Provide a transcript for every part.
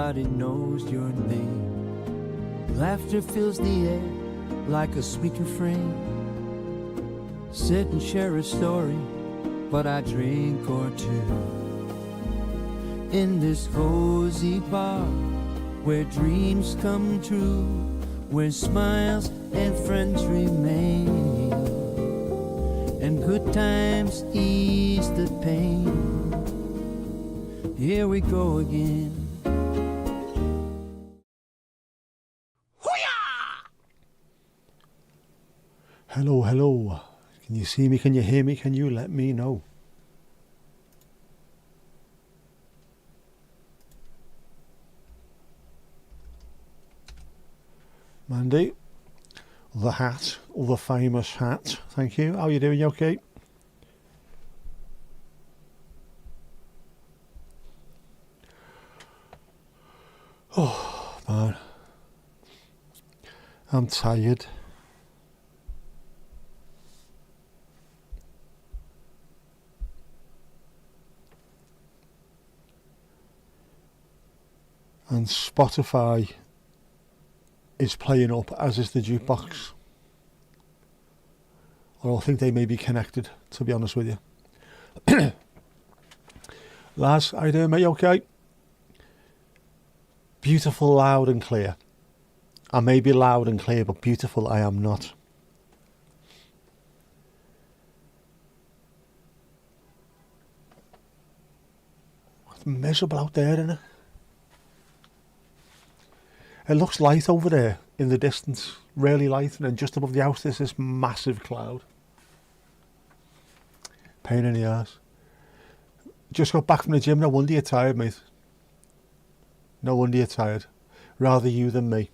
Everybody knows your name. Laughter fills the air like a sweet refrain. Sit and share a story, but I drink or two. In this cozy bar, where dreams come true, where smiles and friends remain, and good times ease the pain. Here we go again. Hello, hello. Can you see me? Can you hear me? Can you let me know? Mandy, the hat, the famous hat. Thank you. How are you doing? You okay? Oh, man. I'm tired. And Spotify is playing up, as is the jukebox. Or I think they may be connected, to be honest with you. Laz, how you doing, mate? Okay? Beautiful, loud and clear. I may be loud and clear, but beautiful I am not. It's miserable out there, isn't it? It looks light over there in the distance, really light, and then just above the house there's this massive cloud. Pain in the arse. Just got back from the gym. No wonder you're tired, mate. No wonder you're tired. Rather you than me.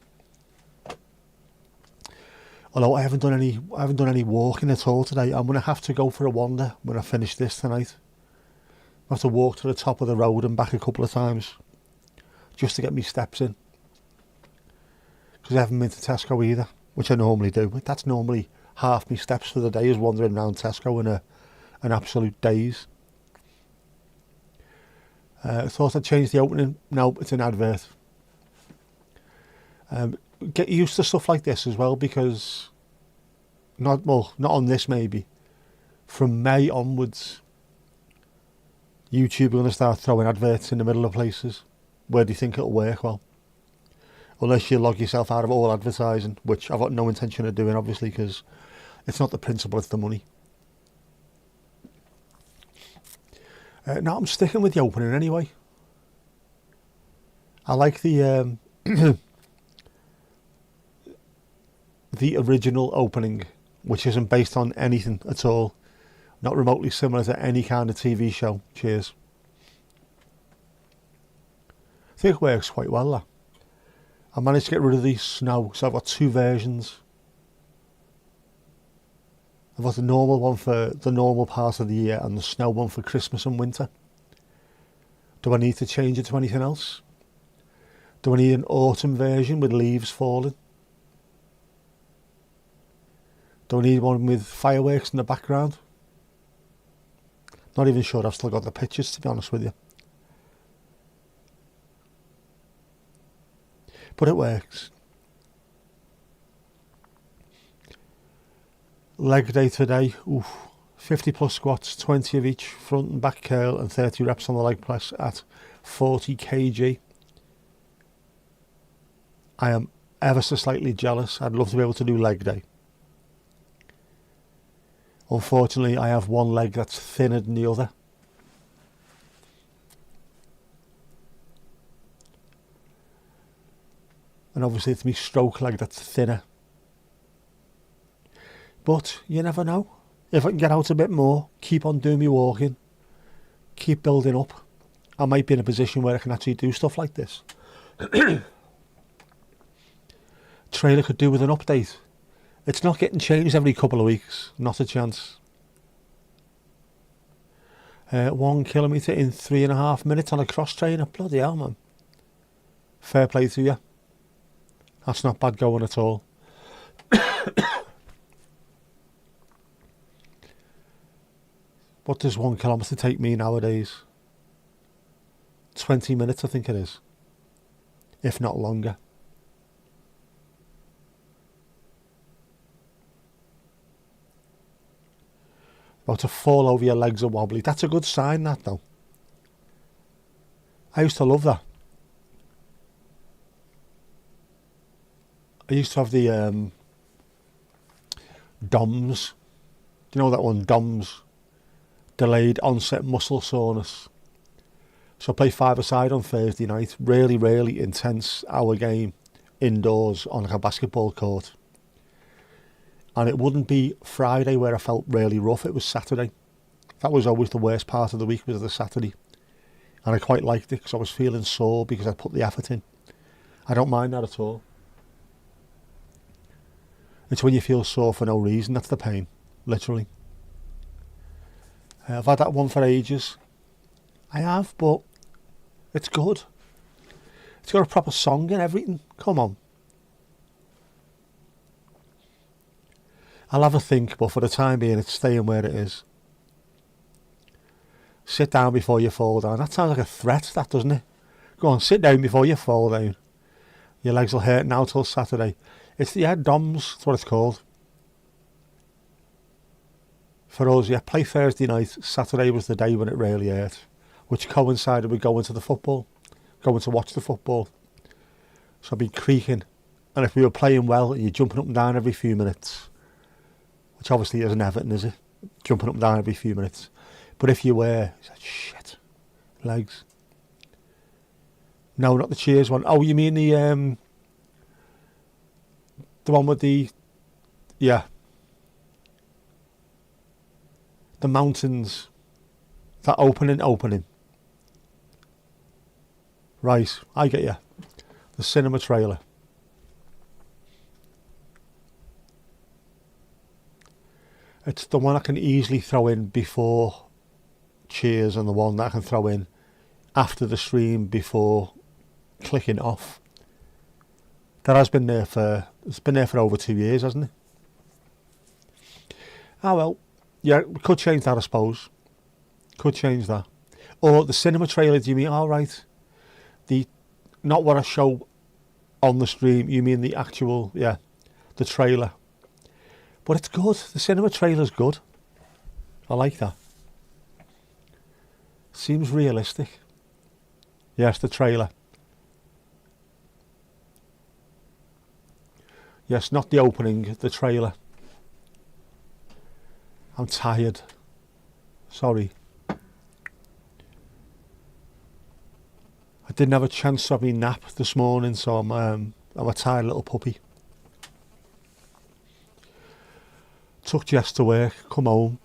Although I haven't done any walking at all today. I'm gonna have to go for a wander when I finish this tonight. I have to walk to the top of the road and back a couple of times just to get me steps in. Because I haven't been to Tesco either, which I normally do. That's normally half my steps for the day, is wandering around Tesco in an absolute daze. I thought I'd change the opening. No, it's an advert. Get used to stuff like this as well, because not on this maybe. From May onwards, YouTube are going to start throwing adverts in the middle of places. Where do you think it'll work? Well, unless you log yourself out of all advertising, which I've got no intention of doing, obviously, because it's not the principle, it's the money. Now I'm sticking with the opening anyway. I like the the original opening, which isn't based on anything at all, not remotely similar to any kind of TV show. Cheers. I think it works quite well, that. I managed to get rid of the snow, so I've got two versions. I've got the normal one for the normal part of the year and the snow one for Christmas and winter. Do I need to change it to anything else? Do I need an autumn version with leaves falling? Do I need one with fireworks in the background? Not even sure I've still got the pictures, to be honest with you. But it works. Leg day today. Oof. 50 plus squats, 20 of each, front and back curl, and 30 reps on the leg press at 40 kg. I am ever so slightly jealous. I'd love to be able to do leg day. Unfortunately, I have one leg that's thinner than the other. And obviously it's my stroke leg that's thinner. But you never know. If I can get out a bit more, keep on doing me walking, keep building up, I might be in a position where I can actually do stuff like this. Trailer could do with an update. It's not getting changed every couple of weeks. Not a chance. 1 kilometre in 3.5 minutes on a cross trainer. Bloody hell, man. Fair play to you. That's not bad going at all. What does 1 kilometre take me nowadays? 20 minutes, I think it is. if not longer. About to fall over, your legs are wobbly. That's a good sign, that, though. I used to love that. I used to have the DOMS. Do you know that one? DOMS. Delayed onset muscle soreness. So I play five-a-side on Thursday night. Really, really intense hour game indoors on like a basketball court. And it wouldn't be Friday where I felt really rough. It was Saturday. That was always the worst part of the week, was the Saturday. And I quite liked it because I was feeling sore because I put the effort in. I don't mind that at all. It's when you feel sore for no reason. That's the pain, literally. I've had that one for ages. I have, but it's good. It's got a proper song and everything. Come on. I'll have a think, but for the time being, it's staying where it is. Sit down before you fall down. That sounds like a threat, that, doesn't it? Go on, sit down before you fall down. Your legs will hurt now till Saturday. It's the DOMS, that's what it's called. For us, yeah, play Thursday night. Saturday was the day when it really hurt, which coincided with going to the football, going to watch the football. So I'd be creaking. And if we were playing well and you're jumping up and down every few minutes, which obviously isn't Everton, is it? Jumping up and down every few minutes. But if you were, it's like, shit, legs. No, not the cheers one. Oh, you mean the one with the, yeah, the mountains, that opening. Right, I get you. The cinema trailer. It's the one I can easily throw in before Cheers and the one that I can throw in after the stream before clicking off. That has been there for, it's been there for over 2 years, hasn't it? Ah well, yeah, we could change that, I suppose. Could change that. Or the cinema trailer, do you mean? All right. The, not what I show on the stream, you mean the actual, yeah, the trailer. But it's good. The cinema trailer's good. I like that. Seems realistic. Yes, the trailer. Yes, not the opening, the trailer. I'm tired. Sorry. I didn't have a chance to have my nap this morning, so I'm a tired little puppy. Took Jess to work, come home.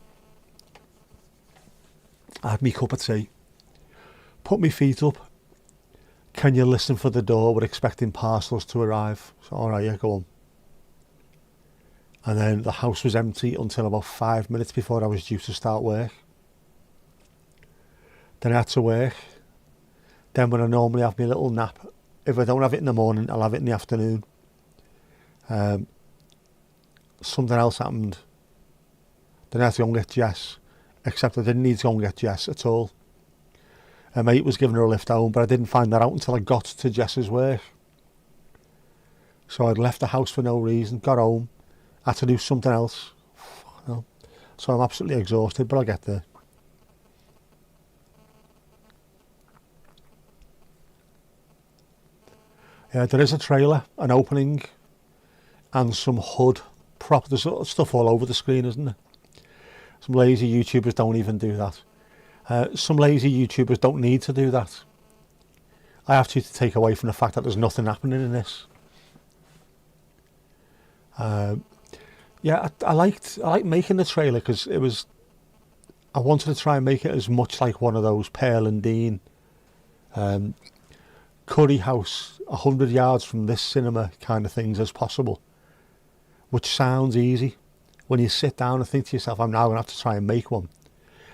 I had me cup of tea. Put my feet up. Can you listen for the door? We're expecting parcels to arrive. So, alright, yeah, go on. And then the house was empty until about 5 minutes before I was due to start work. Then I had to work. Then when I normally have my little nap, if I don't have it in the morning, I'll have it in the afternoon. Something else happened. Then I had to go and get Jess. Except I didn't need to go and get Jess at all. A mate was giving her a lift home, but I didn't find that out until I got to Jess's work. So I'd left the house for no reason, got home, had to do something else. No. So I'm absolutely exhausted, but I'll get there. Yeah, there is a trailer, an opening, and some HUD prop. There's stuff all over the screen, isn't there? Some lazy YouTubers don't even do that. Some lazy YouTubers don't need to do that. I have to take away from the fact that there's nothing happening in this. Yeah, I liked making the trailer because it was. I wanted to try and make it as much like one of those Pearl and Dean, Curry House, 100 yards from this cinema kind of things as possible, which sounds easy. When you sit down and think to yourself, I'm now going to have to try and make one.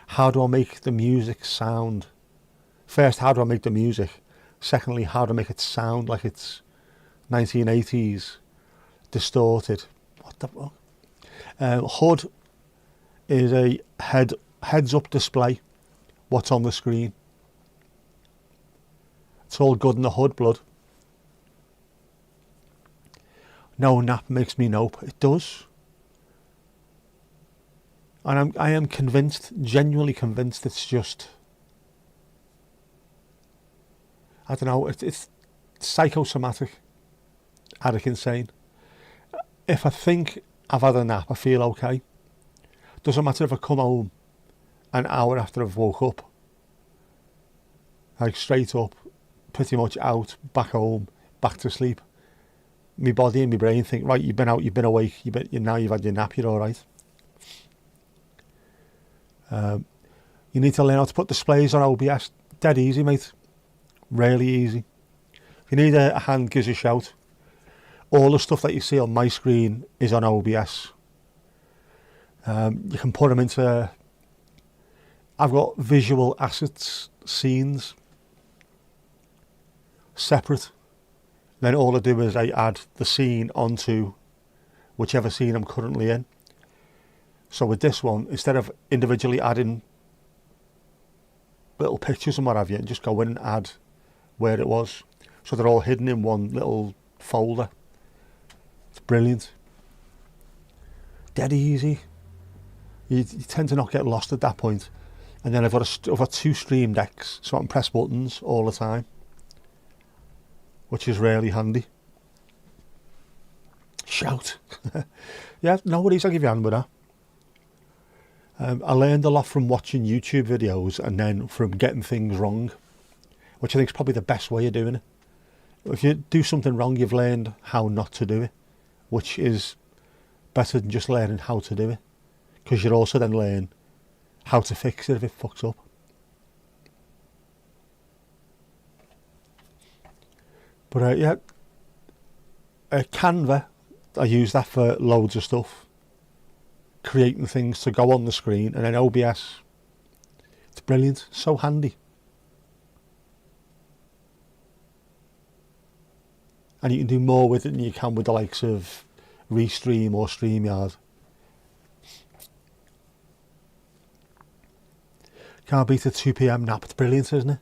How do I make the music sound? First, how do I make the music? Secondly, how do I make it sound like it's 1980s, distorted? What the fuck? HUD is a heads-up display. What's on the screen? It's all good in the HUD, blood. No nap makes me nope. It does. And I am convinced, genuinely convinced, it's just, I don't know, it's psychosomatic, addict insane. If I think I've had a nap, I feel okay. Doesn't matter if I come home an hour after I've woke up, like straight up, pretty much out, back home, back to sleep. My body and my brain think, right, you've been out, you've been awake, now you've had your nap, you're all right. You need to learn how to put displays on OBS. Dead easy, mate. Really easy. If you need a hand, give us a shout. All the stuff that you see on my screen is on OBS. You can put them into... I've got visual assets, scenes, separate. Then all I do is I add the scene onto whichever scene I'm currently in. So with this one, instead of individually adding little pictures and what have you, just go in and add where it was. So they're all hidden in one little folder. It's brilliant. Dead easy. You tend to not get lost at that point. And then I've got 2 Stream Decks, so I can press buttons all the time, which is really handy. Shout. Yeah, no worries, I'll give you a hand with that. I learned a lot from watching YouTube videos and then from getting things wrong, which I think is probably the best way of doing it. If you do something wrong, you've learned how not to do it, which is better than just learning how to do it, because you'll also then learn how to fix it if it fucks up. But yeah, Canva, I use that for loads of stuff, creating things to go on the screen, and then OBS, it's brilliant, so handy. And you can do more with it than you can with the likes of Restream or StreamYard. Can't beat a 2 PM nap, it's brilliant, isn't it?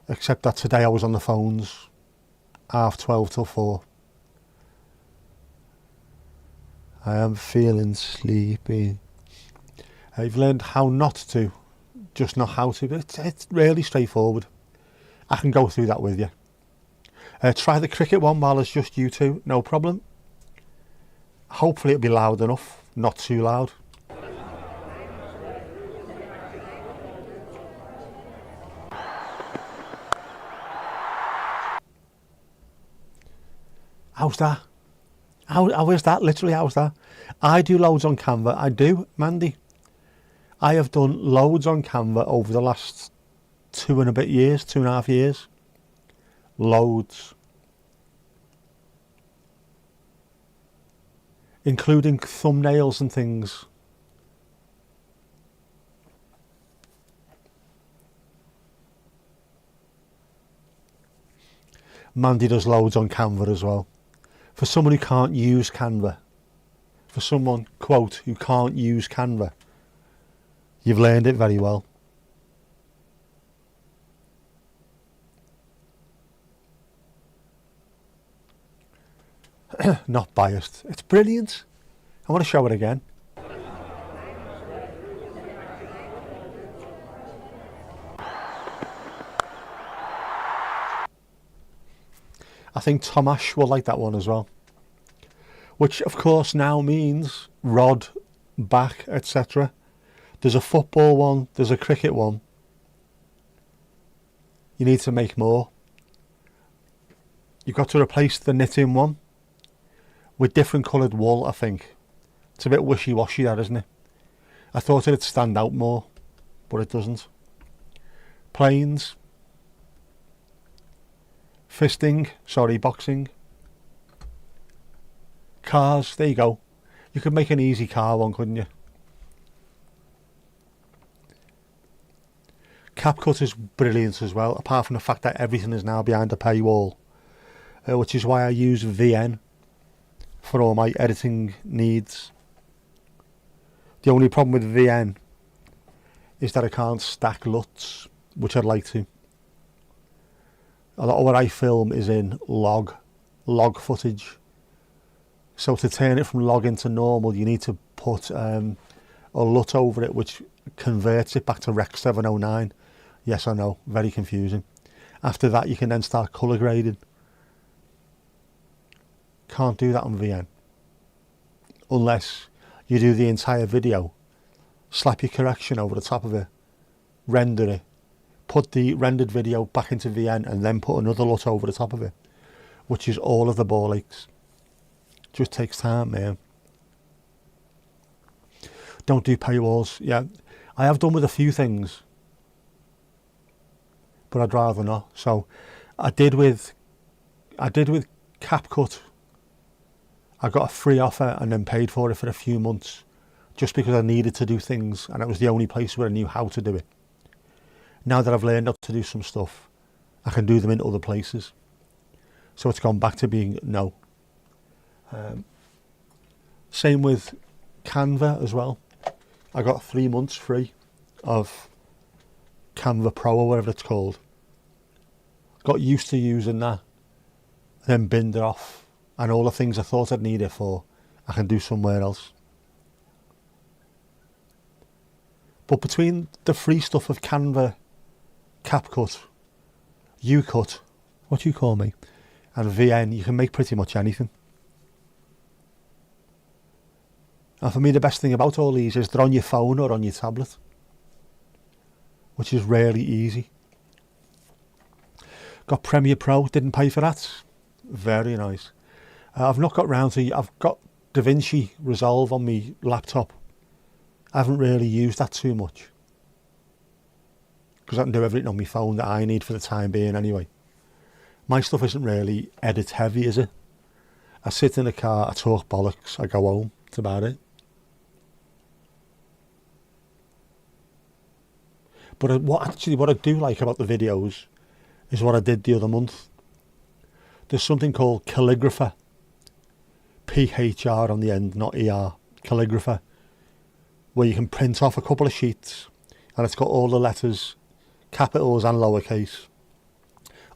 Except that today I was on the phones 12:30 till 4. I am feeling sleepy. I've learned how not to, just not how to, but it's really straightforward. I can go through that with you. Try the cricket one while it's just you two, no problem. Hopefully it'll be loud enough, not too loud. How's that? How is that? Literally, how's that? I do loads on Canva. I do, Mandy. I have done loads on Canva over the last 2.5 years. Loads. Including thumbnails and things. Mandy does loads on Canva as well. For someone who can't use Canva, for someone, quote, who can't use Canva, you've learned it very well. Not biased. It's brilliant. I want to show it again. I think Tomash will like that one as well. Which of course now means rod, back, etc. There's a football one, there's a cricket one. You need to make more. You've got to replace the knitting one with different coloured wool, I think. It's a bit wishy-washy that, isn't it? I thought it'd stand out more, but it doesn't. Planes. Boxing. Cars, there you go. You could make an easy car one, couldn't you? CapCut is brilliant as well, apart from the fact that everything is now behind a paywall, which is why I use VN for all my editing needs. The only problem with VN is that I can't stack LUTs, which I'd like to. A lot of what I film is in log footage, So to turn it from login to normal, you need to put a LUT over it, which converts it back to Rec 709. Yes, I know, very confusing. After that, you can then start colour grading. Can't do that on VN. Unless you do the entire video, slap your correction over the top of it, render it, put the rendered video back into VN, and then put another LUT over the top of it, which is all of the ball aches. Just takes time, man. Don't do paywalls. Yeah, I have done with a few things, but I'd rather not. So I did with CapCut. I got a free offer and then paid for it for a few months, just because I needed to do things, and it was the only place where I knew how to do it. Now that I've learned how to do some stuff, I can do them in other places. So it's gone back to being no. Same with Canva as well. I got 3 months free of Canva Pro or whatever it's called. Got used to using that, then binned it off, and all the things I thought I'd need it for, I can do somewhere else. But between the free stuff of Canva, CapCut, UCut, what do you call me, and VN, you can make pretty much anything. And for me, the best thing about all these is they're on your phone or on your tablet, which is really easy. Got Premiere Pro, didn't pay for that. Very nice. I've not got round to, I've got DaVinci Resolve on my laptop. I haven't really used that too much, because I can do everything on my phone that I need for the time being anyway. My stuff isn't really edit heavy, is it? I sit in the car, I talk bollocks, I go home, that's about it. But what I do like about the videos is what I did the other month. There's something called Calligrapher. PHR on the end, not ER. Calligrapher. Where you can print off a couple of sheets and it's got all the letters, capitals and lowercase,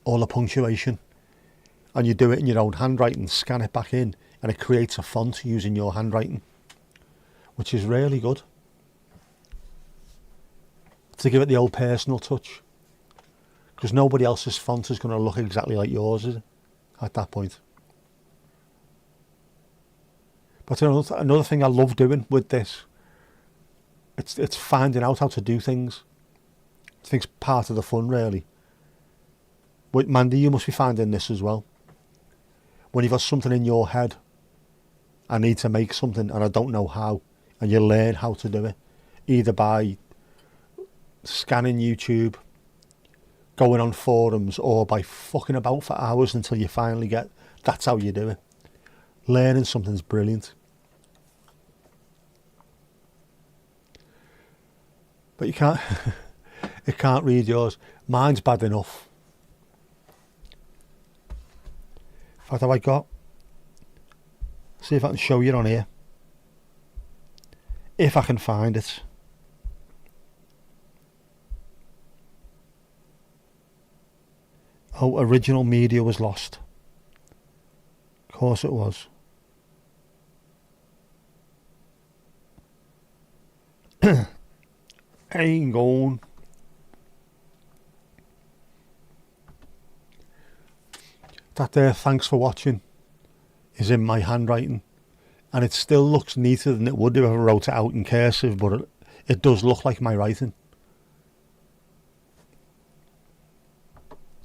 all the punctuation. And you do it in your own handwriting, scan it back in, and it creates a font using your handwriting, which is really good. To give it the old personal touch, because nobody else's font is going to look exactly like yours, is it, at that point. But another thing I love doing with this, it's finding out how to do things. I think it's part of the fun, really. But Mandy, you must be finding this as well. When you've got something in your head, I need to make something and I don't know how, and you learn how to do it, either by scanning YouTube, going on forums, or by fucking about for hours until you finally get, that's how you do it. Learning something's brilliant. But you can't, it can't read yours. Mine's bad enough. What have I got? See if I can show you on here. If I can find it. Oh, original media was lost. Of course it was. Hang on. That there, thanks for watching, is in my handwriting. And it still looks neater than it would if I wrote it out in cursive, but it does look like my writing.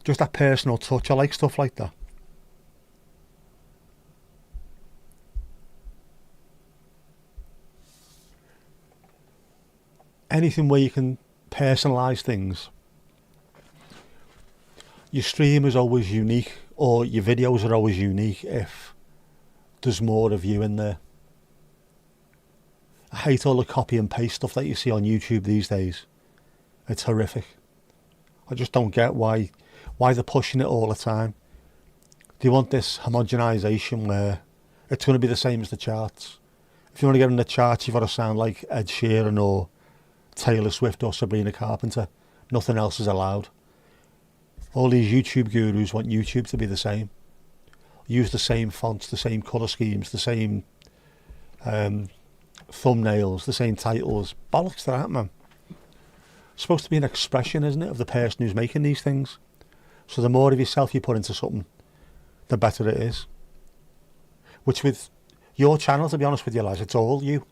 Just that personal touch, I like stuff like that. Anything where you can personalise things. Your stream is always unique, or your videos are always unique if there's more of you in there. I hate all the copy and paste stuff that you see on YouTube these days. It's horrific. I just don't get why they're pushing it all the time. Do you want this homogenisation where it's going to be the same as the charts? If you want to get in the charts, you've got to sound like Ed Sheeran or Taylor Swift or Sabrina Carpenter. Nothing else is allowed. All these YouTube gurus want YouTube to be the same. use the same fonts, the same colour schemes, the same thumbnails, the same titles. Bollocks to that, man. It's supposed to be an expression, isn't it, of the person who's making these things. So the more of yourself you put into something, the better it is. Which with your channel, to be honest with you, lads, it's all you.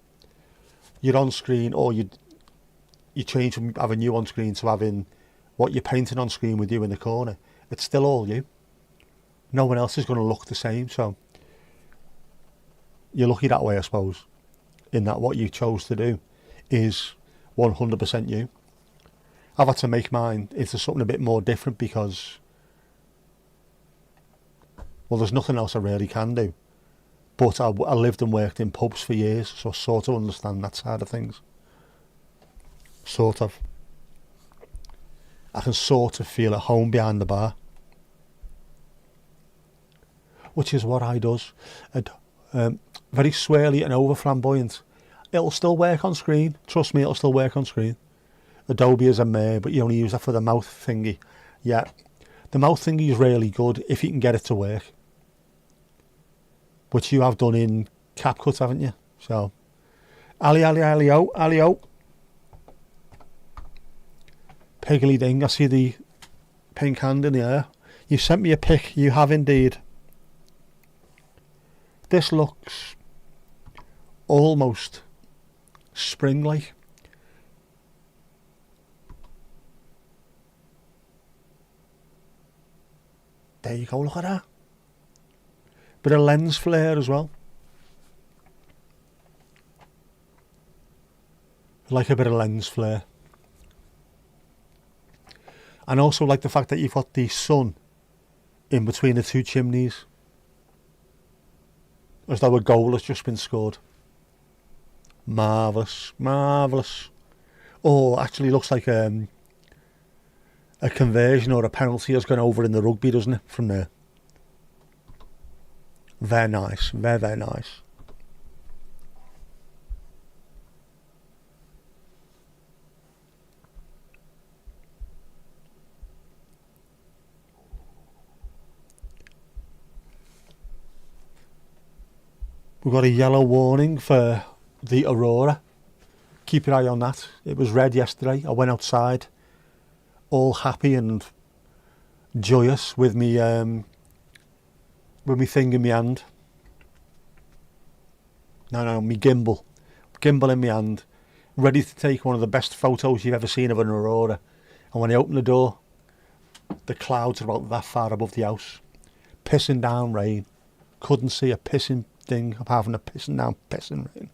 You're on screen, or you change from having you on screen to having what you're painting on screen with you in the corner. It's still all you. No one else is going to look the same, so you're lucky that way, I suppose, in that what you chose to do is 100% you. I've had to make mine into something a bit more different because, well, there's nothing else I really can do. But I lived and worked in pubs for years, so I sort of understand that side of things. Sort of. I can sort of feel at home behind the bar. Which is what I does. And, very swirly and over flamboyant. It'll still work on screen. Trust me, it'll still work on screen. Adobe is a mare, but you only use that for the mouth thingy. Yeah, the mouth thingy is really good if you can get it to work. Which you have done in CapCut, haven't you? So, Ali-o. Piggly ding, I see the pink hand in the air. You sent me a pic, you have indeed. This looks almost spring-like. There you go, look at that. Bit of lens flare as well. I like a bit of lens flare. And also like the fact that you've got the sun in between the two chimneys. As though a goal has just been scored. Marvellous, marvellous. Oh, actually looks like a conversion or a penalty has gone over in the rugby, doesn't it, from there? Very nice, very, very nice. We've got a yellow warning for the aurora. Keep your eye on that. It was red yesterday. I went outside all happy and joyous with me thing in my hand. No, me gimbal. Gimbal in my hand. Ready to take one of the best photos you've ever seen of an aurora. And when I opened the door, the clouds are about that far above the house. Pissing down rain. Couldn't see a pissing thing apart from a pissing down pissing rain.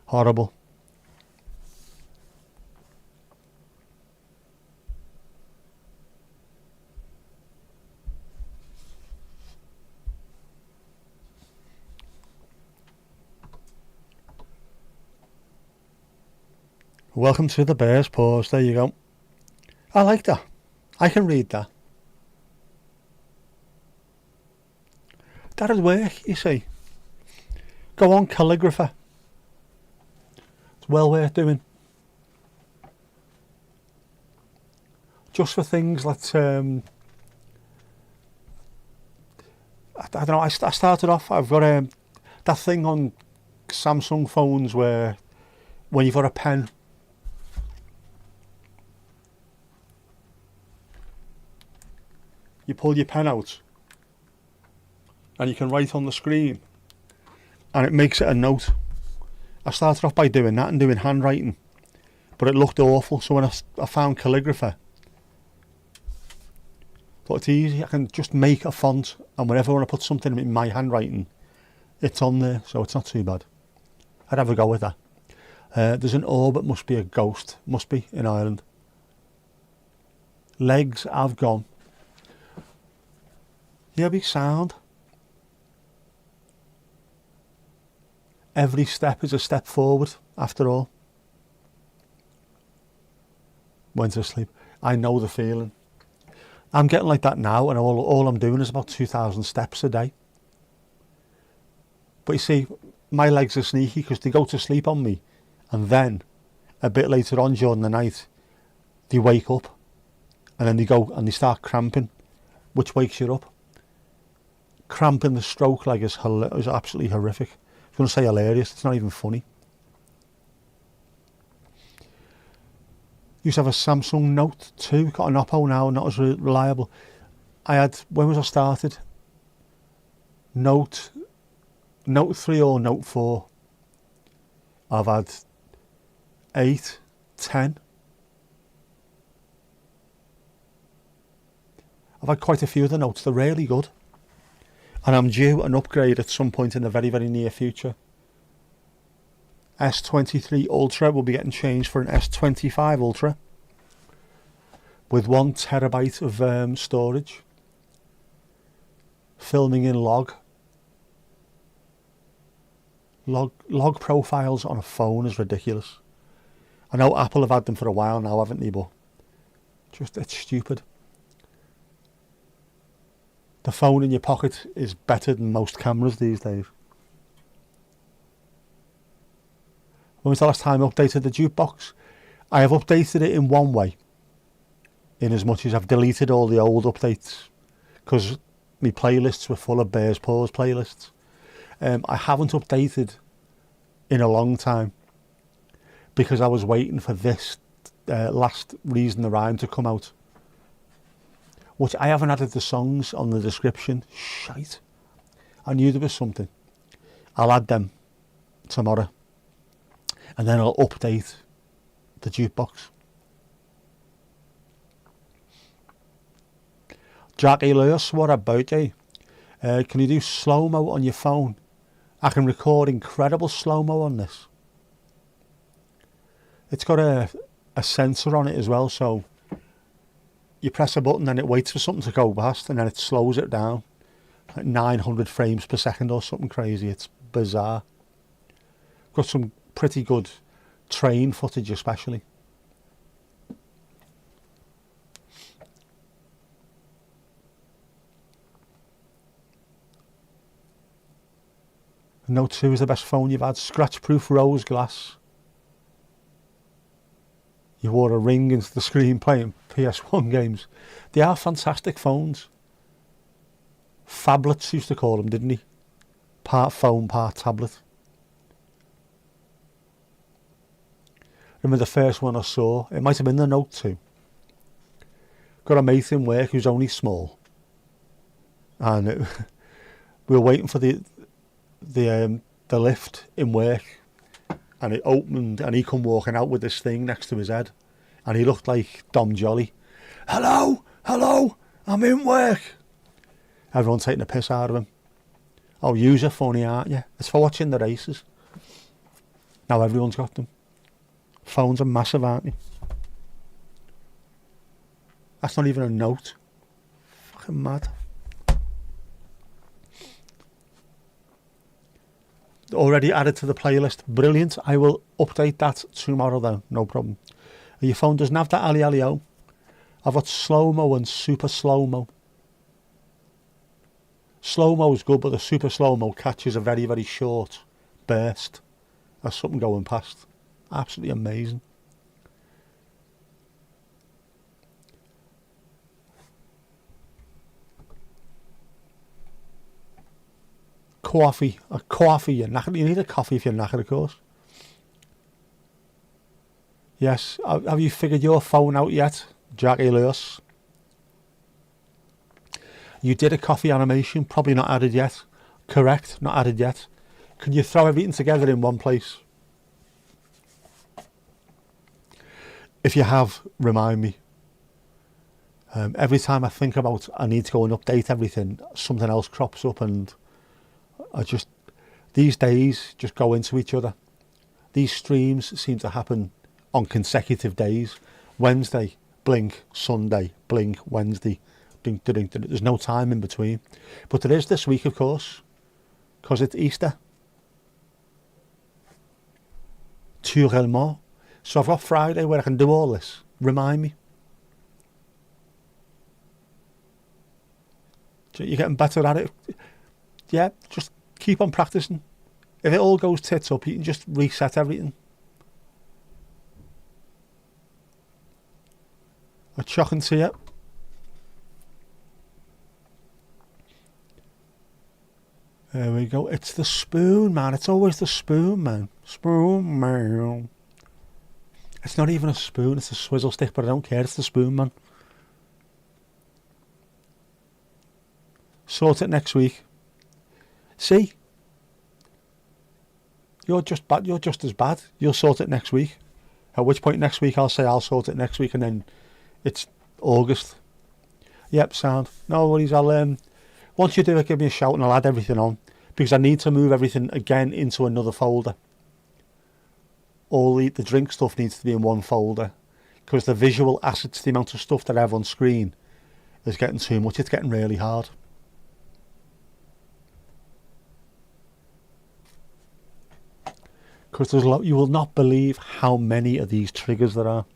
Horrible. Welcome to the Bear's Paws. There you go. I like that. I can read that. That'd work, you see. Go on, calligrapher. It's well worth doing. Just for things that I don't know. I started off. I've got that thing on Samsung phones where when you've got a pen. You pull your pen out and you can write on the screen and it makes it a note. I started off by doing that and doing handwriting, but it looked awful, so when I found calligrapher, I thought it's easy. I can just make a font and whenever I want to put something in my handwriting, it's on there, so it's not too bad. I'd have a go with that. There's an orbit, must be a ghost, must be in Ireland. Legs have gone. Yeah, big sound. Every step is a step forward, after all. Went to sleep. I know the feeling. I'm getting like that now, and all I'm doing is about 2,000 steps a day. But you see, my legs are sneaky because they go to sleep on me, and then, a bit later on during the night, they wake up, and then they go and they start cramping, which wakes you up. cramp in the stroke like is absolutely horrific. I was going to say hilarious, it's not even funny. Used to have a Samsung Note 2, got an Oppo now, not as reliable. I had, when was I started? Note 3 or Note 4. I've had 8, 10. I've had quite a few of the Notes, they're really good. And I'm due an upgrade at some point in the very, very near future. S23 Ultra will be getting changed for an S25 Ultra with 1 terabyte of storage. Filming in log profiles on a phone is ridiculous. I know Apple have had them for a while now, haven't they? But just, it's stupid. The phone in your pocket is better than most cameras these days. When was the last time I updated the jukebox? I have updated it in one way, in as much as I've deleted all the old updates, because my playlists were full of Bears Paws playlists. I haven't updated in a long time because I was waiting for this last Reason the Rhyme to come out, which I haven't added the songs on the description. Shite. I knew there was something. I'll add them tomorrow. And then I'll update the jukebox. Jackie Lewis, what about you? Can you do slow-mo on your phone? I can record incredible slow-mo on this. It's got a sensor on it as well, so you press a button and it waits for something to go past and then it slows it down. Like 900 frames per second or something crazy. It's bizarre. Got some pretty good train footage especially. Note 2 is the best phone you've had. Scratch-proof rose glass. You wore a ring into the screen playing PS1 games. They are fantastic phones. Phablets used to call them, didn't he? Part phone, part tablet. Remember the first one I saw? It might have been the Note 2. Got a mate in work who's only small. And we were waiting for the lift in work. And it opened and he come walking out with this thing next to his head. And he looked like Dom Jolly. Hello, I'm in work. Everyone taking a piss out of him. Oh, you're funny, aren't you? It's for watching the races. Now everyone's got them. Phones are massive, aren't they? That's not even a Note. Fucking mad. Already added to the playlist. Brilliant. I will update that tomorrow then. No problem. Your phone doesn't have that Ali Ali O. I've got slow-mo and super slow-mo. Slow-mo is good, but the super slow-mo catches a very, very short burst of something going past. Absolutely amazing. Coffee. A coffee. You're knackered. You need a coffee if you're knackered, of course. Yes. Have you figured your phone out yet, Jackie Lewis? You did a coffee animation. Probably not added yet. Correct. Not added yet. Can you throw everything together in one place? If you have, remind me. Every time I think about I need to go and update everything, something else crops up and I just, these days just go into each other. These streams seem to happen on consecutive days. Wednesday, blink, Sunday, blink, Wednesday, dink, dink, dink. There's no time in between. But there is this week, of course, because it's Easter. Naturellement. So I've got Friday where I can do all this. Remind me. You're getting better at it. Yeah, just keep on practicing. If it all goes tits up, you can just reset everything. A chock and tea. There we go. It's the spoon, man. It's always the spoon, man. Spoon, man. It's not even a spoon, it's a swizzle stick, but I don't care. It's the spoon, man. Sort it next week. See? You're just bad. You're just as bad. You'll sort it next week. At which point next week I'll say I'll sort it next week, and then it's August. Yep, sound. No worries. I'll once you do it, give me a shout and I'll add everything on, because I need to move everything again into another folder. All the drink stuff needs to be in one folder, because the visual assets, the amount of stuff that I have on screen, is getting too much. It's getting really hard. Because there's a lot. You will not believe how many of these triggers there are.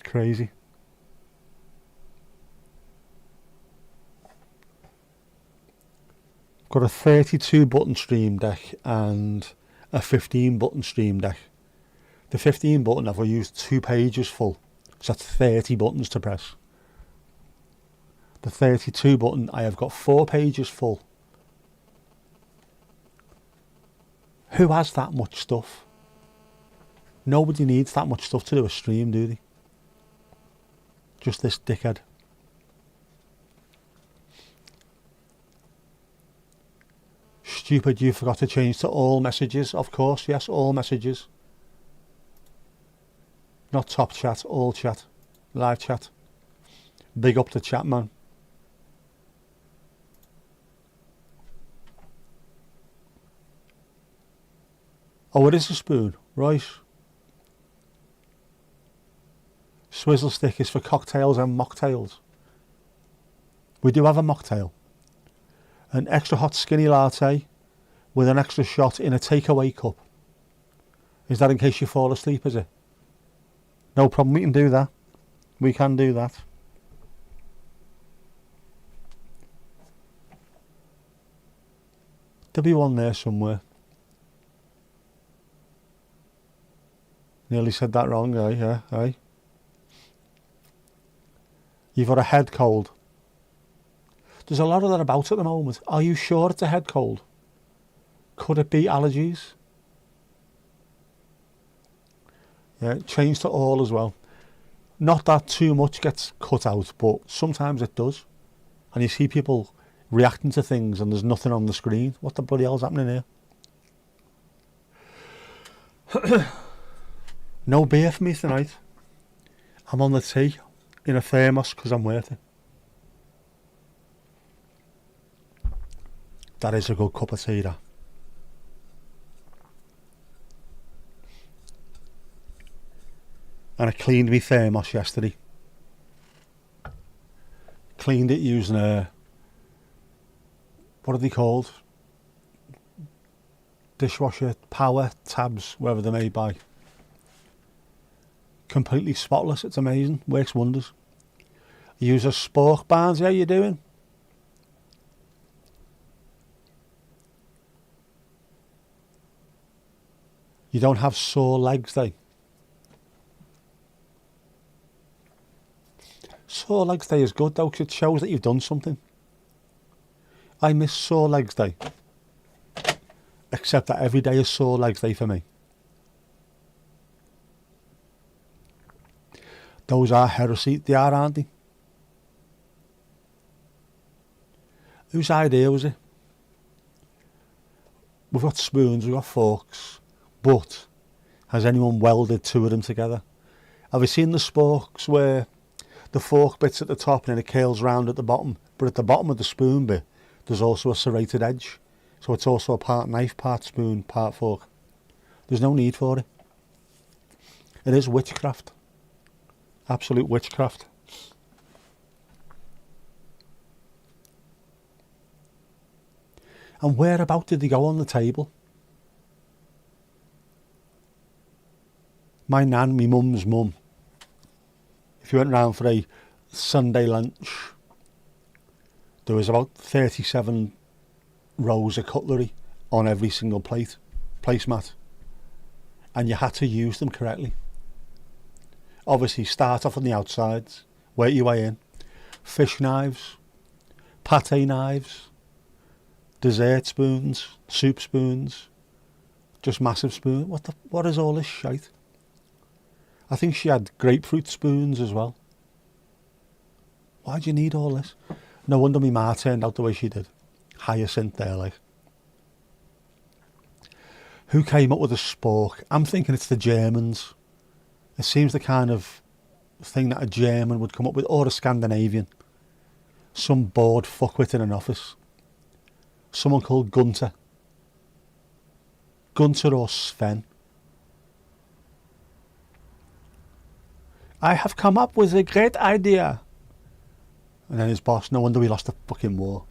Crazy. Got a 32 button Stream Deck and a 15 button Stream Deck. The 15 button I've used 2 pages full, so that's 30 buttons to press. The 32 button I have got 4 pages full. Who has that much stuff? Nobody needs that much stuff to do a stream, do they? Just this dickhead. Stupid, you forgot to change to all messages. Of course, yes, all messages. Not top chat, all chat. Live chat. Big up the chat, man. Oh, it is a spoon, right. Swizzle stick is for cocktails and mocktails. We do have a mocktail. An extra hot skinny latte with an extra shot in a takeaway cup. Is that in case you fall asleep, is it? No problem, we can do that. We can do that. There'll be one there somewhere. Nearly said that wrong, aye. You've got a head cold. There's a lot of that about at the moment. Are you sure it's a head cold? Could it be allergies? Yeah, change to all as well. Not that too much gets cut out, but sometimes it does. And you see people reacting to things and there's nothing on the screen. What the bloody hell's happening here? No beer for me tonight. I'm on the tea in a thermos because I'm worth it. That is a good cup of tea, that. And I cleaned my thermos yesterday. Cleaned it using a, what are they called? Dishwasher power tabs, wherever they're made by. Completely spotless, it's amazing, works wonders. Use a spork, Barnes, how you doing? You don't have sore legs, though. Sore legs day is good though, because it shows that you've done something. I miss sore legs day. Except that every day is sore legs day for me. Those are heresy, they are, aren't they? Whose idea was it? We've got spoons, we've got forks, but has anyone welded 2 of them together? Have you seen the sporks where the fork bit's at the top and then it curls round at the bottom, but at the bottom of the spoon bit there's also a serrated edge, so it's also a part knife, part spoon, part fork. There's no need for it. It is witchcraft. Absolute witchcraft. And whereabout did they go on the table? My nan, my mum's mum, if you went round for a Sunday lunch, there was about 37 rows of cutlery on every single placemat. and you had to use them correctly. Obviously, start off on the outsides, work your way in. Fish knives, pate knives, dessert spoons, soup spoons, just massive spoons. What is all this shite? I think she had grapefruit spoons as well. Why do you need all this? No wonder my ma turned out the way she did. Hyacinth there, like. Who came up with a spork? I'm thinking it's the Germans. It seems the kind of thing that a German would come up with, or a Scandinavian. Some bored fuckwit in an office. Someone called Gunter. Gunter or Sven. I have come up with a great idea. And then his boss, no wonder we lost the fucking war.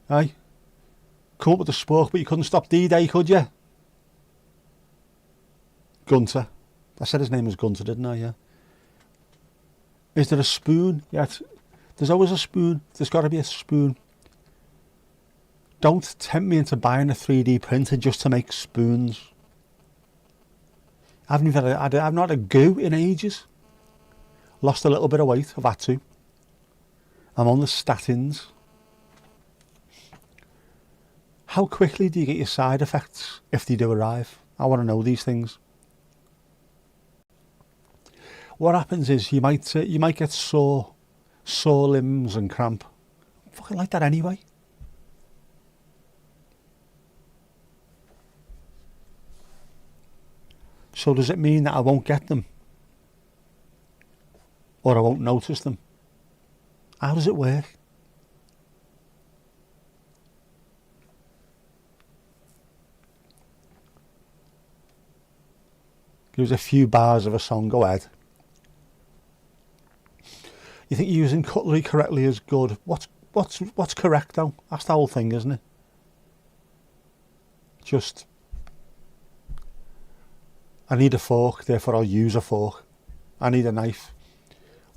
Hey, come up with a spork, but you couldn't stop D-Day, could you? Gunter. I said his name was Gunter, didn't I? Yeah. Is there a spoon? Yeah, there's always a spoon. There's got to be a spoon. Don't tempt me into buying a 3D printer just to make spoons. I've not had a goo in ages. Lost a little bit of weight, I've had to. I'm on the statins. How quickly do you get your side effects if they do arrive? I want to know these things. What happens is you might get sore limbs and cramp. I fucking like that anyway. So does it mean that I won't get them? Or I won't notice them? How does it work? Give us a few bars of a song, go ahead. You think using cutlery correctly is good? What's correct though? That's the whole thing, isn't it? Just, I need a fork, therefore I'll use a fork. I need a knife.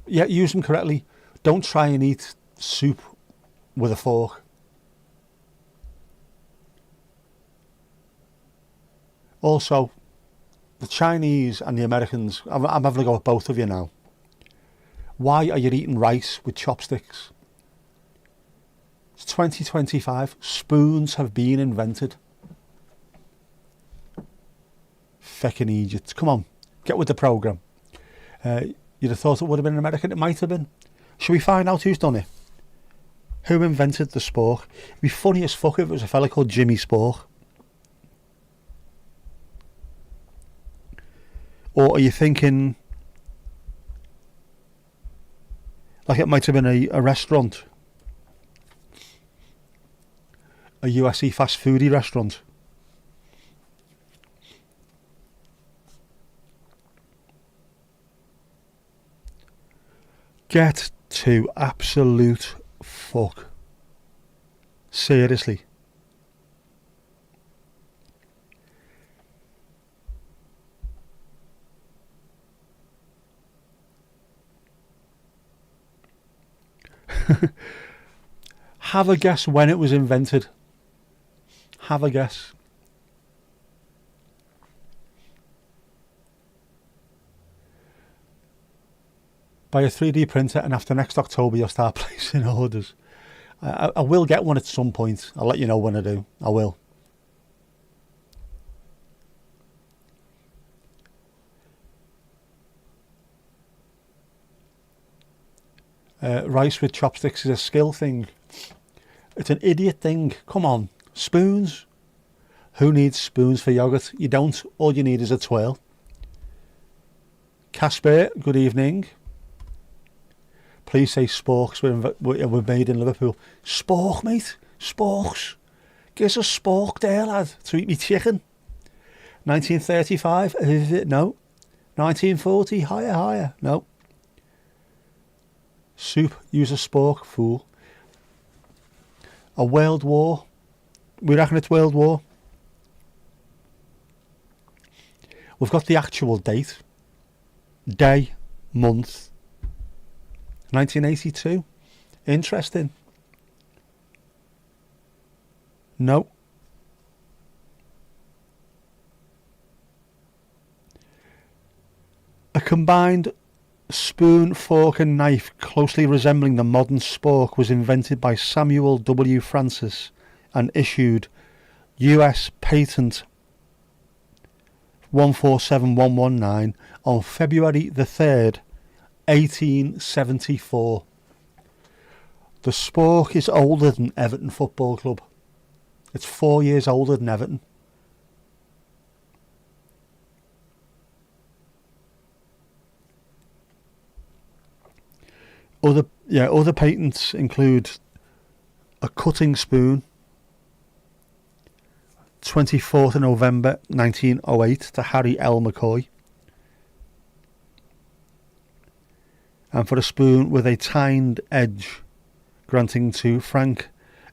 Yeah, use them correctly. Don't try and eat soup with a fork. Also, the Chinese and the Americans, I'm having a go at both of you now. Why are you eating rice with chopsticks? It's 2025. Spoons have been invented. Feckin' Egypt. Come on, get with the programme. You'd have thought it would have been an American. It might have been. Shall we find out who's done it? Who invented the spork? It'd be funny as fuck if it was a fella called Jimmy Spork. Or are you thinking like it might have been a restaurant? A USC fast foodie restaurant? Get to absolute fuck. Seriously. Have a guess when it was invented. Have a guess. Buy a 3D printer and after next October you'll start placing orders. I will get one at some point. I'll let you know when I do. I will. Rice with chopsticks is a skill thing. It's an idiot thing. Come on. Spoons. Who needs spoons for yogurt? You don't. All you need is a twirl. Casper, good evening. Please say sporks were made in Liverpool. Spork, mate. Sporks. Give us a spork there, lad, to eat me chicken. 1935? No. 1940? Higher. No. Soup, use a spork, fool. A world war. We reckon it's world war. We've got the actual date. Day, month. 1982. Interesting. No. A combined spoon, fork and knife closely resembling the modern spork was invented by Samuel W. Francis and issued US Patent 147119 on February the 3rd, 1874. The spork is older than Everton Football Club. It's 4 years older than Everton. Other patents include a cutting spoon, 24th of November 1908 to Harry L. McCoy, and for a spoon with a tined edge, granting to Frank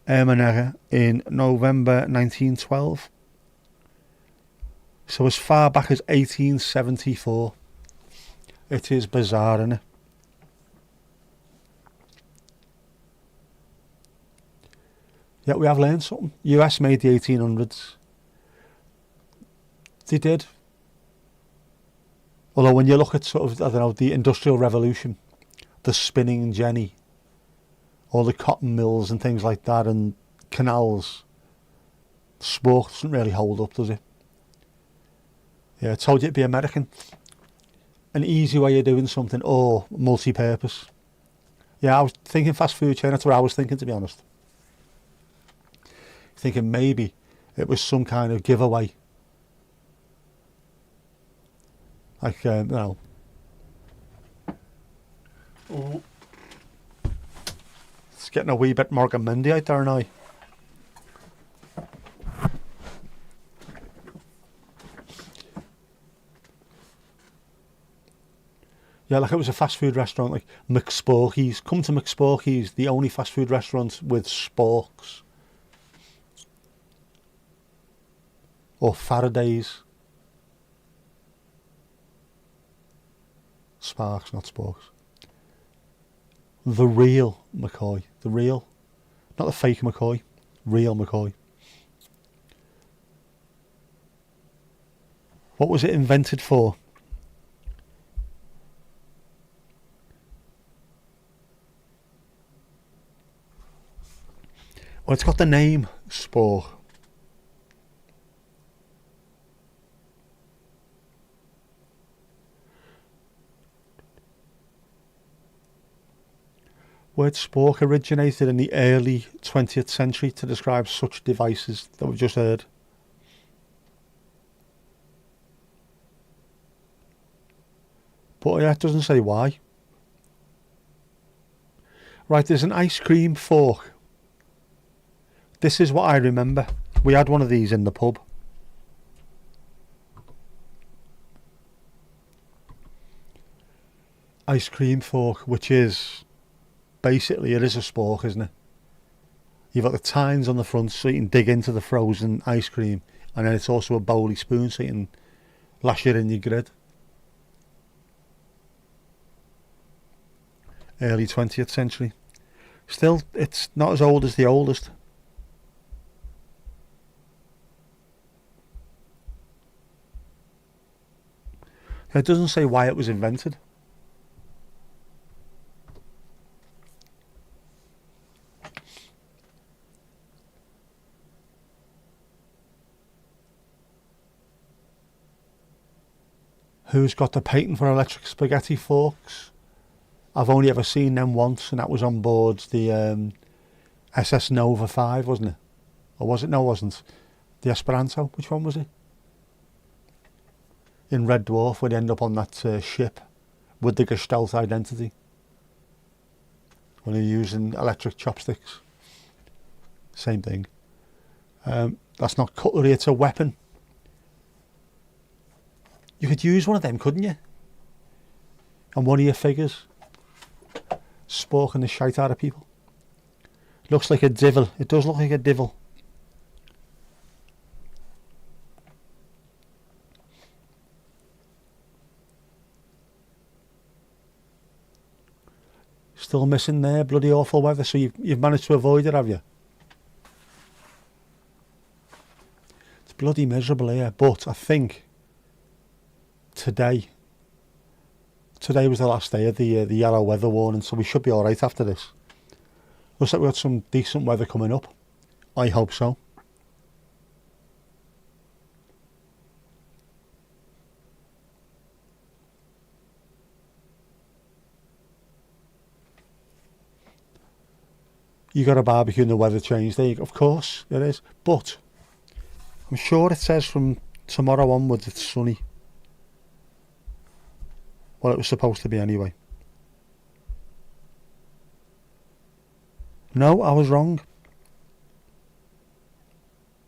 Ermenegger in November 1912. So as far back as 1874. It is bizarre, isn't it? Yeah, we have learned something. US made the 1800s. They did. Although when you look at sort of, I don't know, the Industrial Revolution, the spinning jenny, all the cotton mills and things like that, and canals, spork doesn't really hold up, does it? Yeah, I told you it'd be American. An easy way of doing something, or multi-purpose. Yeah, I was thinking fast food chain, that's what I was thinking, to be honest. Thinking maybe it was some kind of giveaway. Like, Oh, it's getting a wee bit Morgan Mindy out there now. Yeah, like it was a fast food restaurant, like McSporky's. Come to McSporky's, the only fast food restaurant with sporks. Or Faraday's. Sparks, not sporks. The real McCoy. The real. Not the fake McCoy. Real McCoy. What was it invented for? Well, it's got the name spork. Word spork originated in the early 20th century to describe such devices that we've just heard. But yeah, it doesn't say why. Right, there's an ice cream fork. This is what I remember. We had one of these in the pub. Ice cream fork, which is basically, it is a spork, isn't it? You've got the tines on the front so you can dig into the frozen ice cream, and then it's also a bowly spoon so you can lash it in your grid. Early 20th century. Still, it's not as old as the oldest. It doesn't say why it was invented. Who's got the patent for electric spaghetti forks? I've only ever seen them once, and that was on board the SS Nova 5, wasn't it? Or was it? No, it wasn't. The Esperanto. Which one was it? In Red Dwarf, where they end up on that ship with the Gestalt identity. When they're using electric chopsticks. Same thing. That's not cutlery, it's a weapon. You could use one of them, couldn't you? On one of your figures. Sporking the shite out of people. Looks like a divil. It does look like a divil. Still missing there, bloody awful weather. So you've managed to avoid it, have you? bloody miserable here, but I think today was the last day of the yellow weather warning, so we should be alright after this. Looks like we've got some decent weather coming up. I hope so. You got a barbecue and the weather changed there, of course it is, but I'm sure it says from tomorrow onwards it's sunny. Well, it was supposed to be anyway. No, I was wrong.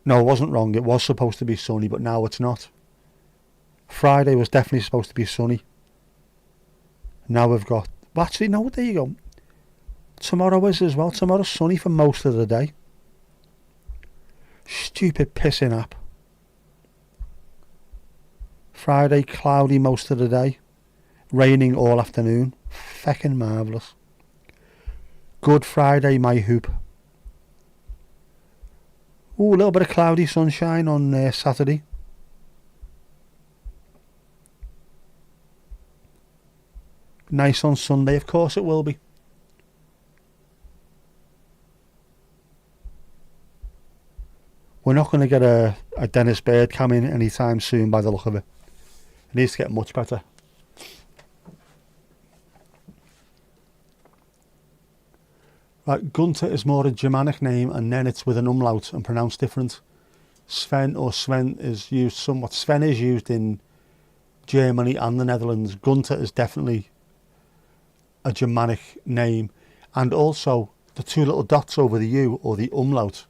No, I wasn't wrong. It was supposed to be sunny, but now it's not. Friday was definitely supposed to be sunny. Now we've got... Well, actually, no, there you go. Tomorrow is as well. Tomorrow's sunny for most of the day. Stupid pissing app. Friday, cloudy most of the day. Raining all afternoon. Feckin' marvellous. Good Friday, my hoop. Ooh, a little bit of cloudy sunshine on Saturday. Nice on Sunday, of course it will be. We're not going to get a Dennis Bird cam in anytime soon by the look of it. It needs to get much better. Right, Gunther is more a Germanic name, and then it's with an umlaut and pronounced different. Sven or Sven is used somewhat. Sven is used in Germany and the Netherlands. Gunther is definitely a Germanic name, and also the two little dots over the U, or the umlaut.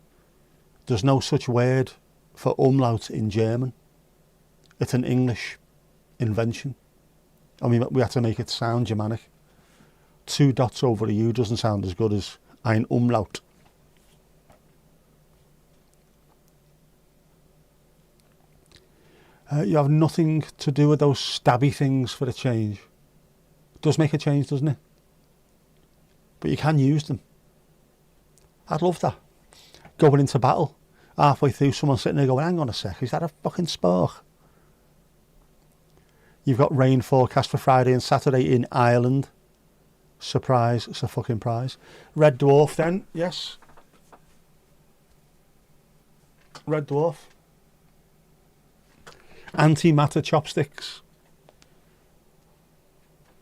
There's no such word for umlaut in German. It's an English invention. I mean, we had to make it sound Germanic. Two dots over a U doesn't sound as good as ein Umlaut. You have nothing to do with those stabby things for a change. It does make a change, doesn't it? But you can use them. I'd love that. Going into battle, halfway through, someone sitting there going, hang on a sec, is that a fucking spark? You've got rain forecast for Friday and Saturday in Ireland. Surprise, it's a fucking prize. Red Dwarf then, yes. Red Dwarf. Anti-matter chopsticks.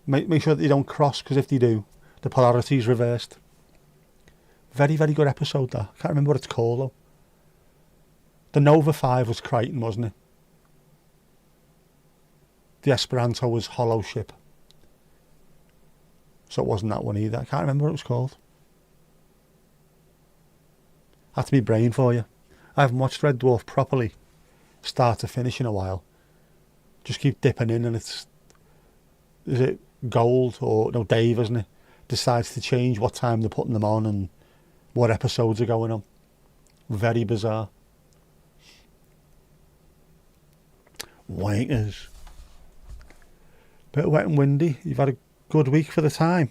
Make sure that you don't cross, because if they do, the polarity is reversed. Very, very good episode, that. I can't remember what it's called, though. The Nova 5 was Crichton, wasn't it? The Esperanto was Hollow Ship. So it wasn't that one either. I can't remember what it was called. Had to be brain for you. I haven't watched Red Dwarf properly, start to finish, in a while. Just keep dipping in, and it's... Is it Gold, or... No, Dave, isn't it? Decides to change what time they're putting them on and what episodes are going on. Very bizarre. Wankers. Bit wet and windy. You've had a good week for the time.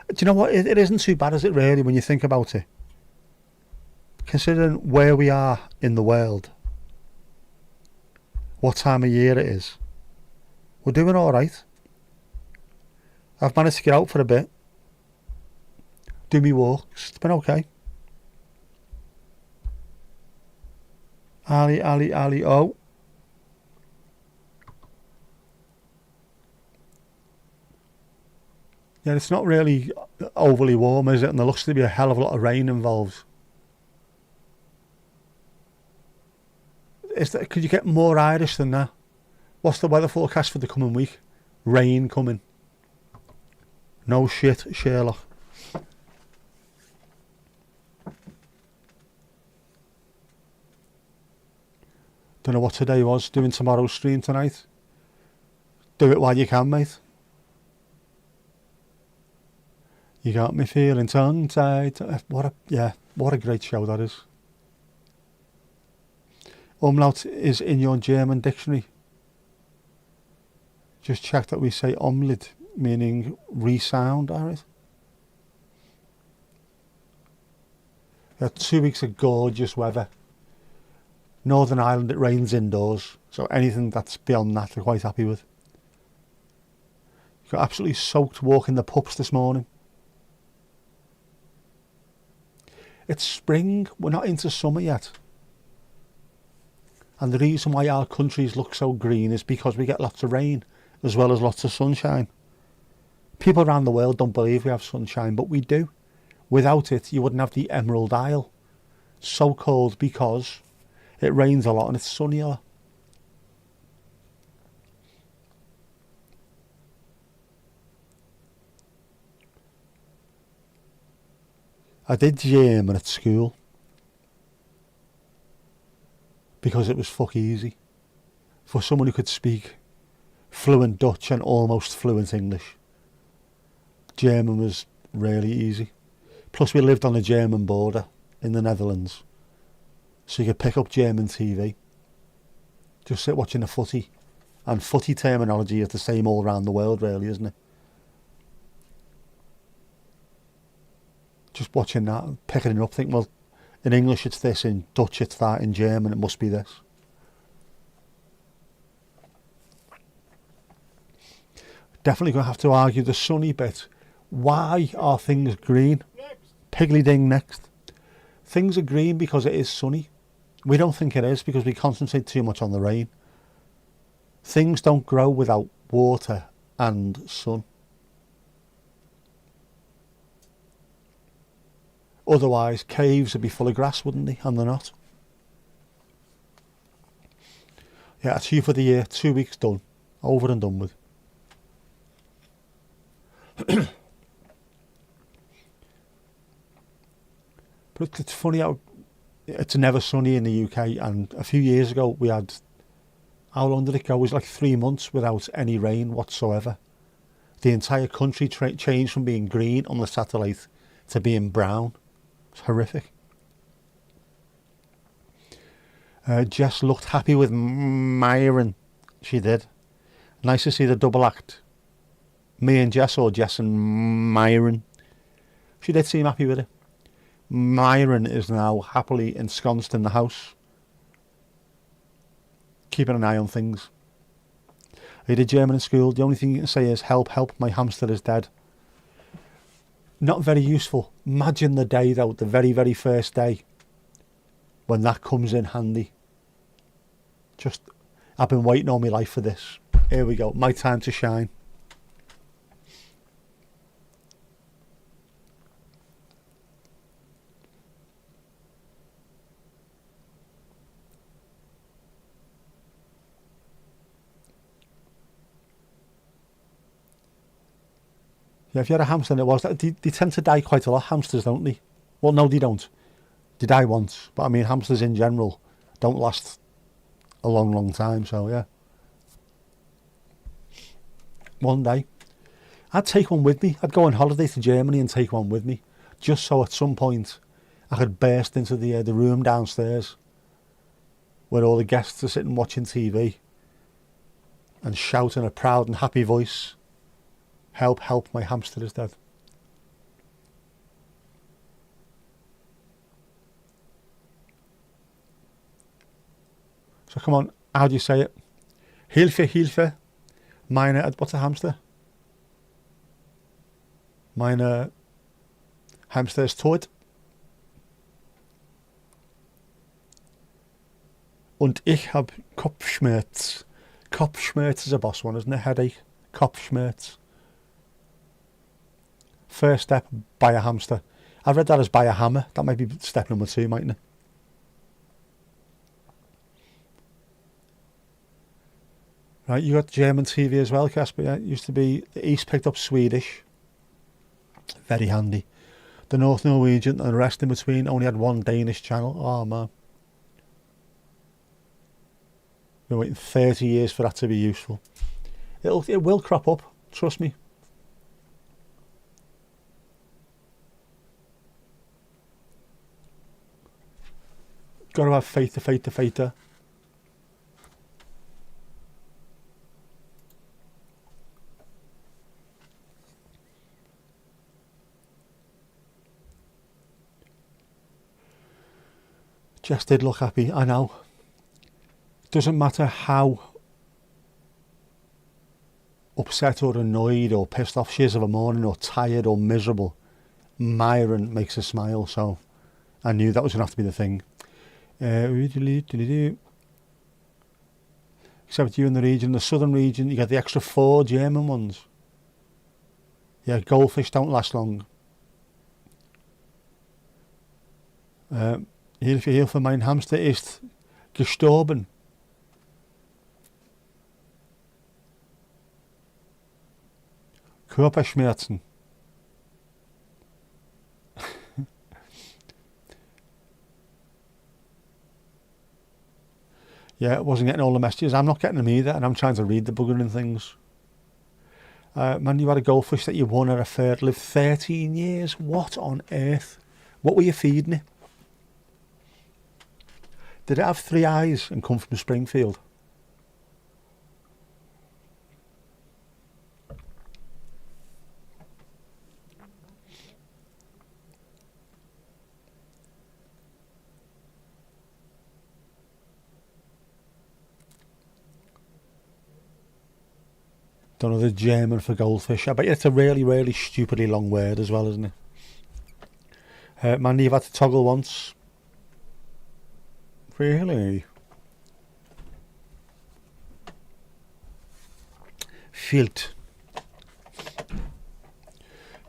Do you know what? It isn't too bad, is it, really, when you think about it? Considering where we are in the world, what time of year it is, we're doing all right. I've managed to get out for a bit, do me walks. It's been okay. Ali, oh. Yeah, it's not really overly warm, is it? And there looks to be a hell of a lot of rain involved. Could you get more Irish than that? What's the weather forecast for the coming week? Rain coming. No shit, Sherlock. Don't know what today was. Doing tomorrow's stream tonight. Do it while you can, mate. You got me feeling tongue-tied. What a great show that is. Umlaut is in your German dictionary. Just check that we say umlaut, meaning resound, alright? We had 2 weeks of gorgeous weather. Northern Ireland, it rains indoors, so anything that's beyond that, they're quite happy with. Got absolutely soaked walking the pups this morning. It's spring, we're not into summer yet. And the reason why our countries look so green is because we get lots of rain, as well as lots of sunshine. People around the world don't believe we have sunshine, but we do. Without it, you wouldn't have the Emerald Isle. So called because it rains a lot and it's sunny a lot. I did German at school because it was fuck easy. For someone who could speak fluent Dutch and almost fluent English, German was really easy. Plus we lived on the German border in the Netherlands, so you could pick up German TV, just sit watching the footy. And footy terminology is the same all around the world really, isn't it? Just watching that and picking it up, think, well, in English it's this, in Dutch it's that, in German it must be this. Definitely going to have to argue the sunny bit. Why are things green? Piggly ding next. Things are green because it is sunny. We don't think it is because we concentrate too much on the rain. Things don't grow without water and sun. Otherwise, caves would be full of grass, wouldn't they? And they're not. Yeah, that's you for the year. 2 weeks done. Over and done with. But it's funny how it's never sunny in the UK, and a few years ago we had, how long did it go? It was like 3 months without any rain whatsoever. The entire country changed from being green on the satellite to being brown. It's horrific. Jess looked happy with Myron. She did. Nice to see the double act. Me and Jess, or Jess and Myron. She did seem happy with it. Myron is now happily ensconced in the house, keeping an eye on things. He did German in school. The only thing you can say is, help, help, my hamster is dead. Not very useful. Imagine the day though, the very, very first day, when that comes in handy. Just, I've been waiting all my life for this. Here we go, my time to shine. Yeah, if you had a hamster and it was, they tend to die quite a lot, hamsters, don't they? Well, no, they don't. They die once. But I mean, hamsters in general don't last a long, long time, so yeah. One day. I'd take one with me. I'd go on holiday to Germany and take one with me. Just so at some point I could burst into the room downstairs where all the guests are sitting watching TV and shout in a proud and happy voice, help, help, my hamster is dead. So come on, how do you say it? Hilfe, Hilfe, meine, what's a hamster? Meine hamster ist tot. Und ich habe Kopfschmerz. Kopfschmerz is a boss one, isn't it? Headache. Kopfschmerz. First step, buy a hamster. I've read that as buy a hammer. That might be step number 2, mightn't it? Right, you got German TV as well, Casper. Yeah, it used to be, the East picked up Swedish. Very handy. The North Norwegian and the rest in between only had one Danish channel. Oh man. Been waiting 30 years for that to be useful. It will crop up, trust me. Got to have faith to faith to faith. Jess did look happy, I know. Doesn't matter how upset or annoyed or pissed off she is of a morning, or tired or miserable, Myron makes her smile. So I knew that was going to have to be the thing. Except you in the southern region, you get the extra 4 German ones. Yeah, goldfish don't last long. Hilfe, Hilfe, mein Hamster ist gestorben. Körperschmerzen. Yeah, I wasn't getting all the messages. I'm not getting them either, and I'm trying to read the buggering things. Man, you had a goldfish that you won at a fair, lived 13 years. What on earth? What were you feeding it? Did it have 3 eyes and come from Springfield? Don't know the German for goldfish. I bet it's a really, really stupidly long word as well, isn't it? Man, you've had to toggle once. Really? Filt.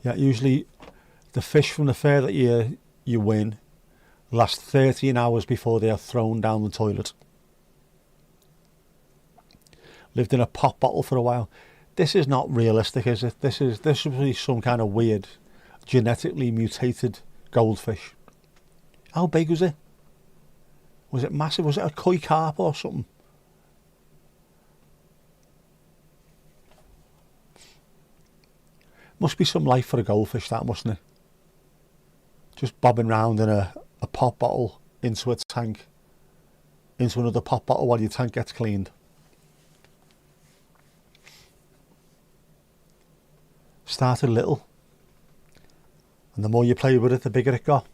Yeah, usually the fish from the fair that you win last 13 hours before they are thrown down the toilet. Lived in a pop bottle for a while. This is not realistic, is it? This should be some kind of weird, genetically mutated goldfish. How big was it? Was it massive? Was it a koi carp or something? Must be some life for a goldfish, that, mustn't it? Just bobbing round in a pop bottle into a tank, into another pop bottle while your tank gets cleaned. Started little, and the more you play with it, the bigger it got.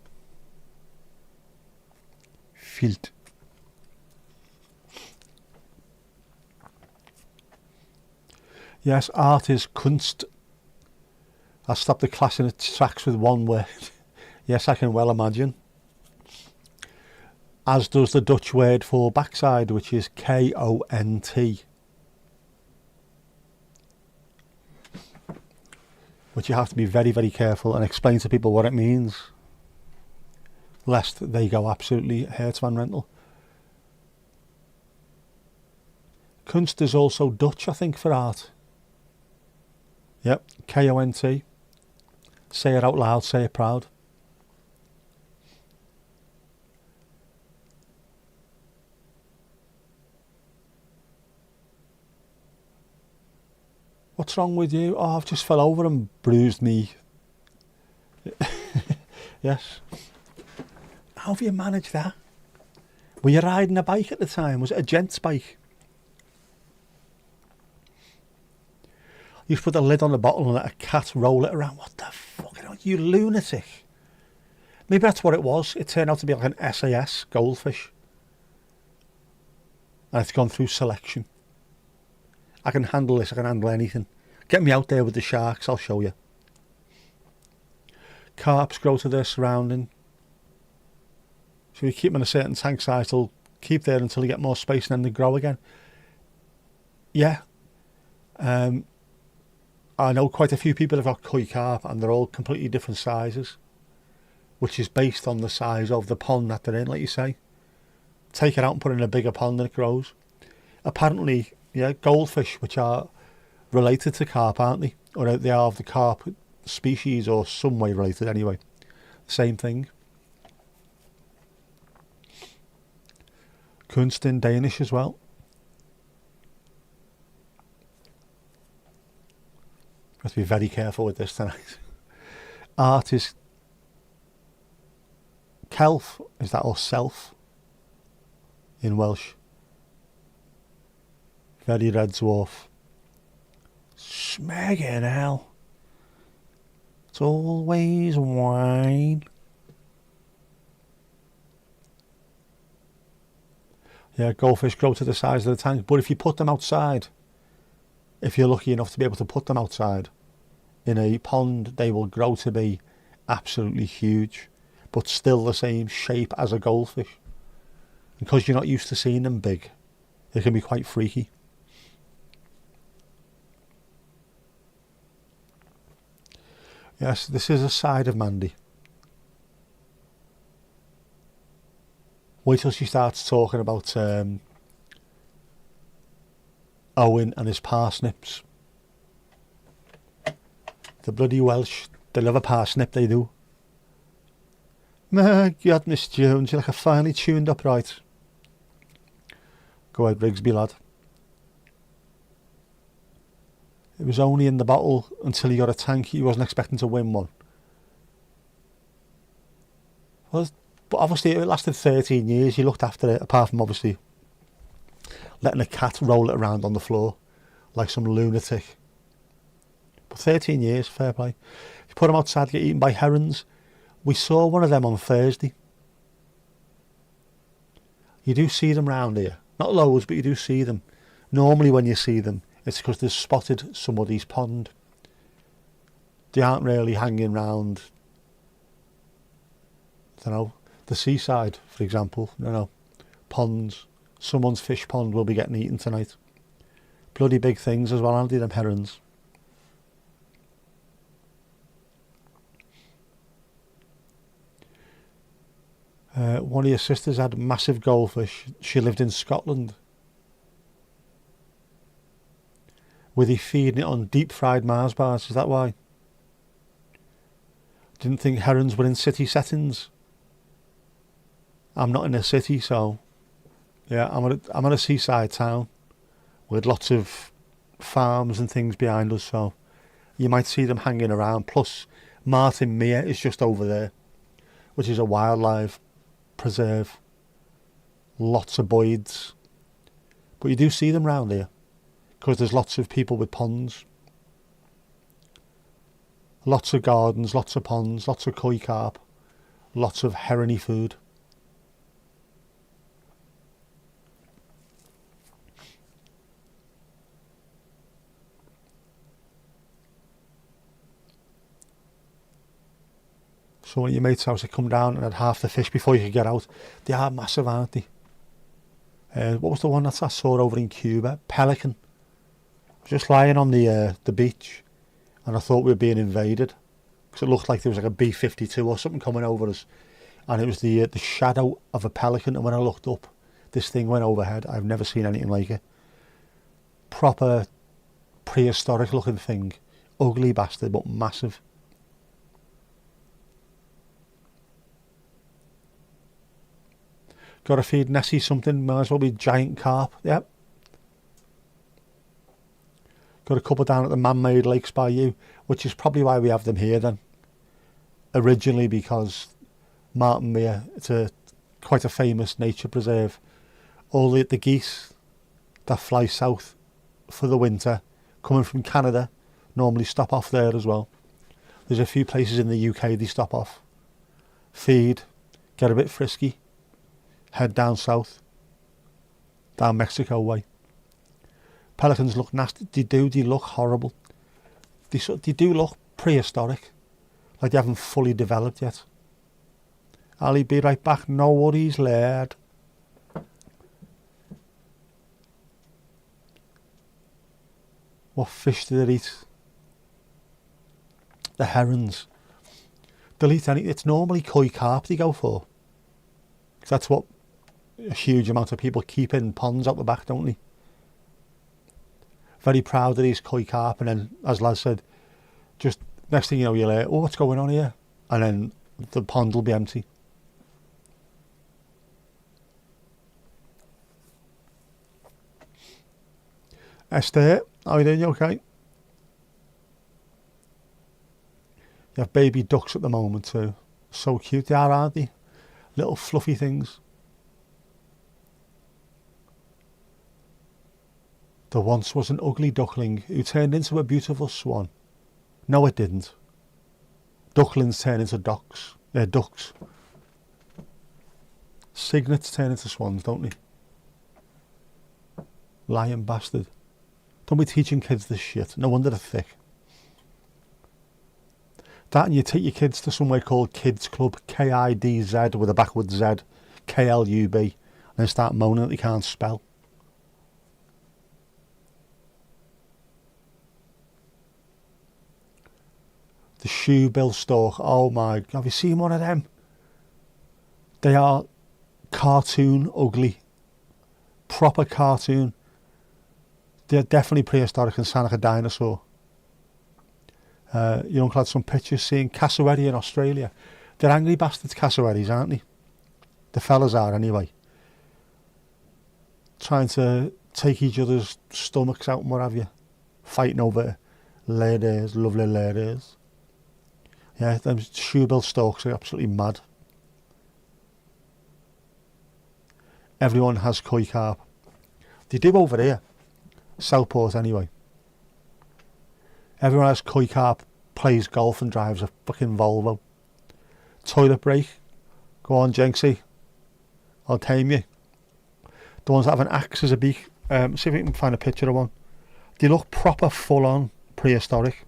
Filt. Yes, art is Kunst. I stopped the class in its tracks with one word. Yes, I can well imagine. As does the Dutch word for backside, which is K-O-N-T. But you have to be very, very careful and explain to people what it means, lest they go absolutely hertzmanrental. Kunst is also Dutch, I think, for art. Yep, K-O-N-T. Say it out loud, say it proud. What's wrong with you? Oh, I've just fell over and bruised me. Yes. How have you managed that? Were you riding a bike at the time? Was it a gent's bike? You put the lid on the bottle and let a cat roll it around. What the fuck? You lunatic. Maybe that's what it was. It turned out to be like an SAS goldfish. And it's gone through selection. I can handle this, I can handle anything. Get me out there with the sharks, I'll show you. Carps grow to their surrounding. So you keep them in a certain tank size, they'll keep there until you get more space and then they grow again. Yeah. I know quite a few people have got koi carp and they're all completely different sizes, which is based on the size of the pond that they're in, like you say. Take it out and put it in a bigger pond and it grows. Apparently, yeah, goldfish, which are related to carp, aren't they? Or they are of the carp species, or some way related anyway. Same thing. Kunst in Danish as well. Have to be very careful with this tonight. Art is kelf, is that, or self in Welsh? Very red dwarf. Smegging hell. It's always wine. Yeah, goldfish grow to the size of the tank, but if you put them outside, if you're lucky enough to be able to put them outside in a pond, they will grow to be absolutely huge, but still the same shape as a goldfish. Because you're not used to seeing them big, they can be quite freaky. Yes, this is a side of Mandy. Wait till she starts talking about Owen and his parsnips. The bloody Welsh, they love a parsnip, they do. My God, Miss Jones, you're like a finely tuned upright. Go ahead, Brigsby, lad. It was only in the bottle until he got a tank. He wasn't expecting to win one. Well, but obviously it lasted 13 years. He looked after it, apart from obviously letting a cat roll it around on the floor like some lunatic. But 13 years, fair play. If you put him outside to get eaten by herons, we saw one of them on Thursday. You do see them round here. Not loads, but you do see them. Normally when you see them, it's because they've spotted somebody's pond. They aren't really hanging round, I don't know, the seaside, for example. No, ponds. Someone's fish pond will be getting eaten tonight. Bloody big things as well, aren't they, them herons? One of your sisters had massive goldfish. She lived in Scotland. Were they feeding it on deep fried Mars bars? Is that why? Didn't think herons were in city settings. I'm not in a city, so yeah, I'm at a seaside town with lots of farms and things behind us, so you might see them hanging around. Plus, Martin Mere is just over there, which is a wildlife preserve. Lots of boids, but you do see them round here because there's lots of people with ponds, lots of gardens, lots of ponds, lots of koi carp, lots of herony food. So when your mate's house, they come down and had half the fish before you could get out. They are massive, aren't they? What was the one that I saw over in Cuba? Pelican. I was just lying on the beach and I thought we were being invaded because it looked like there was like a B-52 or something coming over us, and it was the shadow of a pelican. And when I looked up, this thing went overhead. I've never seen anything like it. Proper prehistoric looking thing. Ugly bastard, but massive. Got to feed Nessie something, might as well be giant carp. Yep. Got a couple down at the man-made lakes by you, which is probably why we have them here then. Originally because Martin Mere, it's quite a famous nature preserve. All the geese that fly south for the winter, coming from Canada, normally stop off there as well. There's a few places in the UK they stop off, feed, get a bit frisky, head down south, down Mexico way. Pelicans look nasty. They look horrible. They do look prehistoric, like they haven't fully developed yet. I'll be right back. No worries, lad. What fish do they eat? The herons. They'll eat anything. It's normally koi carp they go for. That's what a huge amount of people keep in ponds out the back, don't they? Very proud of these koi carp, and then, as Laz said, just next thing you know, you're like, oh, what's going on here? And then the pond will be empty. Esther, how are you doing? You okay? You have baby ducks at the moment too. So cute they are, aren't they? Little fluffy things. There once was an ugly duckling who turned into a beautiful swan. No, it didn't. Ducklings turn into ducks. They're ducks. Cygnets turn into swans, don't they? Lying bastard. Don't be teaching kids this shit. No wonder they're thick. That, and you take your kids to somewhere called Kids Club, KIDZ with a backwards Z, KLUB, and then start moaning that they can't spell. The shoe bill stalk. Oh my, have you seen one of them? They are cartoon ugly. Proper cartoon. They're definitely prehistoric and sound like a dinosaur. Your uncle had some pictures seeing cassowary in Australia. They're angry bastards, cassowaries, aren't they? The fellas are anyway. Trying to take each other's stomachs out and what have you. Fighting over ladies, lovely ladies. Yeah, them shoebill stalks are absolutely mad. Everyone has koi carp. They do over here. Southport anyway. Everyone has koi carp, plays golf and drives a fucking Volvo. Toilet break. Go on, Jenksy. I'll tame you. The ones that have an axe as a beak. See if we can find a picture of one. They look proper full on prehistoric.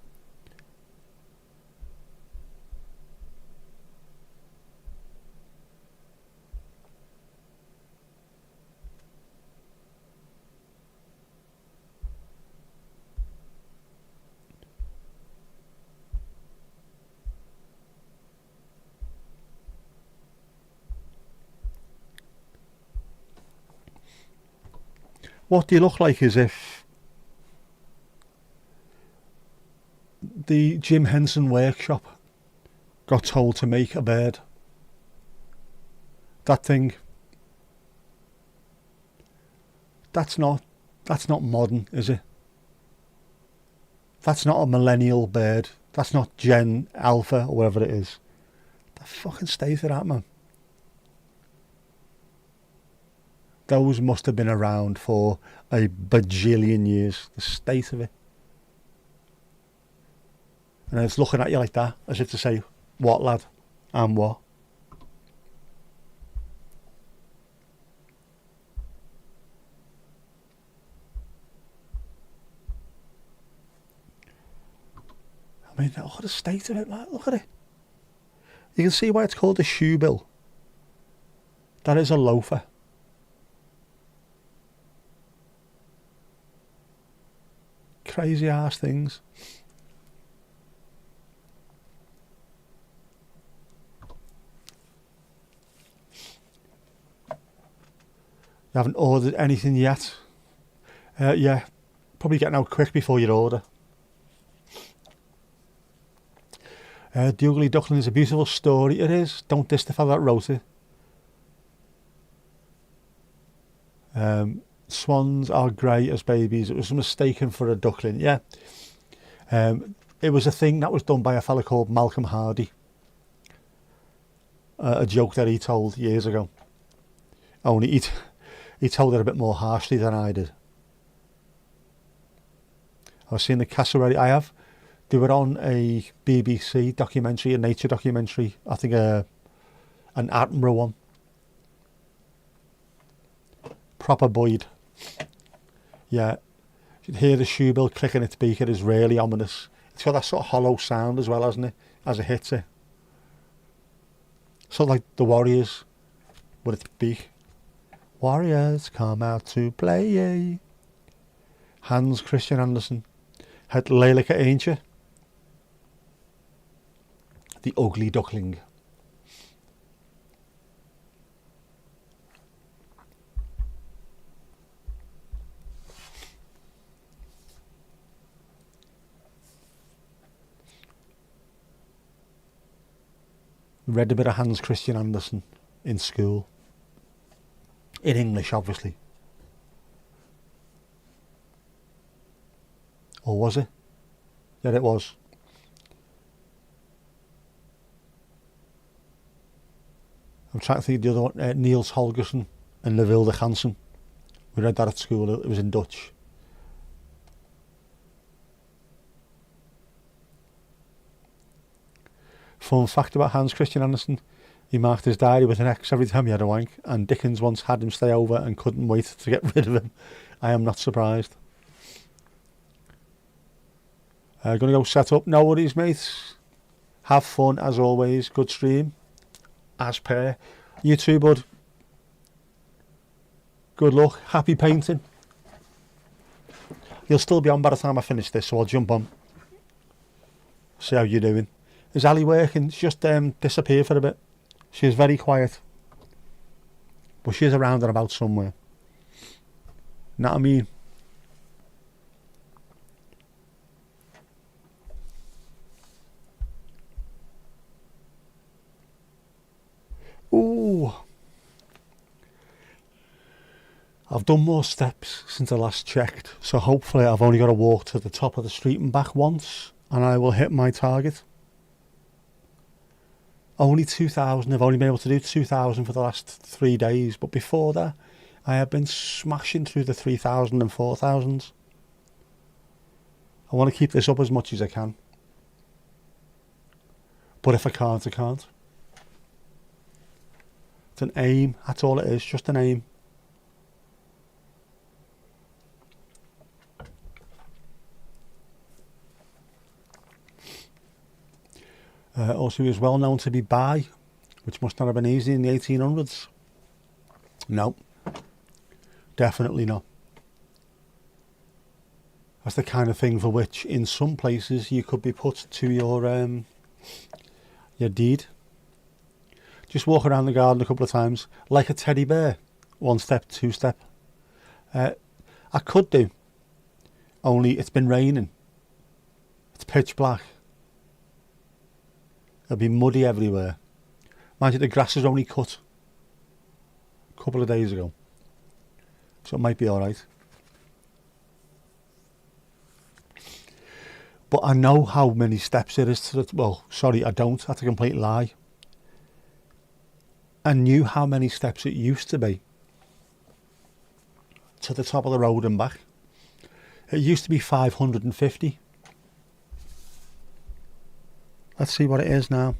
What they look like is if the Jim Henson workshop got told to make a bird. That thing, that's not modern, is it? That's not a millennial bird. That's not Gen Alpha or whatever it is. The fucking state of that, man. Those must have been around for a bajillion years. The state of it. And it's looking at you like that, as if to say, what lad? And what? I mean, look at the state of it, man. Look at it. You can see why it's called a shoe bill. That is a loafer. Crazy ass things. You haven't ordered anything yet? Yeah, probably getting out quick before you order. The Ugly Duckling is a beautiful story. It is. Don't diss the fella that wrote it. Swans are grey as babies. It was mistaken for a duckling. Yeah. It was a thing that was done by a fella called Malcolm Hardy. A joke that he told years ago. Only he told it a bit more harshly than I did. I've seen the cassowary. I have. They were on a BBC documentary, a nature documentary. I think an Attenborough one. Proper Boyd. Yeah, you can hear the shoe bill clicking its beak. It is really ominous. It's got that sort of hollow sound as well, hasn't it? As it hits it. Sort of like the Warriors with its beak. Warriors come out to play. Hans Christian Andersen. Het lelijke eendje. The Ugly Duckling. Read a bit of Hans Christian Andersen in school. In English, obviously. Or was it? Yeah, it was. I'm trying to think of the other one. Niels Holgersen and Neville de Gansen. We read that at school. It was in Dutch. Fun fact about Hans Christian Andersen. He marked his diary with an X every time he had a wank, and Dickens once had him stay over and couldn't wait to get rid of him. I am not surprised. Gonna go set up. No worries, mates. Have fun as always. Good stream. As per. You too, bud. Good luck. Happy painting. You'll still be on by the time I finish this, so I'll jump on. See how you're doing. Is Ali working? She's just disappeared for a bit. She's very quiet. But she's around and about somewhere. Know what I mean? Ooh. I've done more steps since I last checked, so hopefully I've only got to walk to the top of the street and back once, and I will hit my target. Only 2,000. I've only been able to do 2,000 for the last 3 days, but before that I have been smashing through the 3,000 and 4,000s. I want to keep this up as much as I can, but if I can't, I can't. It's an aim, that's all it is, just an aim. Also, he was well known to be bi, which must not have been easy in the 1800s. No, definitely not. That's the kind of thing for which, in some places, you could be put to your deed. Just walk around the garden a couple of times, like a teddy bear. 1 step, 2 step. I could do, only it's been raining. It's pitch black. It'll be muddy everywhere. Mind you, the grass is only cut a couple of days ago, so it might be alright. But I know how many steps it is to the... Well, sorry, I don't. That's a complete lie. I knew how many steps it used to be to the top of the road and back. It used to be 550. Let's see what it is now.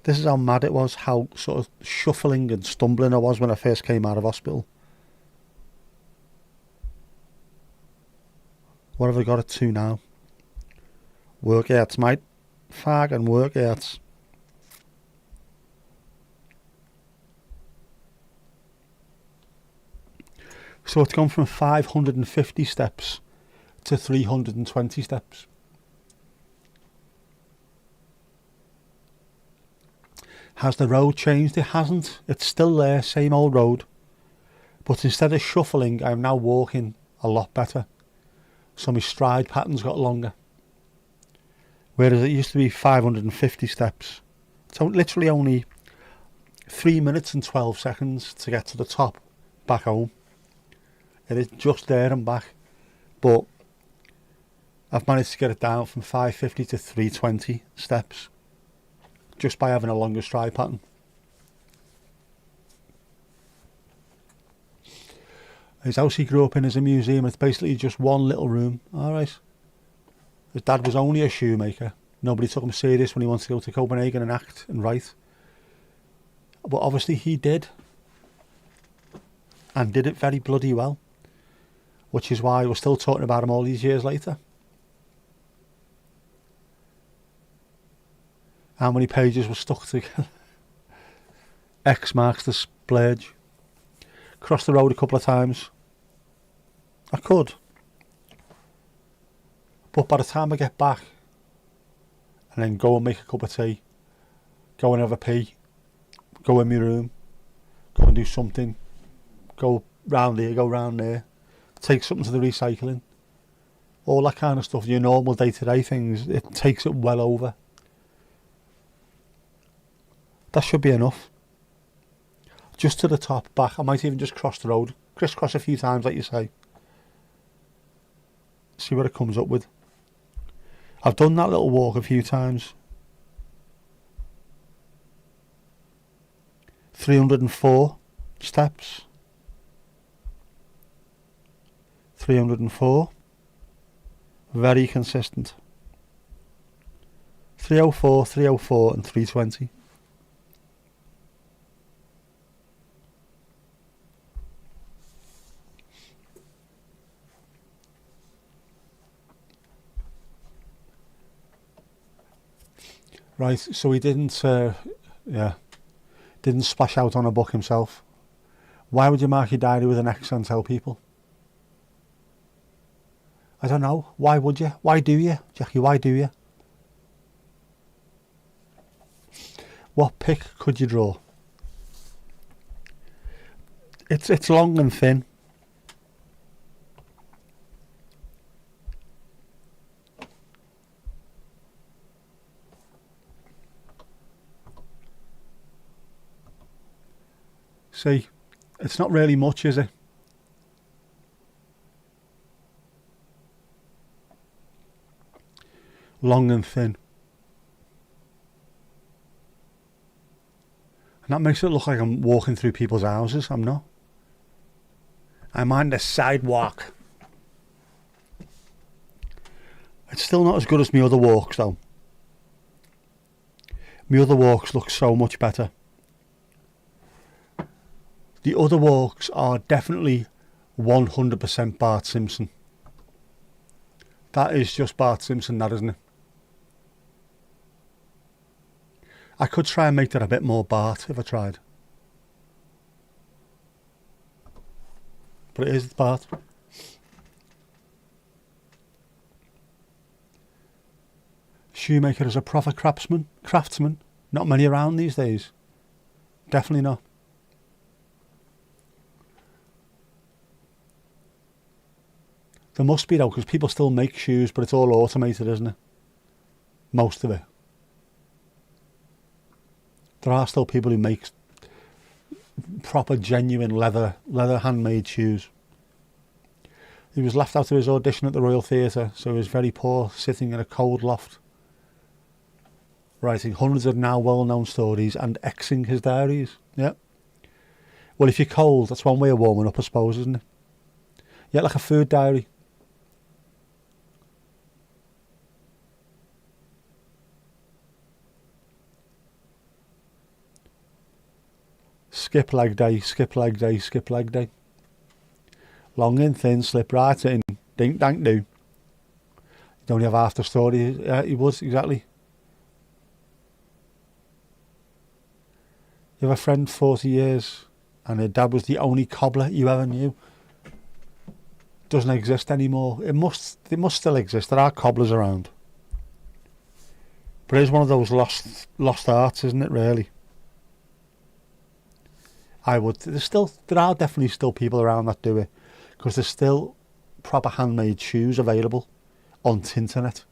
This is how mad it was, how sort of shuffling and stumbling I was when I first came out of hospital. What have I got it to now? Workouts, mate. Fucking workouts. So it's gone from 550 steps to 320 steps. Has the road changed? It hasn't. It's still there, same old road. But instead of shuffling, I'm now walking a lot better. So my stride pattern's got longer. Whereas it used to be 550 steps. So literally only 3 minutes and 12 seconds to get to the top, back home. It is just there and back. But I've managed to get it down from 550 to 320 steps. Just by having a longer stride pattern. His house he grew up in is a museum. It's basically just one little room. Alright. His dad was only a shoemaker. Nobody took him serious when he wanted to go to Copenhagen and act and write. But obviously he did. And did it very bloody well. Which is why we're still talking about him all these years later. How many pages were stuck together? X marks the splurge. Crossed the road a couple of times. I could. But by the time I get back and then go and make a cup of tea, go and have a pee, go in my room, go and do something, go round here, go round there, take something to the recycling, all that kind of stuff, your normal day-to-day things, it takes it well over. That should be enough. Just to the top, back. I might even just cross the road. Crisscross a few times, like you say. See what it comes up with. I've done that little walk a few times. 304 steps. 304. Very consistent. 304, 304 and 320. Right, so he didn't splash out on a book himself. Why would you mark your diary with an X and tell people? I don't know. Why would you? Why do you, Jackie? Why do you? What pic could you draw? It's long and thin. See, it's not really much, is it? Long and thin. And that makes it look like I'm walking through people's houses. I'm not. I'm on the sidewalk. It's still not as good as my other walks, though. My other walks look so much better. The other walks are definitely 100% Bart Simpson. That is just Bart Simpson, that, isn't it? I could try and make that a bit more Bart if I tried. But it is Bart. Shoemaker is a proper craftsman. Not many around these days. Definitely not. There must be though, because people still make shoes, but it's all automated, isn't it? Most of it. There are still people who make proper, genuine leather handmade shoes. He was left out of his audition at the Royal Theatre, so he was very poor, sitting in a cold loft, writing hundreds of now well-known stories and Xing his diaries. Yeah. Well, if you're cold, that's one way of warming up, I suppose, isn't it? Yeah, like a food diary. Skip leg day, skip leg day, skip leg day. Long and thin, slip right in, dink dank do. You only have half the story. Yeah, he was, exactly. You have a friend 40 years and her dad was the only cobbler you ever knew. Doesn't exist anymore. It must still exist. There are cobblers around. But it is one of those lost arts, isn't it, really? There are definitely still people around that do it, because there's still proper handmade shoes available on Tinternet.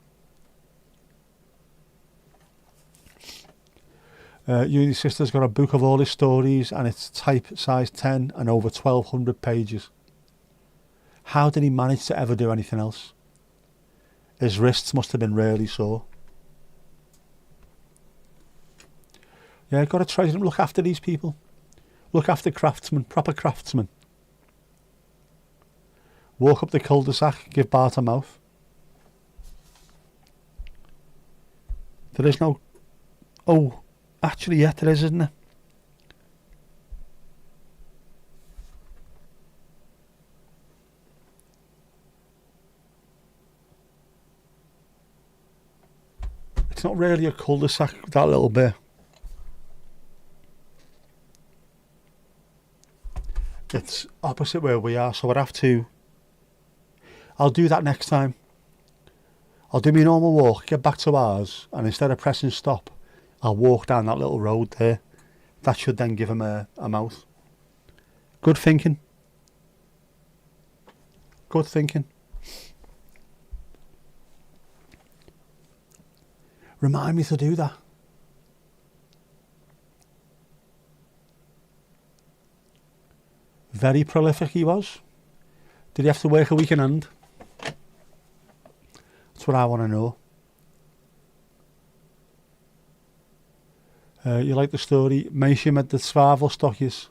You and your sister's got a book of all his stories, and it's type size 10 and over 1,200 pages. How did he manage to ever do anything else? His wrists must have been really sore. Yeah, got to try to look after these people. Look after craftsmen, proper craftsmen. Walk up the cul-de-sac, give Bart a mouth. There is no... Oh, actually, yeah, there is, isn't there? It's not really a cul-de-sac, that little bit. It's opposite where we are, so I'll do that next time. I'll do my normal walk, get back to ours, and instead of pressing stop, I'll walk down that little road there. That should then give him a mouth. Good thinking. Good thinking. Remind me to do that. Very prolific he was. Did he have to work a weekend? That's what I want to know. You like the story? Meisje met de zwavelstokjes.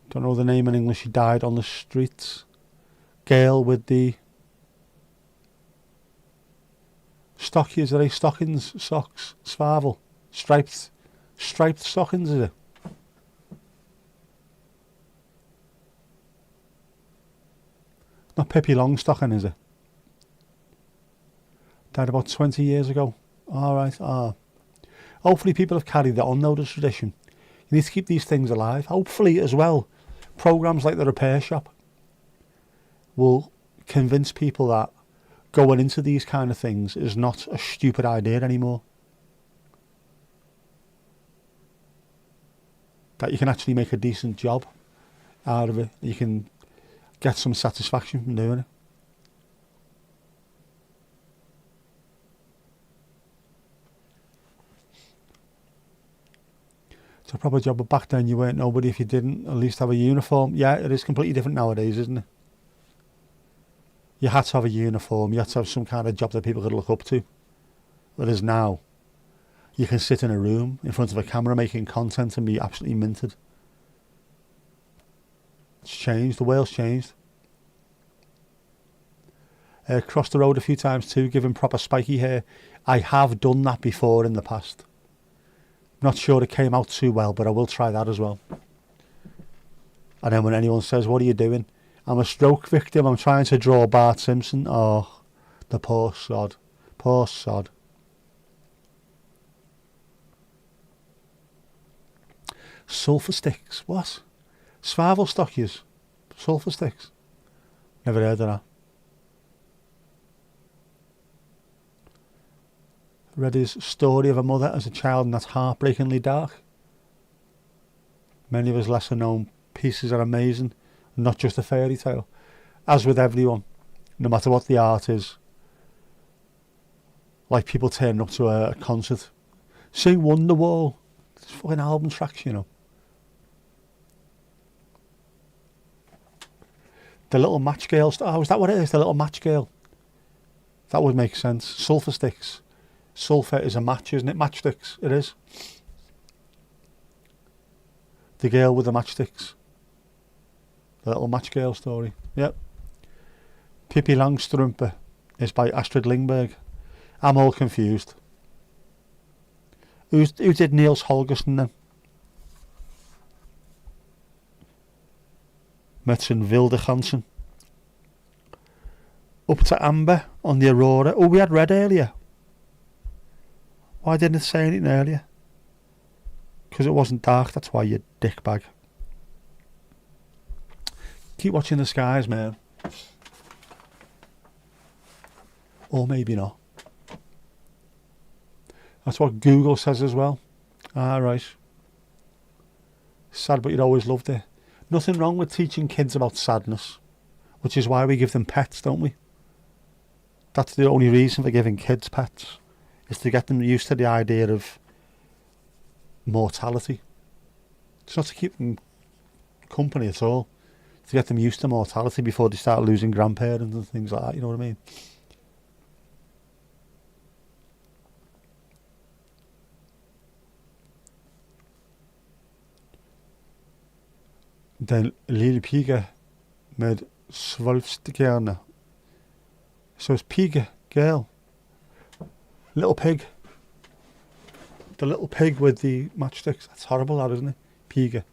Don't know the name in English. He died on the streets. Girl with the stokjes. Are they stockings? Socks? Zwavel? Striped stockings, is it? Not Pippi Longstocking, is it? Died about 20 years ago. Alright, Hopefully people have carried that on though, the tradition. You need to keep these things alive. Hopefully as well, programs like the repair shop will convince people that going into these kind of things is not a stupid idea anymore. That you can actually make a decent job out of it. You can get some satisfaction from doing it. It's a proper job, but back then you weren't nobody if you didn't at least have a uniform. Yeah, it is completely different nowadays, isn't it? You had to have a uniform, you had to have some kind of job that people could look up to. Whereas now, you can sit in a room in front of a camera making content and be absolutely minted. It's changed, the world's changed. Crossed the road a few times too, giving proper spiky hair. I have done that before in the past. Not sure it came out too well, but I will try that as well. And then when anyone says, what are you doing? I'm a stroke victim, I'm trying to draw Bart Simpson. Oh, the poor sod. Poor sod. Sulphur sticks, what? Swavel stockies, sulphur sticks. Never heard of that. Read his story of a mother as a child, and that's heartbreakingly dark. Many of his lesser known pieces are amazing, not just a fairy tale. As with everyone, no matter what the art is, like people turning up to a concert, sing Wonderwall, it's fucking album tracks, you know. The little match girl, oh, is that what it is? The little match girl. That would make sense. Sulphur sticks. Sulphur is a match, isn't it? Matchsticks, it is. The girl with the matchsticks. The little match girl story. Yep. Pippi Langstrumpe is by Astrid Lindberg. I'm all confused. Who did Niels Holgersson then? Metzen Wildegansen. Up to Amber on the Aurora. Oh, we had red earlier. Why didn't it say anything earlier? Because it wasn't dark, that's why, you dickbag. Keep watching the skies, man. Or maybe not. That's what Google says as well. Ah, right. Sad, but you'd always loved it. Nothing wrong with teaching kids about sadness, which is why we give them pets, don't we? That's the only reason for giving kids pets, is to get them used to the idea of mortality. It's not to keep them company at all. It's to get them used to mortality before they start losing grandparents and things like that, you know what I mean? Den lille pige med svulstigerne. So it's pige, girl. Little pig. The little pig with the matchsticks. That's horrible, that, isn't it? Pige.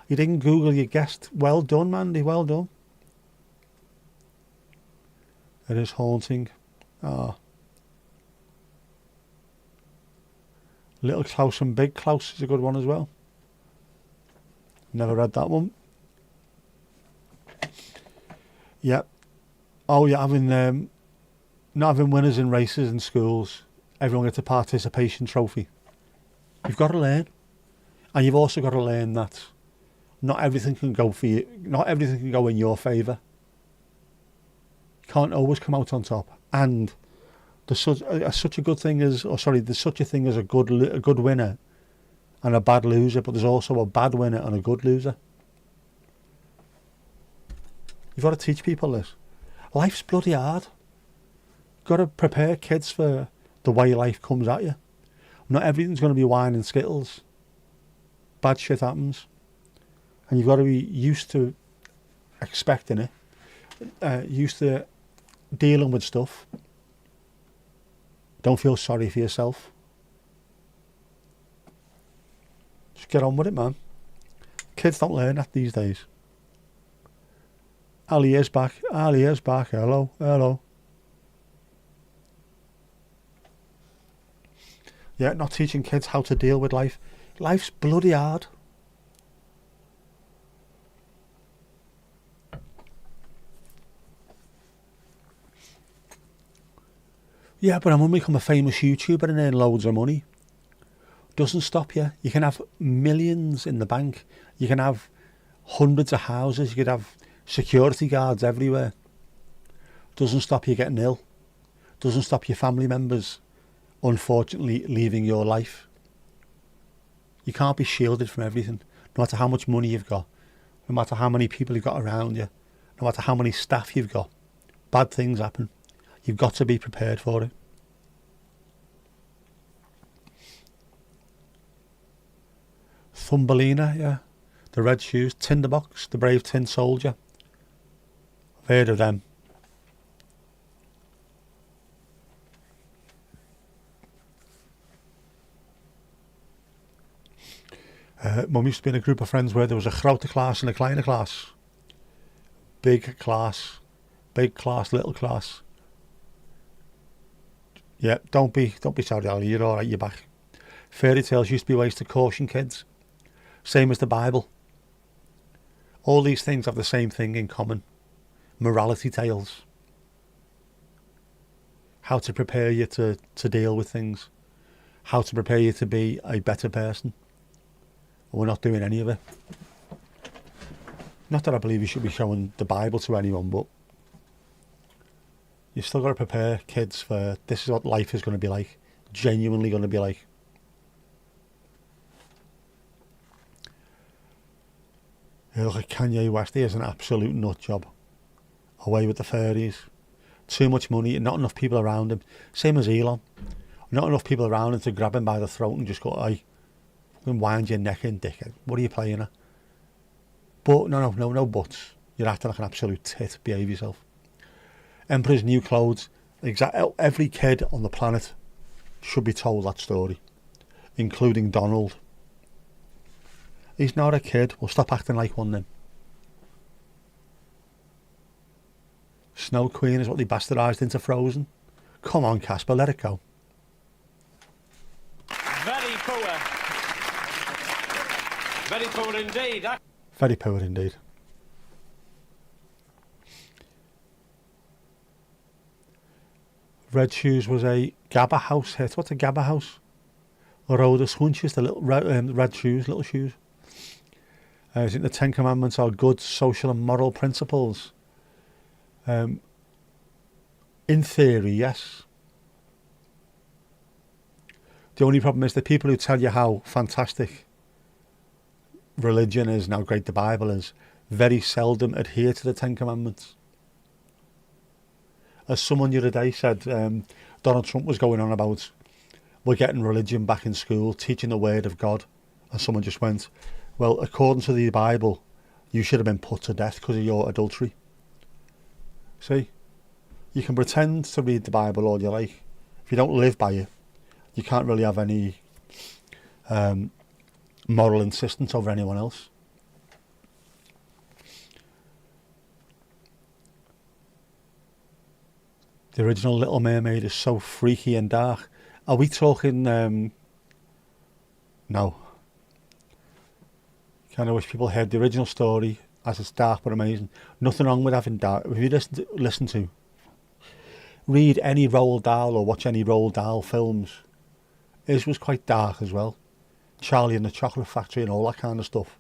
You didn't Google, you guessed. Well done, Mandy, well done. It is haunting. Ah. Little Klaus and Big Klaus is a good one as well. Never read that one. Yep. Oh, yeah, not having winners in races in schools. Everyone gets a participation trophy. You've got to learn. And you've also got to learn that not everything can go for you. Not everything can go in your favour. You can't always come out on top. And there's such a good thing as, there's such a thing as a good winner and a bad loser, but there's also a bad winner and a good loser. You've got to teach people this. Life's bloody hard. You've got to prepare kids for the way life comes at you. Not everything's going to be wine and skittles. Bad shit happens. And you've got to be used to expecting it. Used to dealing with stuff. Don't feel sorry for yourself. Just get on with it, man. Kids don't learn that these days. Ali is back. Ali is back. Hello. Hello. Yeah, not teaching kids how to deal with life. Life's bloody hard. Yeah, but I'm going to become a famous YouTuber and earn loads of money. Doesn't stop you. You can have millions in the bank. You can have hundreds of houses. You could have security guards everywhere. Doesn't stop you getting ill. Doesn't stop your family members, unfortunately, leaving your life. You can't be shielded from everything, no matter how much money you've got, no matter how many people you've got around you, no matter how many staff you've got. Bad things happen. You've got to be prepared for it. Thumbelina, yeah. The Red Shoes, Tinderbox, The Brave Tin Soldier. I've heard of them. Mum used to be in a group of friends where there was a grote class and a kleine class. Big class, little class. Yeah, don't be sorry, Ali, you're alright, you're back. Fairy tales used to be ways to caution kids. Same as the Bible. All these things have the same thing in common. Morality tales. How to prepare you to deal with things. How to prepare you to be a better person. We're not doing any of it. Not that I believe you should be showing the Bible to anyone, but you've still got to prepare kids for this is what life is going to be like. Genuinely going to be like. You look at Kanye West, he is an absolute nut job. Away with the fairies. Too much money and not enough people around him. Same as Elon. Not enough people around him to grab him by the throat and just go, "Hey, fucking wind your neck in, dickhead. What are you playing at?" But no buts. You're acting like an absolute tit. Behave yourself. Emperor's New Clothes. Every kid on the planet should be told that story, including Donald. He's not a kid. Well, stop acting like one then. Snow Queen is what they bastardised into Frozen. Come on, Casper, let it go. Very poor. Very poor indeed. Very poor indeed. Red Shoes was a Gabba House hit. What's a Gabba House? Rode Hunches, the little red shoes, little shoes. I think the Ten Commandments are good social and moral principles. In theory, yes. The only problem is the people who tell you how fantastic religion is and how great the Bible is very seldom adhere to the Ten Commandments. As someone the other day said, Donald Trump was going on about we're getting religion back in school, teaching the word of God. And someone just went, well, according to the Bible, you should have been put to death because of your adultery. See, you can pretend to read the Bible all you like. If you don't live by it, you can't really have any moral insistence over anyone else. The original Little Mermaid is so freaky and dark. Are we talking... no. Kind of wish people heard the original story as it's dark but amazing. Nothing wrong with having dark. If you read any Roald Dahl or watch any Roald Dahl films, his was quite dark as well. Charlie and the Chocolate Factory and all that kind of stuff.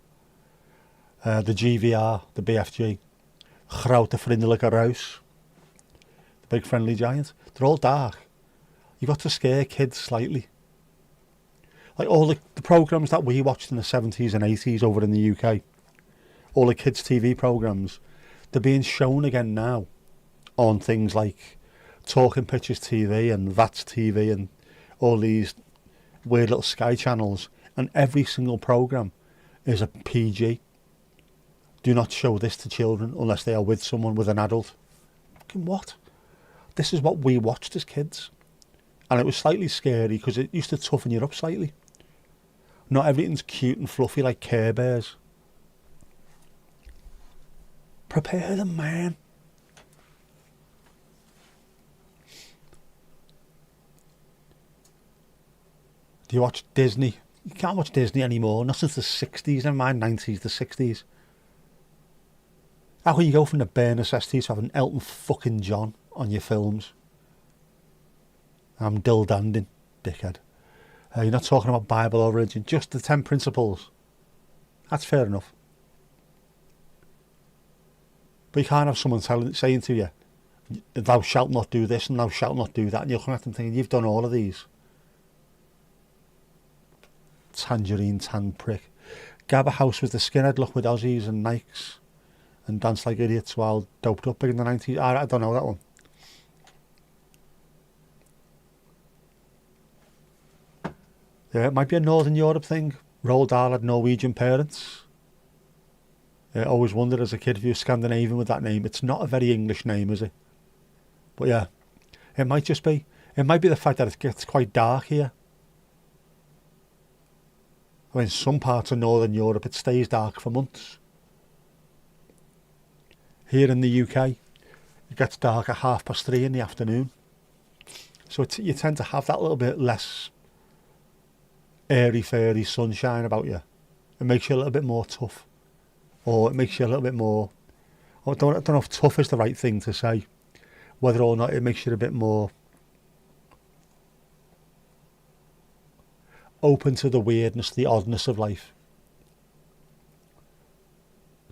The GVR, the BFG, Grote Vriendelijke Reus, the Big Friendly Giant. They're all dark. You've got to scare kids slightly. Like all the programmes that we watched in the 70s and 80s over in the UK, all the kids' TV programmes, they're being shown again now on things like Talking Pictures TV and That's TV and all these weird little Sky channels, and every single programme is a PG. Do not show this to children unless they are with someone, with an adult. Fucking what? This is what we watched as kids. And it was slightly scary because it used to toughen you up slightly. Not everything's cute and fluffy like Care Bears. Prepare them, man. Do you watch Disney? You can't watch Disney anymore, not since the 60s, never mind 90s, the 60s. How can you go from the bare necessities to having Elton fucking John on your films? I'm Dill Dandin, dickhead. You're not talking about Bible or religion, just the 10 principles. That's fair enough. But you can't have someone saying to you, thou shalt not do this and thou shalt not do that, and you're looking at them thinking, you've done all of these. Tangerine tan prick. Gabba House was the skinhead look with Aussies and Nikes and danced like idiots while doped up in the 90s. I don't know that one. Yeah, it might be a Northern Europe thing. Roald Dahl had Norwegian parents. I always wondered as a kid if you were Scandinavian with that name. It's not a very English name, is it? But yeah, it might just be. It might be the fact that it gets quite dark here. I mean, some parts of Northern Europe it stays dark for months. Here in the UK, it gets dark at 3:30 in the afternoon. So you tend to have that little bit less airy-fairy sunshine about you. It makes you a little bit more tough. Or it makes you a little bit more... I don't know if tough is the right thing to say. Whether or not it makes you a bit more open to the weirdness, the oddness of life.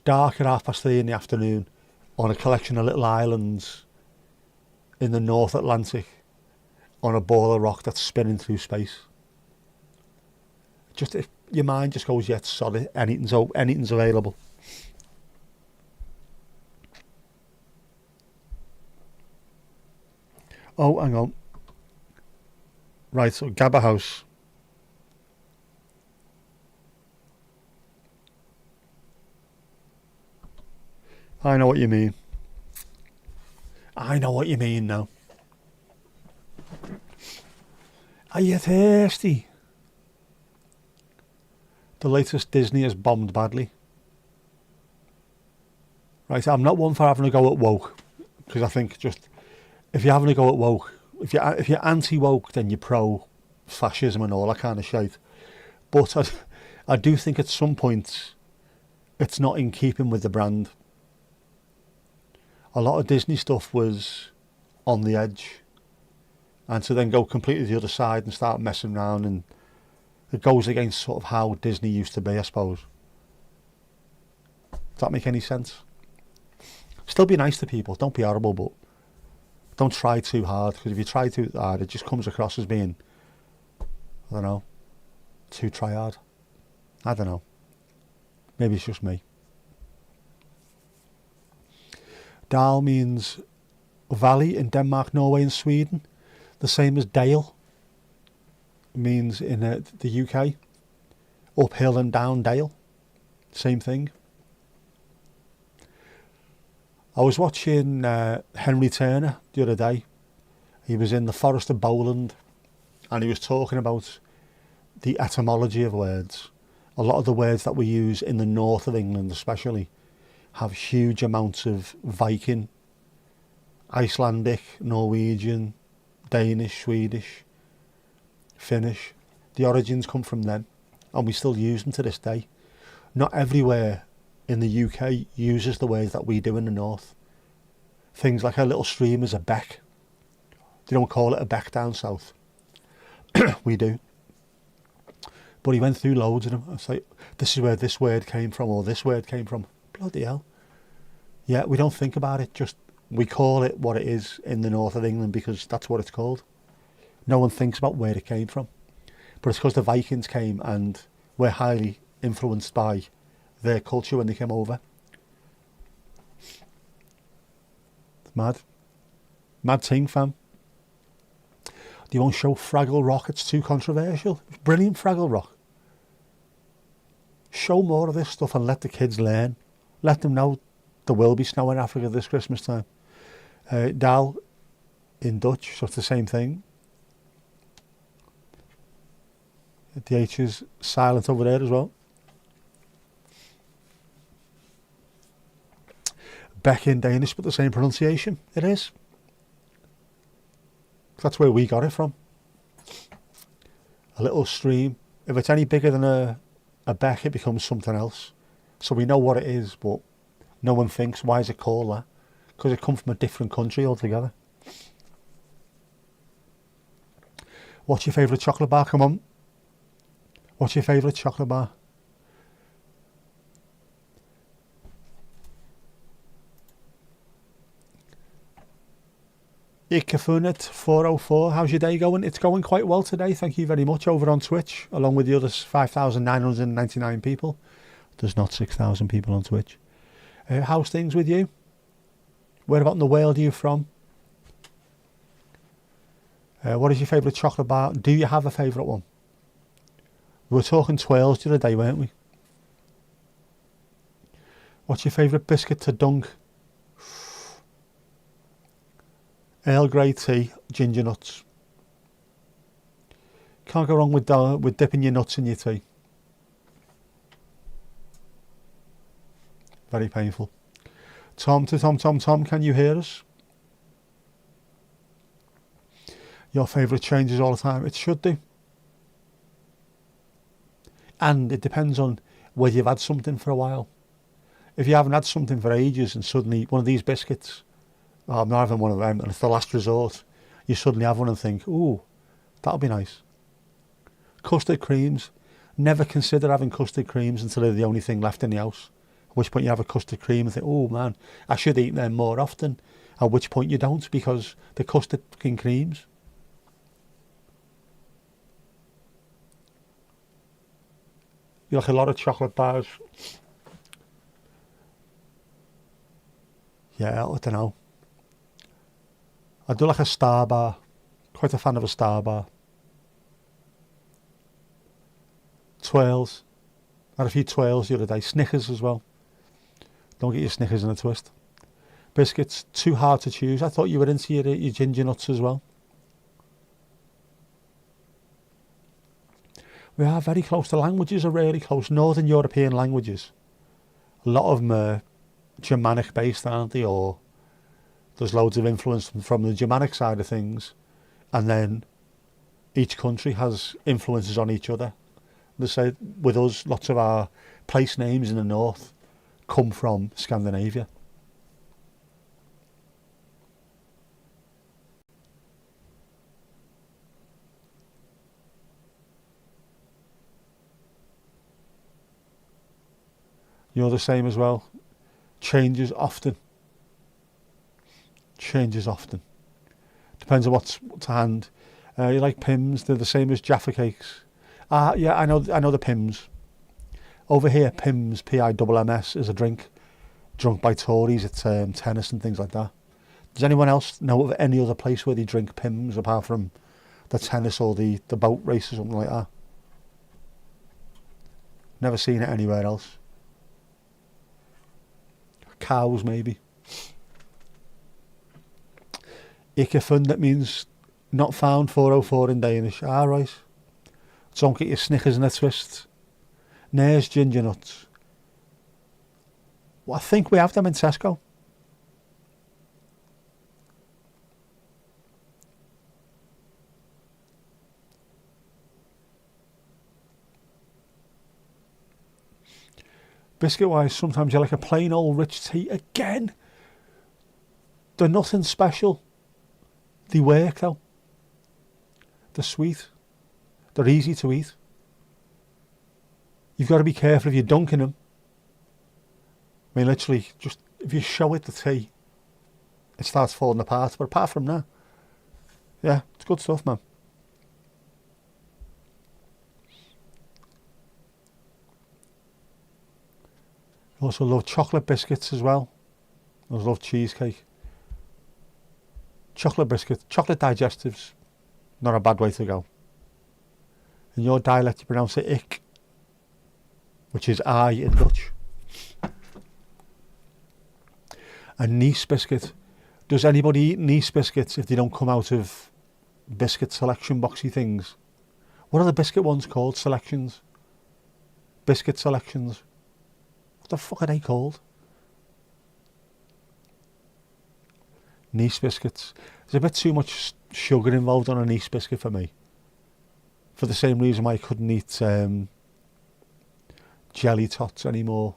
Dark at 3:30 in the afternoon on a collection of little islands in the North Atlantic on a ball of rock that's spinning through space. Just if your mind just goes, yeah, sorry, anything's available. Oh, hang on. Right, so Gabba House. I know what you mean. I know what you mean now. Are you thirsty? The latest Disney has bombed badly. Right, I'm not one for having a go at woke, because I think just if you're having a go at woke, if you're anti-woke, then you're pro-fascism and all that kind of shit. But I do think at some point it's not in keeping with the brand. A lot of Disney stuff was on the edge, and to then go completely the other side and start messing around, and it goes against sort of how Disney used to be, I suppose. Does that make any sense? Still be nice to people, don't be horrible, but don't try too hard, because if you try too hard it just comes across as being, I don't know, too try hard. I don't know. Maybe it's just me. Dal means valley in Denmark, Norway and Sweden. The same as Dale means in the UK. Uphill and down Dale. Same thing. I was watching Henry Turner the other day. He was in the Forest of Bowland and he was talking about the etymology of words. A lot of the words that we use in the north of England especially have huge amounts of Viking, Icelandic, Norwegian, Danish, Swedish, Finnish. The origins come from them and we still use them to this day. Not everywhere in the UK uses the words that we do in the north. Things like a little stream is a beck. They don't call it a beck down south. We do. But he went through loads of them. It's like, this is where this word came from, or this word came from. Bloody hell. Yeah, we don't think about it, just we call it what it is in the north of England because that's what it's called. No one thinks about where it came from. But it's because the Vikings came and were highly influenced by their culture when they came over. It's mad. Mad thing, fam. They won't show Fraggle Rock, it's too controversial. It's brilliant, Fraggle Rock. Show more of this stuff and let the kids learn. Let them know there will be snow in Africa this Christmas time. Dal in Dutch, so it's the same thing. The H is silent over there as well. Beck in Danish, but the same pronunciation. It is. That's where we got it from. A little stream. If it's any bigger than a beck, it becomes something else. So we know what it is, but no one thinks, why is it called that? Because it comes from a different country altogether. What's your favourite chocolate bar? Come on. What's your favourite chocolate bar? Ikafunet 404, how's your day going? It's going quite well today, thank you very much, over on Twitch, along with the other 5,999 people. There's not 6,000 people on Twitch. How's things with you? Where about in the world are you from? What is your favourite chocolate bar? Do you have a favourite one? We were talking twirls the other day, weren't we? What's your favourite biscuit to dunk? Earl Grey tea, ginger nuts. Can't go wrong with dipping your nuts in your tea. Very painful. Tom, can you hear us? Your favourite changes all the time. It should do. And it depends on whether you've had something for a while. If you haven't had something for ages and suddenly one of these biscuits, oh, I'm not having one of them, and it's the last resort, you suddenly have one and think, ooh, that'll be nice. Custard creams. Never consider having custard creams until they're the only thing left in the house. At which point you have a custard cream and think, oh man, I should eat them more often. At which point you don't, because they're custard fucking creams. You like a lot of chocolate bars. Yeah, I don't know. I do like a Star bar. Quite a fan of a Star bar. Twirls. Had a few twirls the other day. Snickers as well. Don't get your Snickers in a twist. Biscuits, too hard to choose. I thought you were into your ginger nuts as well. We are very close. The languages are really close. Northern European languages. A lot of them are Germanic based, aren't they? Or there's loads of influence from the Germanic side of things. And then each country has influences on each other. They say with us, lots of our place names in the north come from Scandinavia. You're the same as well. Changes often. Changes often. Depends on what's to hand. You like Pims? They're the same as Jaffa cakes. Yeah, I know the Pims. Over here, Pims, P-I-M-M-S, is a drink drunk by Tories at tennis and things like that. Does anyone else know of any other place where they drink Pims apart from the tennis or the boat race or something like that? Never seen it anywhere else. Cows, maybe. Ikefund, that means not found, 404 in Danish. Right. Don't get your Snickers in a twist. Nares ginger nuts. Well, I think we have them in Tesco. Biscuit wise, sometimes you like a plain old rich tea. Again, they're nothing special. They work though. They're sweet. They're easy to eat. You've got to be careful if you're dunking them. I mean, literally, just if you show it the tea, it starts falling apart. But apart from that, yeah, it's good stuff, man. I also love chocolate biscuits as well. I also love cheesecake. Chocolate biscuits, chocolate digestives, not a bad way to go. In your dialect, you pronounce it ik, which is I in Dutch. A Nice biscuit. Does anybody eat Nice biscuits if they don't come out of biscuit selection boxy things? What are the biscuit ones called? Selections? Biscuit selections? What the fuck are they called? Nice biscuits. There's a bit too much sugar involved on a Nice biscuit for me. For the same reason why I couldn't eat jelly tots anymore.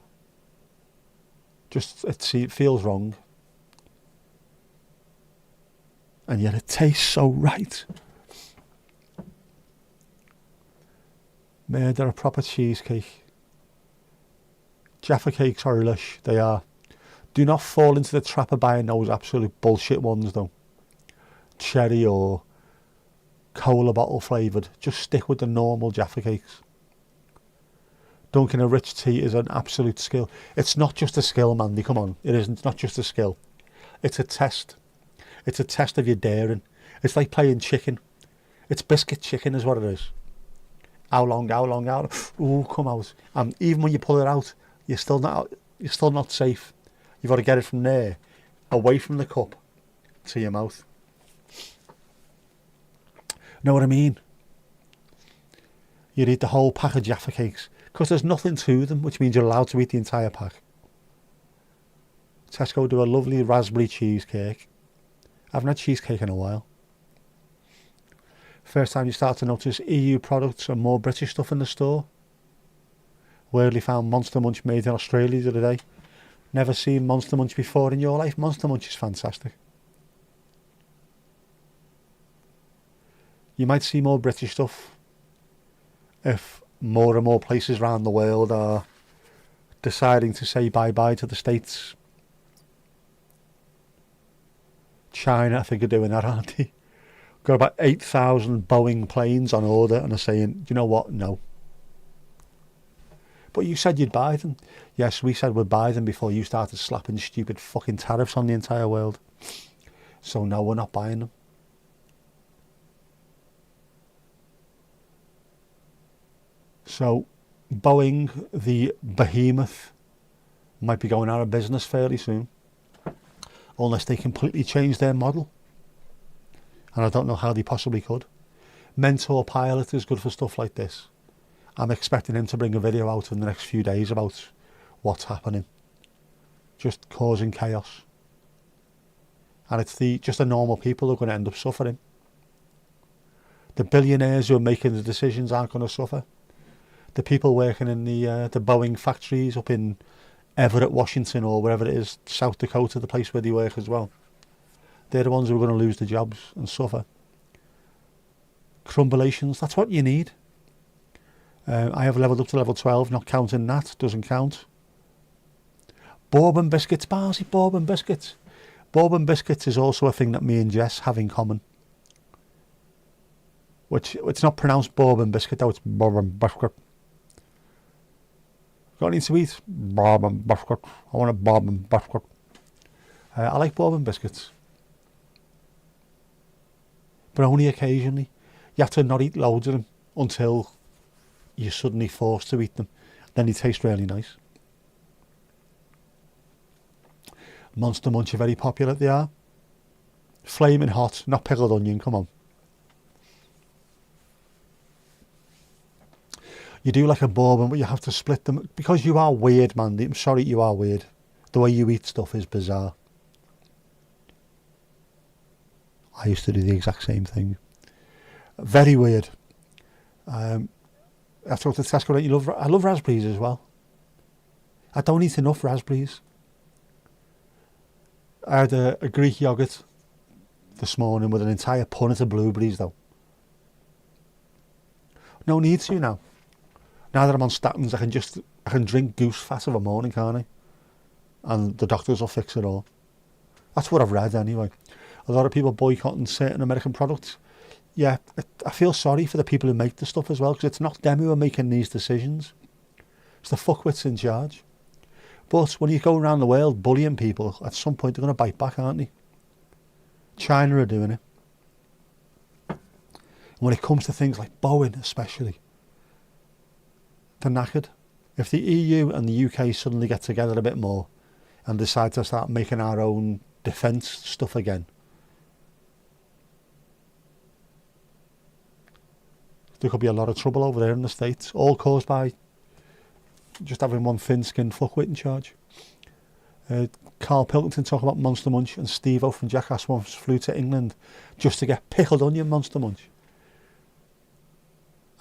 Just, it feels wrong. And yet it tastes so right. Man, they're a proper cheesecake. Jaffa cakes are relish, they are. Do not fall into the trap of buying those absolute bullshit ones though. Cherry or cola bottle flavoured. Just stick with the normal Jaffa cakes. Dunking a rich tea is an absolute skill. It's not just a skill, Mandy, come on. It isn't, it's not just a skill. It's a test. It's a test of your daring. It's like playing chicken. It's biscuit chicken is what it is. How long? Ooh, come out. And even when you pull it out, you're still not safe. You've got to get it from there, away from the cup, to your mouth. Know what I mean? You'd eat the whole pack of Jaffa cakes, because there's nothing to them, which means you're allowed to eat the entire pack. Tesco do a lovely raspberry cheesecake. I haven't had cheesecake in a while. First time you start to notice EU products and more British stuff in the store. Weirdly found Monster Munch made in Australia the other day. Never seen Monster Munch before in your life. Monster Munch is fantastic. You might see more British stuff if more and more places around the world are deciding to say bye-bye to the States. China, I think, are doing that, aren't they? Got about 8,000 Boeing planes on order and are saying, do you know what? No. But you said you'd buy them. Yes, we said we'd buy them before you started slapping stupid fucking tariffs on the entire world. So no, we're not buying them. So Boeing, the behemoth, might be going out of business fairly soon. Unless they completely change their model. And I don't know how they possibly could. Mentor Pilot is good for stuff like this. I'm expecting him to bring a video out in the next few days about what's happening. Just causing chaos. And it's just the normal people who are going to end up suffering. The billionaires who are making the decisions aren't going to suffer. The people working in the Boeing factories up in Everett, Washington, or wherever it is, South Dakota, the place where they work as well. They're the ones who are going to lose their jobs and suffer. Crumbulations, that's what you need. I have leveled up to level 12, not counting that, doesn't count. Bourbon biscuits, Barsi, bourbon biscuits. Bourbon biscuits is also a thing that me and Jess have in common. Which, it's not pronounced bourbon biscuit though, it's bourbon biscuit. Got anything to eat? Bourbon biscuit. I want a bourbon biscuit. I like bourbon biscuits. But only occasionally. You have to not eat loads of them until you're suddenly forced to eat them. Then they taste really nice. Monster Munch are very popular, they are. Flaming hot, not pickled onion, come on. You do like a bourbon, but you have to split them. Because you are weird, Mandy. I'm sorry, you are weird. The way you eat stuff is bizarre. I used to do the exact same thing. Very weird. After I went to Tesco, I love raspberries as well. I don't eat enough raspberries. I had a Greek yogurt this morning with an entire punnet of blueberries though. No need to now. Now that I'm on statins, I can drink goose fat of a morning, can't I? And the doctors will fix it all. That's what I've read anyway. A lot of people boycotting certain American products. Yeah, I feel sorry for the people who make the stuff as well, because it's not them who are making these decisions. It's the fuckwits in charge. But when you go around the world bullying people, at some point they're going to bite back, aren't they? China are doing it. And when it comes to things like Boeing especially, they're knackered. If the EU and the UK suddenly get together a bit more and decide to start making our own defence stuff again, there could be a lot of trouble over there in the States, all caused by just having one thin-skinned fuckwit in charge. Carl Pilkington talking about Monster Munch, and Steve-O from Jackass once flew to England just to get pickled onion Monster Munch.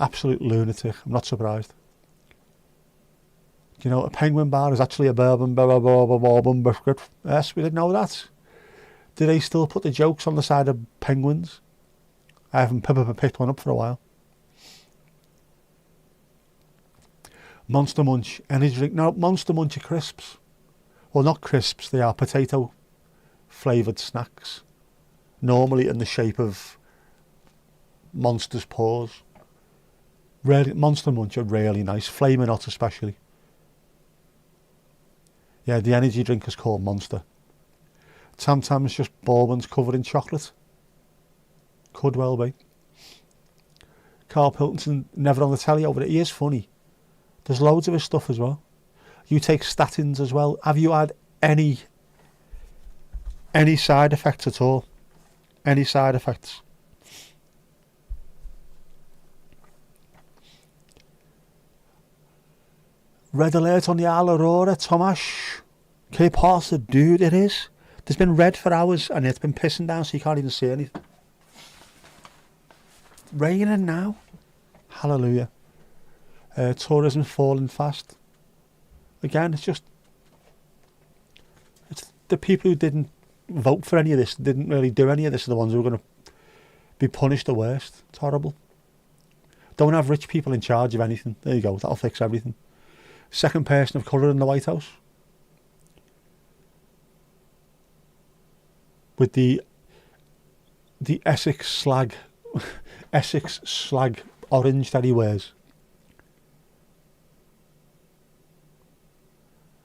Absolute lunatic. I'm not surprised. Do you know a penguin bar is actually a bourbon biscuit? Yes, we didn't know that. Do they still put the jokes on the side of penguins? I haven't picked one up for a while. Monster Munch, energy drink. No, Monster Munch are crisps. Well, not crisps, they are potato flavoured snacks. Normally in the shape of monster's paws. Really, Monster Munch are really nice. Flaming Hot especially. Yeah, the energy drink is called Monster. Tam Tam's just bourbons covered in chocolate. Could well be. Carl Pilkington, never on the telly over it. He is funny. There's loads of his stuff as well. You take statins as well. Have you had any side effects at all? Any side effects? Red alert on the Isle Aurora, Tomash. Que pasa, dude, it is. There's been red for hours and it's been pissing down so you can't even see anything. Raining now. Hallelujah. Tourism falling fast. Again, it's the people who didn't vote for any of this, didn't really do any of this, are the ones who are going to be punished the worst. It's horrible. Don't have rich people in charge of anything. There you go, that'll fix everything. Second person of colour in the White House. With the Essex slag orange that he wears.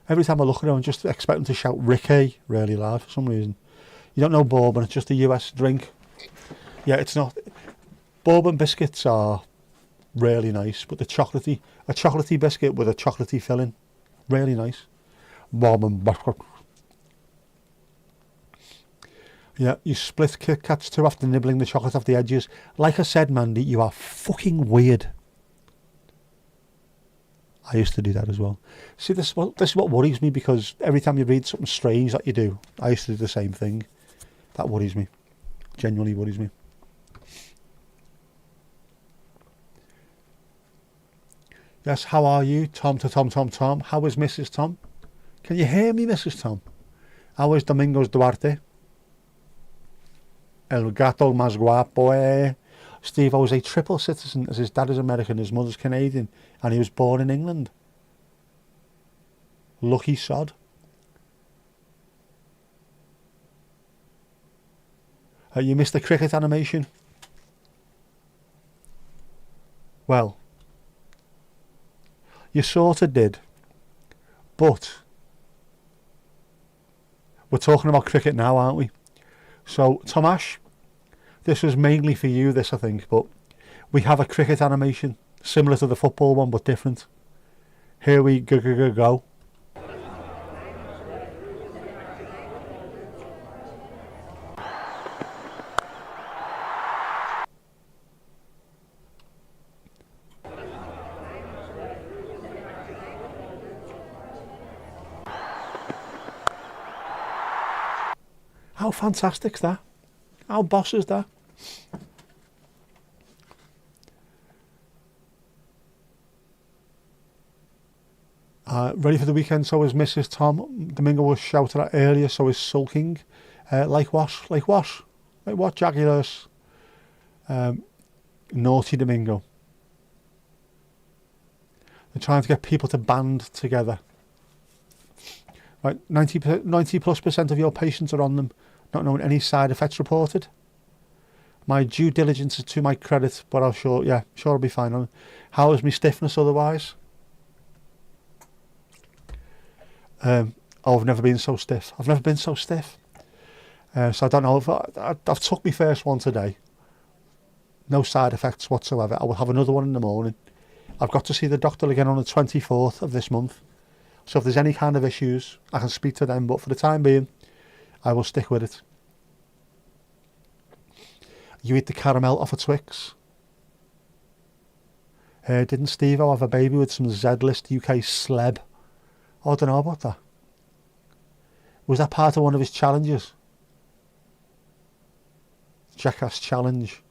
Every time I look at him, I'm just expecting to shout Ricky really loud for some reason. You don't know bourbon, it's just a US drink. Yeah, it's not. Bourbon biscuits are really nice, but a chocolatey biscuit with a chocolatey filling, really nice. Bourbon biscuit. Yeah, you split Kit Kats too after nibbling the chocolate off the edges. Like I said, Mandy, you are fucking weird. I used to do that as well. See, this is what worries me, because every time you read something strange that you do, I used to do the same thing. That worries me. Genuinely worries me. Yes, how are you? Tom to Tom, Tom, Tom. How is Mrs. Tom? Can you hear me, Mrs. Tom? How is Domingos Duarte? El gato más guapo, eh? Steve was a triple citizen, as his dad is American, his mother's Canadian, and he was born in England. Lucky sod. You missed the cricket animation? Well, you sort of did, but we're talking about cricket now, aren't we? So, Tomash, this was mainly for you, this I think, but we have a cricket animation, similar to the football one, but different. Here we go. How fantastic's that? How boss is that? Ready for the weekend, so is Mrs. Tom. Domingo was shouted at earlier, so is sulking. Like what, Jaguars? Naughty Domingo. They're trying to get people to band together. Right, 90+% of your patients are on them, not knowing any side effects reported. My due diligence is to my credit, but sure I'll be fine on it. How is my stiffness otherwise? I've never been so stiff. So I don't know if I've took my first one today. No side effects whatsoever. I will have another one in the morning. I've got to see the doctor again on the 24th of this month. So if there's any kind of issues, I can speak to them. But for the time being, I will stick with it. You eat the caramel off a Twix. Didn't Steve-O have a baby with some Z-list UK sleb? Oh, I don't know about that. Was that part of one of his challenges? Jackass challenge.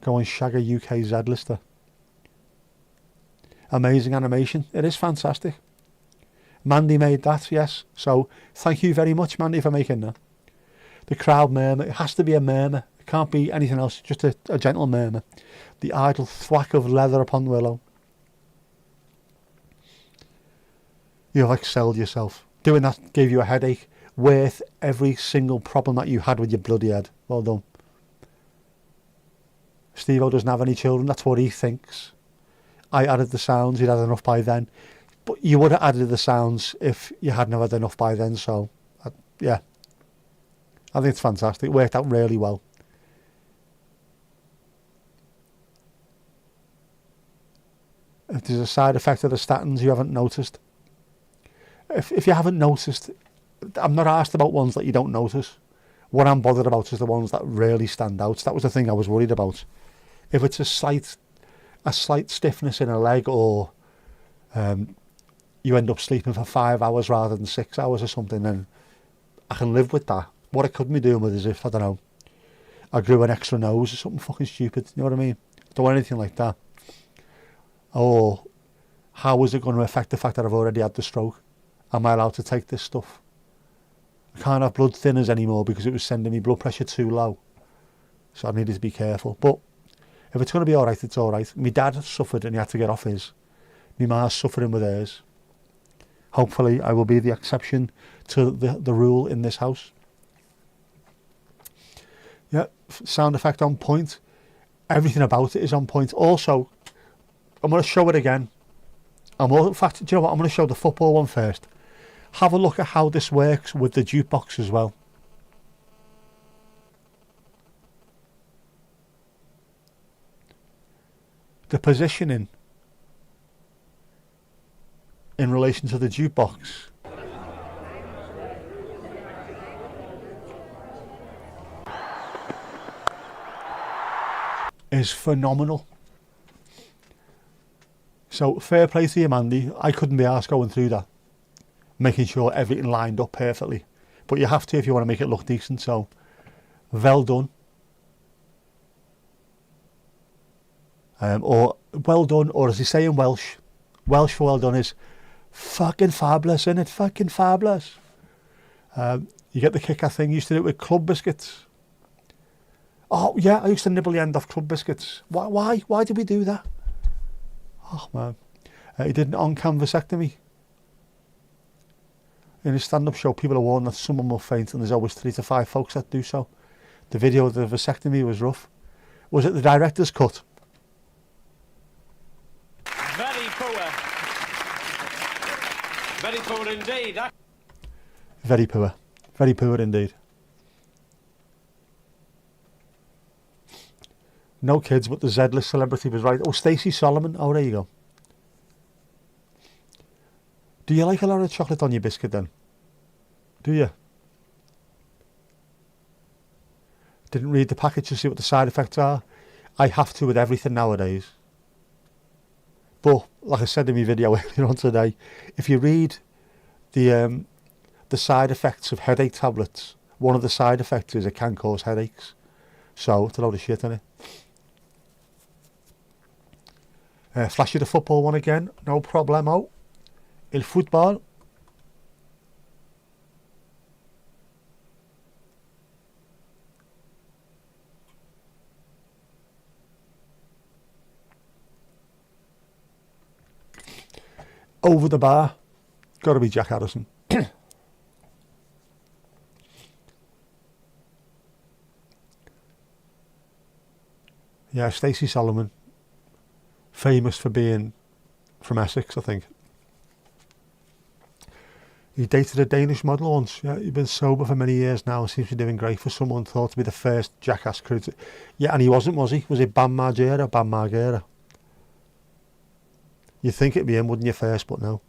Go and shag a UK Z-lister. amazing animation. It is fantastic. Mandy made that, yes. So thank you very much, Mandy, for making that. The crowd murmur. It has to be a murmur. It can't be anything else. Just a gentle murmur. The idle thwack of leather upon willow. You've excelled yourself. Doing that gave you a headache. Worth every single problem that you had with your bloody head. Well done. Steve-O doesn't have any children. That's what he thinks. I added the sounds. He'd had enough by then. But you would have added the sounds if you hadn't had enough by then. So, yeah. I think it's fantastic. It worked out really well. If there's a side effect of the statins you haven't noticed. If you haven't noticed, I'm not asked about ones that you don't notice. What I'm bothered about is the ones that really stand out. That was the thing I was worried about. If it's a slight stiffness in a leg, or you end up sleeping for 5 hours rather than 6 hours or something, then I can live with that. What it could be doing with is if, I don't know, I grew an extra nose or something fucking stupid. You know what I mean? Don't want anything like that. Or how is it going to affect the fact that I've already had the stroke? Am I allowed to take this stuff? I can't have blood thinners anymore because it was sending me blood pressure too low. So I needed to be careful. But if it's going to be alright, it's alright. My dad suffered and he had to get off his. My ma's suffering with hers. Hopefully I will be the exception to the rule in this house. Yeah, sound effect on point. Everything about it is on point. Also, I'm going to show it again. In fact, do you know what? I'm going to show the football one first. Have a look at how this works with the jukebox as well. The positioning in relation to the jukebox is phenomenal. So fair play to you, Mandy. I couldn't be arsed going through that, making sure everything lined up perfectly. But you have to if you want to make it look decent. So well done. Or well done, or as they say in Welsh for well done is fucking fabulous, isn't it? Fucking fabulous. You get the kick, I think. You used to do it with club biscuits. Oh yeah, I used to nibble the end off club biscuits. Why did we do that? Oh man. He did an on-cam vasectomy. In his stand-up show, people are warned that someone will faint, and there's always 3 to 5 folks that do so. The video of the vasectomy was rough. Was it the director's cut? Very poor. Very poor indeed. Very poor. Very poor indeed. No kids, but the Z-list celebrity was right. Oh, Stacey Solomon. Oh, there you go. Do you like a lot of chocolate on your biscuit then? Do you? Didn't read the package to see what the side effects are. I have to with everything nowadays. But, like I said in my video earlier on today, if you read the side effects of headache tablets, one of the side effects is it can cause headaches. So, it's a load of shit, isn't it? Flash you the football one again. No problemo. Il football. Over the bar. Got to be Jack Harrison. Yeah, Stacey Solomon. Famous for being from Essex, I think. He dated a Danish model once. Yeah, he's been sober for many years now and seems to be doing great for someone thought to be the first jackass crew. Yeah, and he wasn't, was he? Was it Bam Margera? Bam Margera. You'd think it'd be him, wouldn't you, first, but no.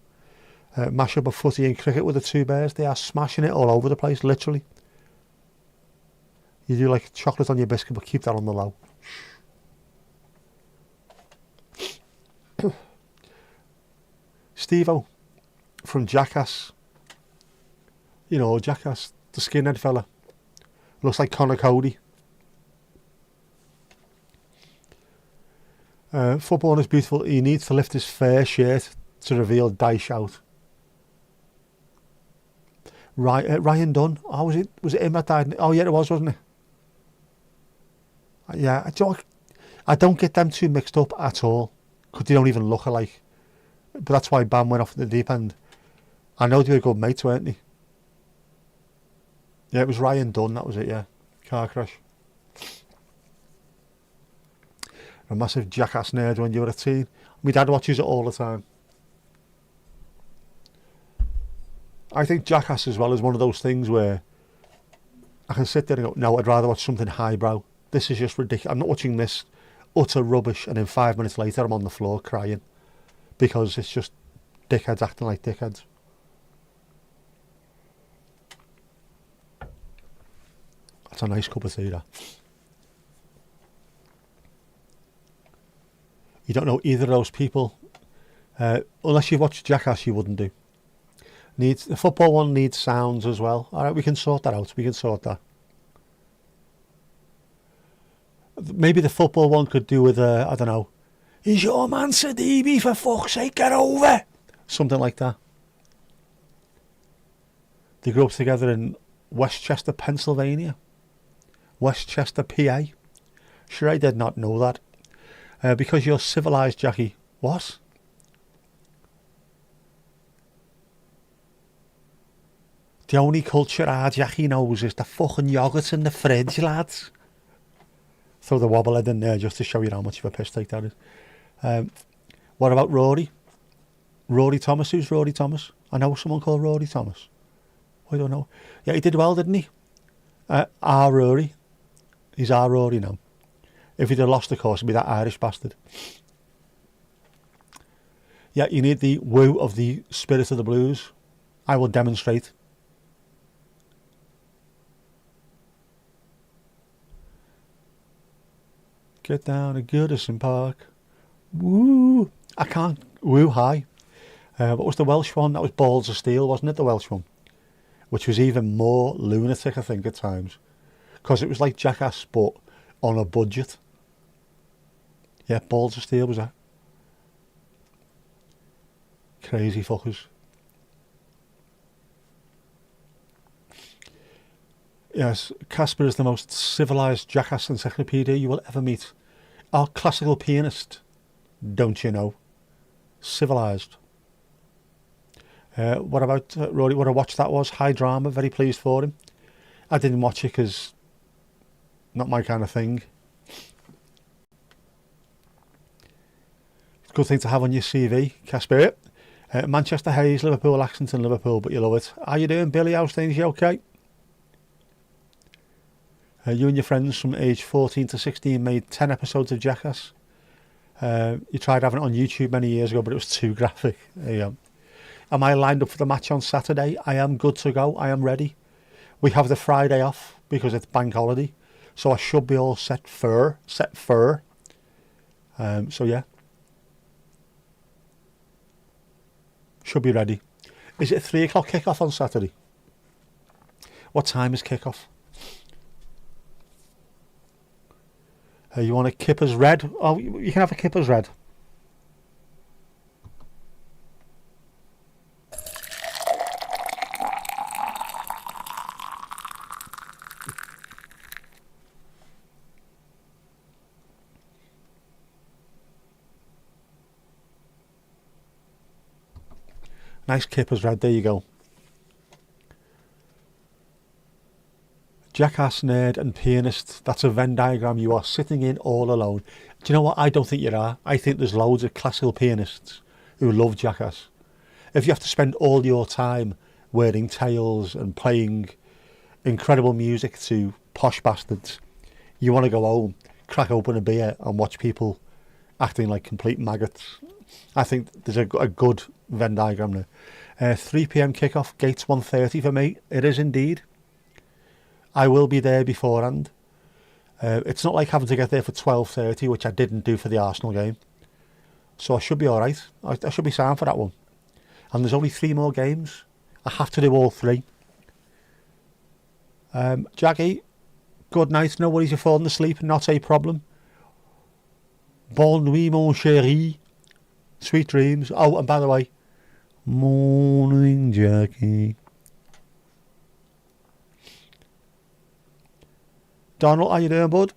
Mash up a footy in cricket with the two bears. They are smashing it all over the place, literally. You do like chocolate on your biscuit, but keep that on the low. Steve-O from Jackass. You know, Jackass, the skinhead fella. Looks like Connor Cody. Football is beautiful. He needs to lift his fair shirt to reveal Dyche out. Ryan Dunn. Oh, was it him that died? Oh, yeah, it was, wasn't it? Yeah, I don't get them two mixed up at all, because they don't even look alike. But that's why Bam went off the deep end. I know they were good mates, weren't they? Yeah, it was Ryan Dunn, that was it, yeah. Car crash. A massive Jackass nerd when you were a teen. My dad watches it all the time. I think Jackass as well is one of those things where I can sit there and go, no, I'd rather watch something highbrow. This is just ridiculous. I'm not watching this utter rubbish and then 5 minutes later I'm on the floor crying because it's just dickheads acting like dickheads. That's a nice cup of tea, that. You don't know either of those people. Unless you've watched Jackass, you wouldn't do. The football one needs sounds as well. Alright, we can sort that out. We can sort that. Maybe the football one could do with, I don't know, is your man Sidibe, for fuck's sake, get over! Something like that. They grew up together in Westchester, Pennsylvania. Westchester, PA. Sure, I did not know that. Because you're civilised, Jackie. What? The only culture our Jackie knows is the fucking yoghurt in the fridge, lads. Throw the wobblehead in there just to show you how much of a piss take that is. What about Rory? Rory Thomas? Who's Rory Thomas? I know someone called Rory Thomas. I don't know. Yeah, he did well, didn't he? Our Rory. He's our Rory now. If he'd have lost the course, he'd be that Irish bastard. Yeah, you need the woo of the Spirit of the Blues. I will demonstrate. Get down to Goodison Park. Woo! I can't woo high. What was the Welsh one? That was Balls of Steel, wasn't it? The Welsh one. Which was even more lunatic, I think, at times. Because it was like Jackass, but on a budget. Yeah, Balls of Steel was that. Crazy fuckers. Yes, Casper is the most civilised Jackass encyclopedia you will ever meet. Our classical pianist, don't you know? Civilised. What about Rory? What I watched that was High Drama. Very pleased for him. I didn't watch it because not my kind of thing. Good thing to have on your CV, Casper. Manchester Hayes, Liverpool accent in Liverpool, but you love it. How you doing, Billy? How's things? You okay? You and your friends from age 14 to 16 made 10 episodes of Jackass. You tried having it on YouTube many years ago, but it was too graphic. There you go. Am I lined up for the match on Saturday? I am good to go. I am ready. We have the Friday off because it's bank holiday, so I should be all set for. So yeah, should be ready. Is it 3 o'clock kickoff on Saturday? What time is kickoff? You want a Kippers Red? Oh, you can have a Kippers Red. Nice Kippers Red, there you go. Jackass nerd and pianist, that's a Venn diagram you are sitting in all alone. Do you know what? I don't think you are. I think there's loads of classical pianists who love Jackass. If you have to spend all your time wearing tails and playing incredible music to posh bastards, you want to go home, crack open a beer and watch people acting like complete maggots. I think there's a good Venn diagram there. 3 p.m. kickoff, gates 1:30 for me. It is indeed. I will be there beforehand. It's not like having to get there for 12:30, which I didn't do for the Arsenal game. So I should be alright. I should be sound for that one. And there's only 3 more games. I have to do all 3. Jackie, good night. No worries, you're falling asleep. Not a problem. Bonne nuit, mon chéri. Sweet dreams. Oh, and by the way, morning, Jackie. Donald, how you doing, bud?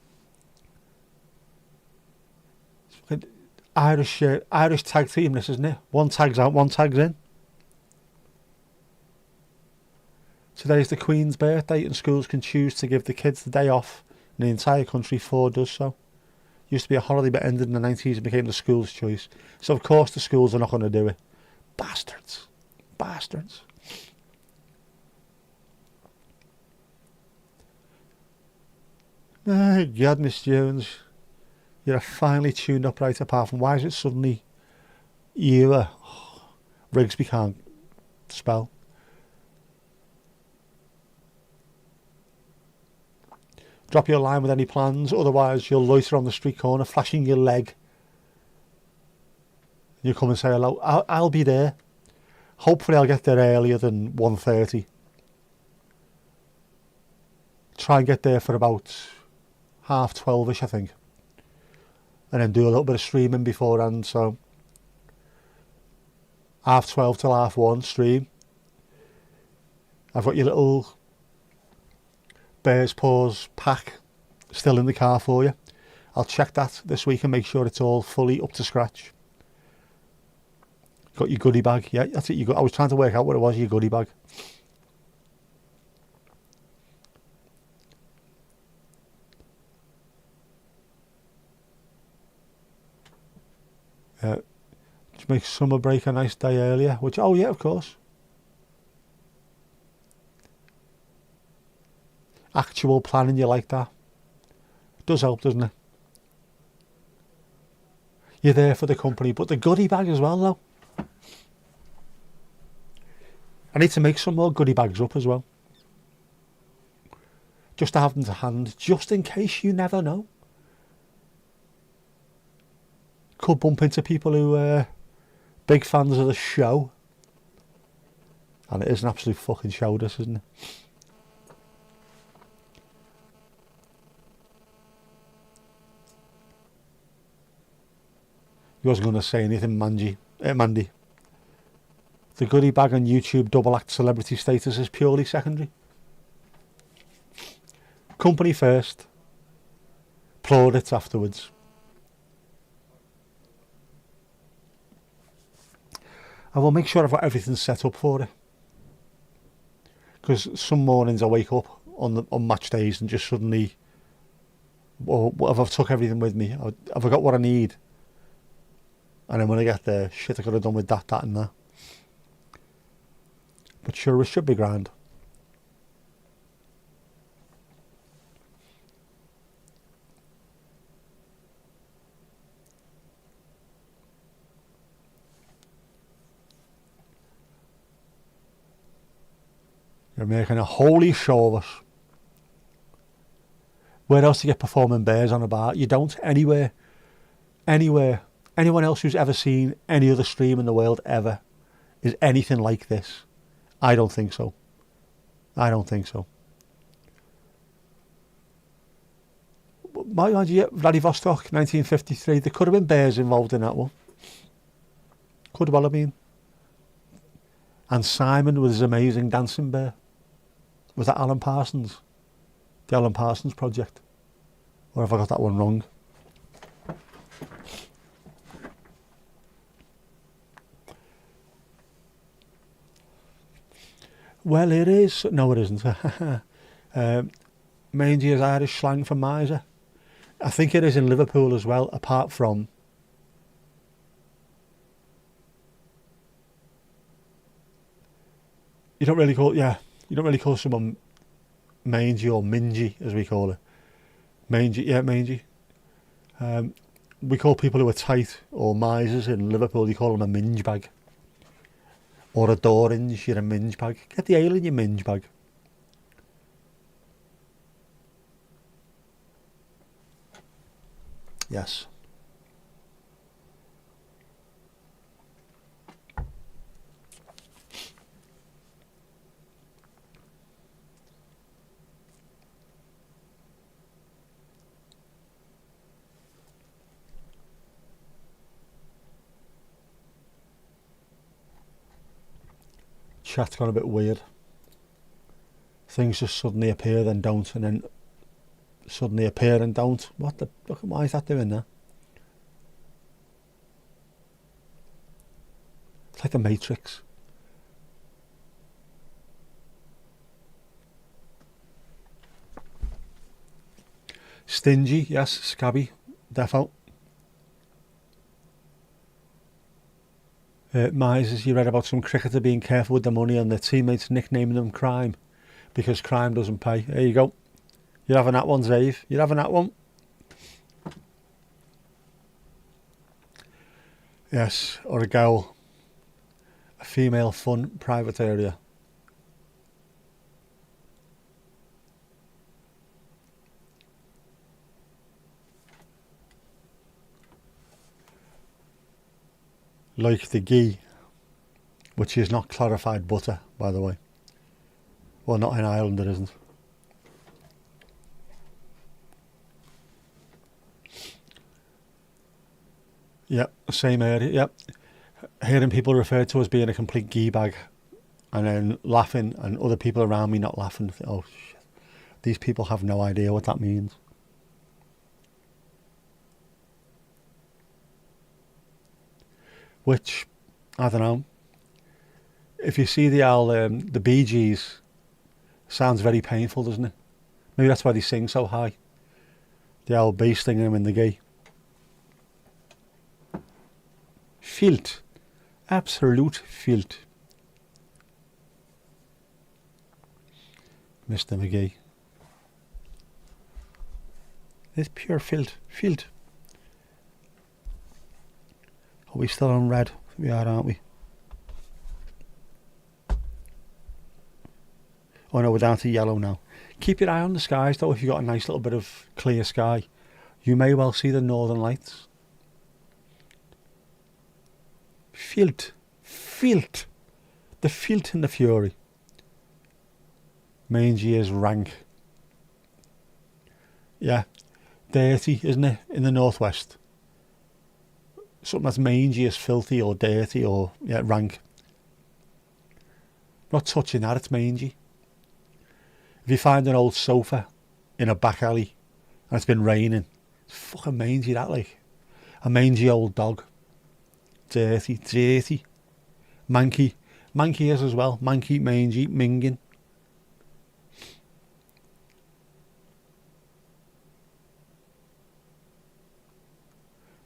Irish tag team, this, isn't it? One tag's out, one tag's in. Today's the Queen's birthday, and schools can choose to give the kids the day off, and the entire country does so. Used to be a holiday, but ended in the 90s and became the school's choice. So of course the schools are not going to do it. Bastards. Bastards. Oh, God, Miss Jones. You're finally tuned up right, apart from why is it suddenly you? Rigsby can't spell. Drop your line with any plans, otherwise you'll loiter on the street corner flashing your leg. You come and say hello. I'll be there. Hopefully I'll get there earlier than 1:30. Try and get there for about 12:30ish, I think. And then do a little bit of streaming beforehand, so 12:30 till 1:30 stream. I've got your little Bears Paws pack still in the car for you. I'll check that this week and make sure it's all fully up to scratch. Got your goodie bag. Yeah, that's it. I was trying to work out what it was, your goodie bag. To make summer break a nice day earlier, which, oh yeah, of course. Actual planning, you like that? It does help, doesn't it? You're there for the company, but the goodie bag as well, though. I need to make some more goodie bags up as well. Just to have them to hand, just in case, you never know. Could bump into people who are big fans of the show. And it is an absolute fucking show, this, isn't it? He wasn't going to say anything, Mandy. The goodie bag on YouTube double act celebrity status is purely secondary. Company first, plaudits afterwards. I will make sure I've got everything set up for it. Because some mornings I wake up on match days and just suddenly, well, if I've took everything with me, have I got what I need? And then when I get there, shit, I could have done with that and that. But sure, it should be grand. You're making a holy show of us. Where else do you get performing bears on a bar? You don't. Anywhere. Anyone else who's ever seen any other stream in the world ever is anything like this? I don't think so. My idea, Vladivostok, 1953. There could have been bears involved in that one. Could well have been. And Simon with his amazing dancing bear. Was that Alan Parsons? The Alan Parsons project? Or have I got that one wrong? Well, it is. No, it isn't. Mangy is Irish slang for miser. I think it is in Liverpool as well, apart from... You don't really call someone mangy or mingy, as we call it. Mangy. We call people who are tight or misers in Liverpool, you call them a minge bag. Or a dorange, you're a minge bag. Get the ale in your minge bag. Yes. Chat's gone a bit weird. Things just suddenly appear then don't, and then suddenly appear and don't. What the fuck? Why is that doing that? It's like the Matrix. Stingy, yes. Scabby, defo. Mises, you read about some cricketer being careful with the money and their teammates nicknaming them Crime because crime doesn't pay. There you go. You're having that one, Zave. You're having that one. Yes, or a girl. A female fun private area. Like the ghee, which is not clarified butter, by the way. Well, not in Ireland, it isn't. Yep, same area, yep. Hearing people referred to as being a complete ghee bag and then laughing and other people around me not laughing. Oh, shit. These people have no idea what that means. Which, I don't know. If you see the Bee Gees, sounds very painful, doesn't it? Maybe that's why they sing so high. The old bass stinging them in the ghee. Filth. Absolute filth. Mr. McGee. It's pure filth. Filth. Are we still on red? We are, aren't we? Oh no, we're down to yellow now. Keep your eye on the skies though. If you've got a nice little bit of clear sky, you may well see the northern lights. Filth. Filth. The filth and the fury. Mangy is rank. Yeah. Dirty, isn't it? In the northwest. Something that's mangy is filthy or dirty or rank. Not touching that, it's mangy. If you find an old sofa in a back alley and it's been raining, it's fucking mangy, that, like. A mangy old dog. Dirty, dirty. Manky. Manky is as well. Manky, mangy, minging.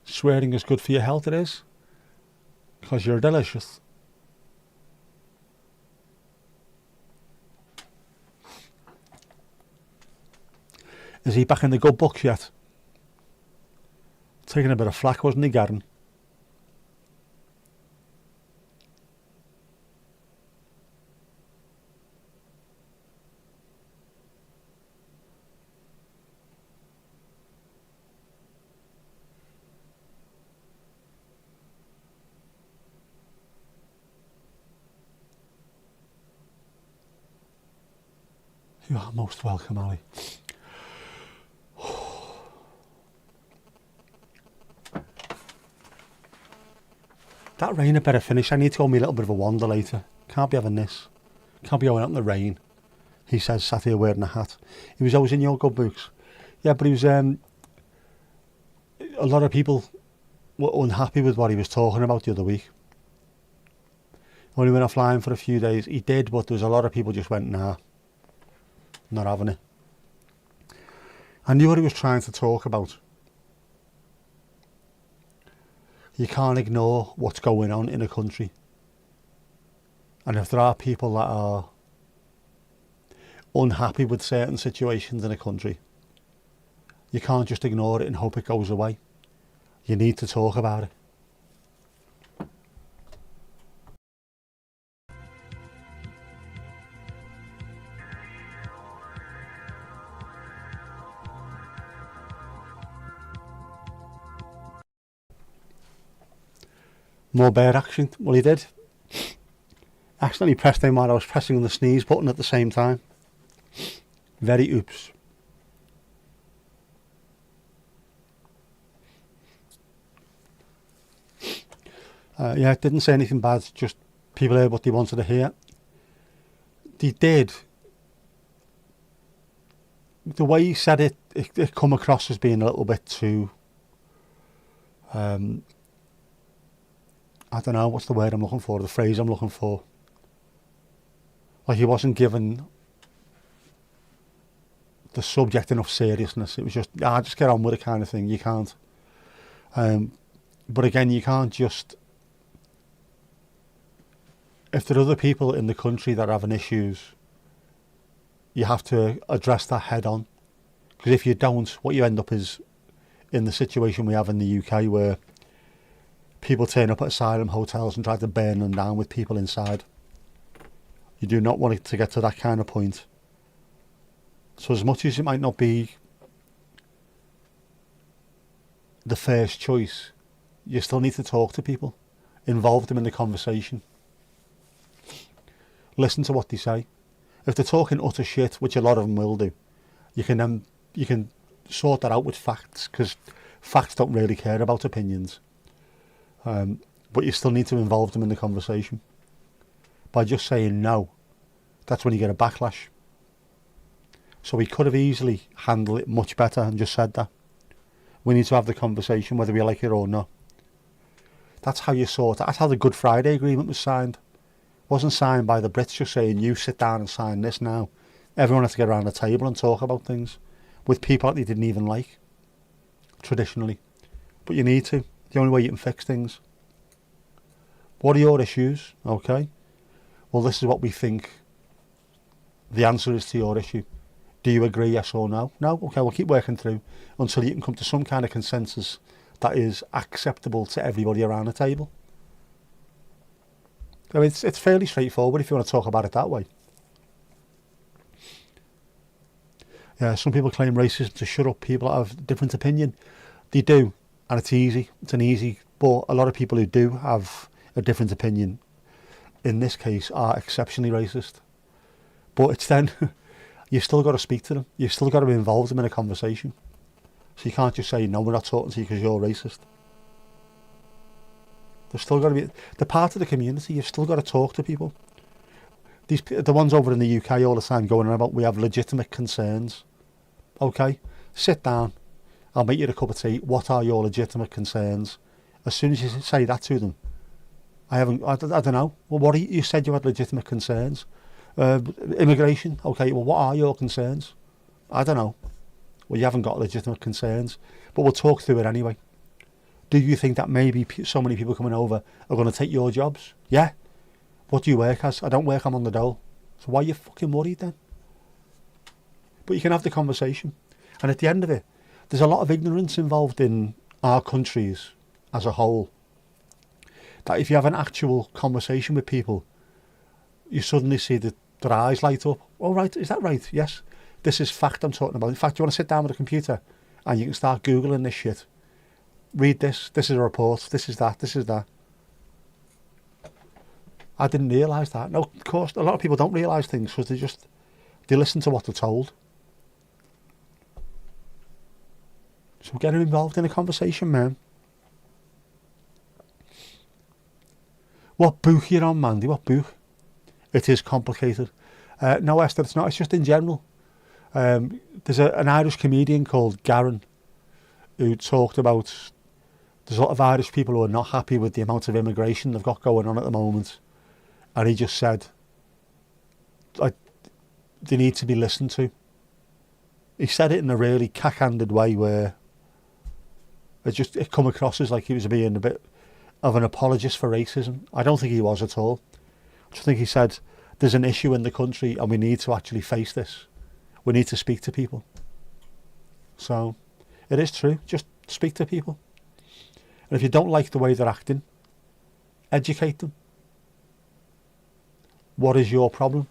Swearing is good for your health, it is. Because you're delicious. Is he back in the good books yet? Taking a bit of flack, wasn't he, Garen? You are most welcome, Ali. That rain had better finish. I need to go on me a little bit of a wander later. Can't be having this. Can't be going out in the rain. He says, sat here wearing a hat. He was always in your good books. Yeah, but he was... a lot of people were unhappy with what he was talking about the other week. When he went offline for a few days, he did, but there was a lot of people just went, nah, not having it. I knew what he was trying to talk about. You can't ignore what's going on in a country. And if there are people that are unhappy with certain situations in a country, you can't just ignore it and hope it goes away. You need to talk about it. More bear action. Well, he did. Accidentally pressed him while I was pressing on the sneeze button at the same time. Very oops. Yeah, didn't say anything bad, just people heard what they wanted to hear. they did. The way he said it come across as being a little bit too, I don't know, what's the word I'm looking for, the phrase I'm looking for. Like he wasn't given the subject enough seriousness. It was just get on with it kind of thing. You can't. But again, you can't just... If there are other people in the country that are having issues, you have to address that head on. Because if you don't, what you end up is in the situation we have in the UK where people turn up at asylum hotels and try to burn them down with people inside. You do not want it to get to that kind of point. So as much as it might not be the first choice, you still need to talk to people, involve them in the conversation, listen to what they say. If they're talking utter shit, which a lot of them will do, you can sort that out with facts, because facts don't really care about opinions. But you still need to involve them in the conversation. By just saying no, that's when you get a backlash. So we could have easily handled it much better and just said that. We need to have the conversation whether we like it or not. That's how you sort it. That's how the Good Friday Agreement was signed. It wasn't signed by the Brits just saying, you sit down and sign this now. Everyone had to get around the table and talk about things with people that they didn't even like, traditionally. But you need to. The only way you can fix things. What are your issues? Okay. Well, this is what we think the answer is to your issue. Do you agree, yes or no? No? Okay, we'll keep working through until you can come to some kind of consensus that is acceptable to everybody around the table. I mean, it's fairly straightforward if you want to talk about it that way. Yeah, some people claim racism to shut up people that have a different opinion. They do, and it's easy. It's an easy... But a lot of people who do have a different opinion, in this case, are exceptionally racist. But it's then... You've still got to speak to them. You've still got to involve them in a conversation. So you can't just say, no, we're not talking to you because you're racist. There's still got to be... They're part of the community. You've still got to talk to people. The ones over in the UK all the time going on about we have legitimate concerns. Okay, sit down. I'll make you a cup of tea. What are your legitimate concerns? As soon as you say that to them, I don't know. Well, you said you had legitimate concerns. Immigration. Okay, well, what are your concerns? I don't know. Well, you haven't got legitimate concerns, but we'll talk through it anyway. Do you think that maybe so many people coming over are going to take your jobs? Yeah. What do you work as? I don't work, I'm on the dole. So why are you fucking worried then? But you can have the conversation. And at the end of it, there's a lot of ignorance involved in our countries as a whole. That if you have an actual conversation with people, you suddenly see that their eyes light up. Oh, right, is that right? Yes. This is fact I'm talking about. In fact, you want to sit down with a computer and you can start Googling this shit. Read this. This is a report. This is that. This is that. I didn't realise that. No, of course, a lot of people don't realise things because they listen to what they're told. So get involved in a conversation, man. What book you're on, Mandy? What book? It is complicated. No, Esther, it's not. It's just in general. There's an Irish comedian called Garen who talked about there's a lot of Irish people who are not happy with the amount of immigration they've got going on at the moment. And he just said, they need to be listened to. He said it in a really cack-handed way where it come across as like he was being a bit of an apologist for racism. I don't think he was at all. I just think he said, there's an issue in the country and we need to actually face this. We need to speak to people. So, it is true. Just speak to people. And if you don't like the way they're acting, educate them. What is your problem?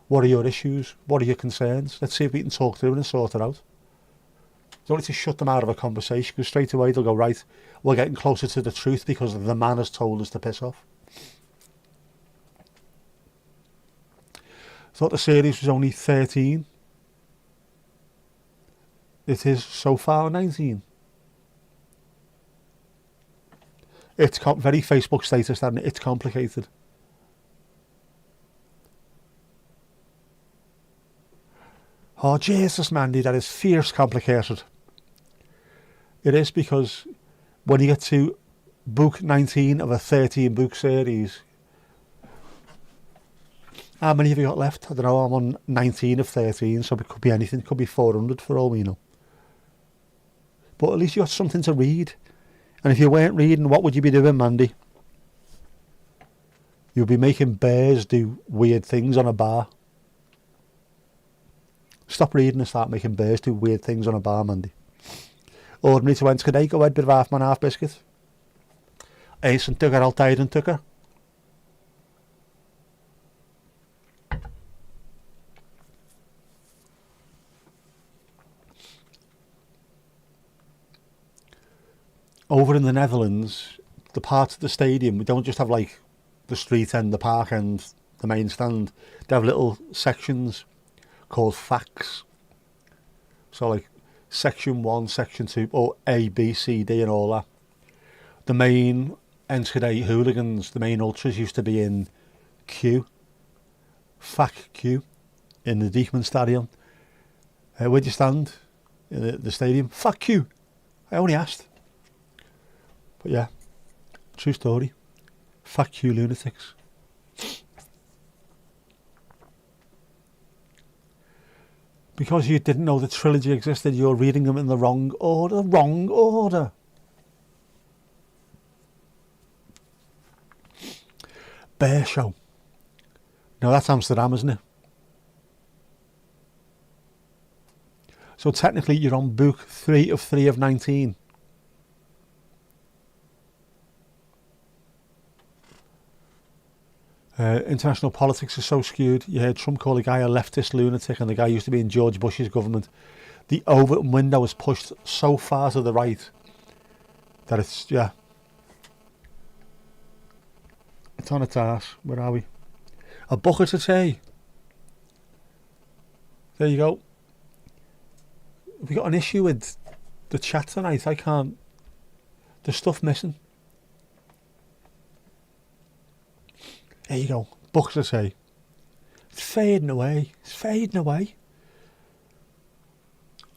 What are your issues? What are your concerns? Let's see if we can talk through it and sort it out. You don't need to shut them out of a conversation because straight away they'll go, right, we're getting closer to the truth because the man has told us to piss off. Thought the series was only 13. It is so far 19. It's very Facebook status, and it's complicated. Oh, Jesus, Mandy, that is fierce complicated. It is, because when you get to book 19 of a 13 book series, how many have you got left? I don't know, I'm on 19 of 13, so it could be anything. It could be 400 for all we know. But at least you got something to read. And if you weren't reading, what would you be doing, Mandy? You'd be making bears do weird things on a bar. Stop reading and start making bears do weird things on a bar, Mandy. Ordinary to Wednesday, go ahead, bit of half man, half biscuit. Ace and tucker, altijd and tucker. Over in the Netherlands, the part of the stadium, we don't just have like the street end, the park end, the main stand. They have little sections called facts. So like section 1, section 2, or A, B, C, D and all that. The main Enschede hooligans, the main ultras used to be in Q, FAC Q, in the Diekman Stadion. Where'd you stand? In the stadium? FAC Q. I only asked. But yeah, true story. Fuck you, lunatics. Because you didn't know the trilogy existed, you're reading them in the wrong order. Wrong order. Bear Show. No, that's Amsterdam, isn't it? So technically you're on book 3 of 3 of 19. International politics is so skewed. You heard Trump call a guy a leftist lunatic, and the guy used to be in George Bush's government. The Overton window is pushed so far to the right that it's, yeah. It's on its arse. Where are we? A bucket of tea. There you go. Have we got an issue with the chat tonight? I can't. There's stuff missing. There you go. Bucket of tea. It's fading away. It's fading away.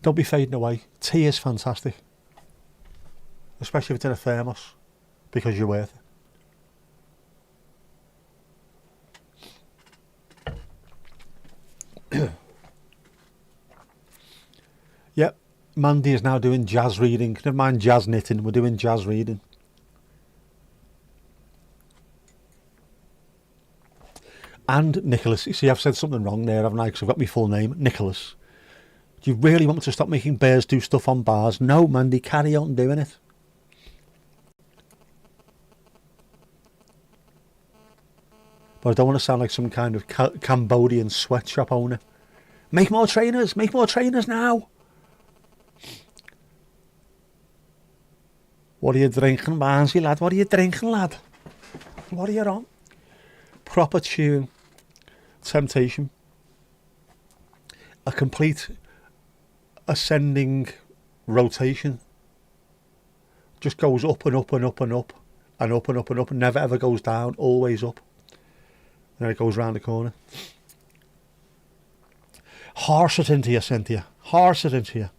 Don't be fading away. Tea is fantastic. Especially if it's in a thermos. Because you're worth it. Yep. Mandy is now doing jazz reading. Never mind jazz knitting. We're doing jazz reading. And Nicholas, you see, I've said something wrong there, haven't I? Because I've got my full name, Nicholas. Do you really want me to stop making bears do stuff on bars? No, Mandy, carry on doing it. But I don't want to sound like some kind of Cambodian sweatshop owner. Make more trainers now. What are you drinking, Barnsley lad? What are you drinking, lad? What are you on? Proper tune. Temptation. A complete ascending rotation. Just goes up and up and up and up and up and up and up and never ever goes down, always up. And then it goes round the corner. Horse it into you, Cynthia. Horse it into you.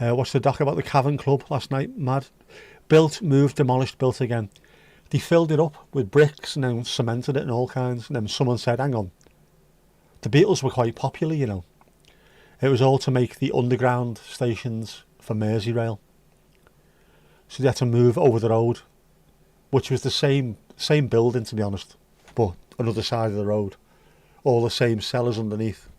Watched the doc about the Cavern Club last night. Mad. Built, moved, demolished, built again. They filled it up with bricks and then cemented it and all kinds. And then someone said, hang on, the Beatles were quite popular, you know. It was all to make the underground stations for Merseyrail. So they had to move over the road, which was the same building, to be honest, but another side of the road. All the same cellars underneath.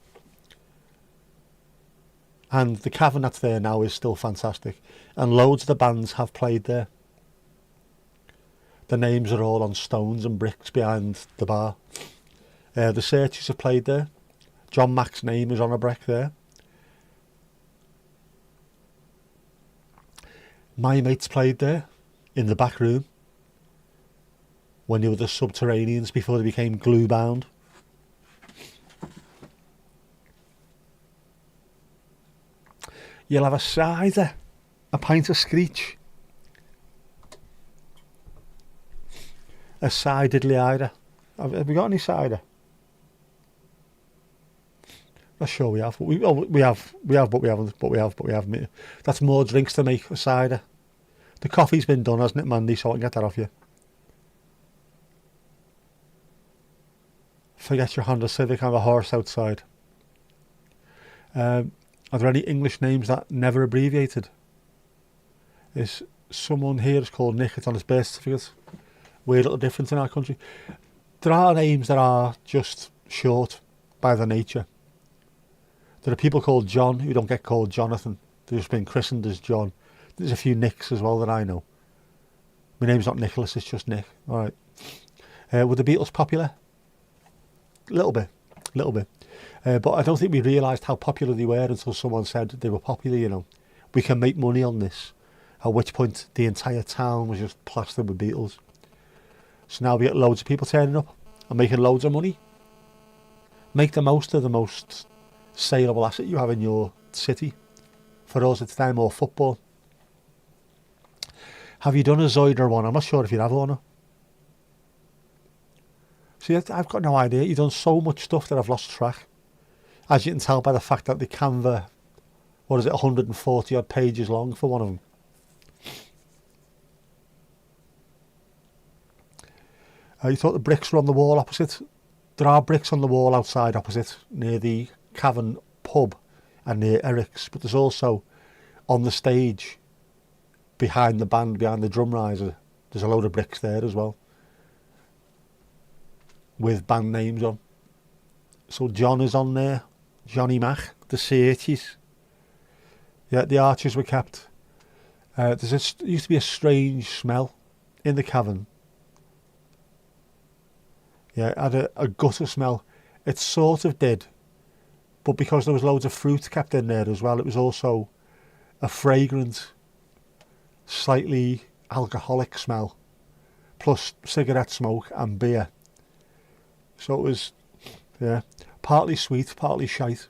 And the cavern that's there now is still fantastic. And loads of the bands have played there. The names are all on stones and bricks behind the bar. The Searchers have played there. John Mack's name is on a brick there. My mates played there in the back room when they were the Subterraneans before they became glue bound. You'll have a cider, a pint of screech, a cider. Have we got any cider? I'm sure we have. But we haven't. That's more drinks to make, a cider. The coffee's been done, hasn't it, Mandy? So I can get that off you. Forget your Honda Civic, I have a horse outside. Are there any English names that never abbreviated? Is someone here is called Nick, it's on his birth certificate. Weird little difference in our country. There are names that are just short by their nature. There are people called John who don't get called Jonathan. They've just been christened as John. There's a few Nicks as well that I know. My name's not Nicholas, it's just Nick. Alright. Were the Beatles popular? A little bit. But I don't think we realised how popular they were until someone said they were popular, you know. We can make money on this. At which point the entire town was just plastered with Beatles. So now we get loads of people turning up and making loads of money. Make the most of the most saleable asset you have in your city. For us, it's time more football. Have you done a Zoider one? I'm not sure if you have or not. See, I've got no idea. You've done so much stuff that I've lost track. As you can tell by the fact that the Canva, 140 odd pages long for one of them. You thought the bricks were on the wall opposite? There are bricks on the wall outside opposite, near the Cavern pub and near Eric's, but there's also on the stage behind the band, behind the drum riser, there's a load of bricks there as well with band names on. So John is on there, Johnny Mac, the Searchies. Yeah, the arches were kept. There used to be a strange smell in the cavern. Yeah, it had a gutter smell. It sort of did, but because there was loads of fruit kept in there as well, it was also a fragrant, slightly alcoholic smell, plus cigarette smoke and beer. So it was, yeah, partly sweet, partly shite.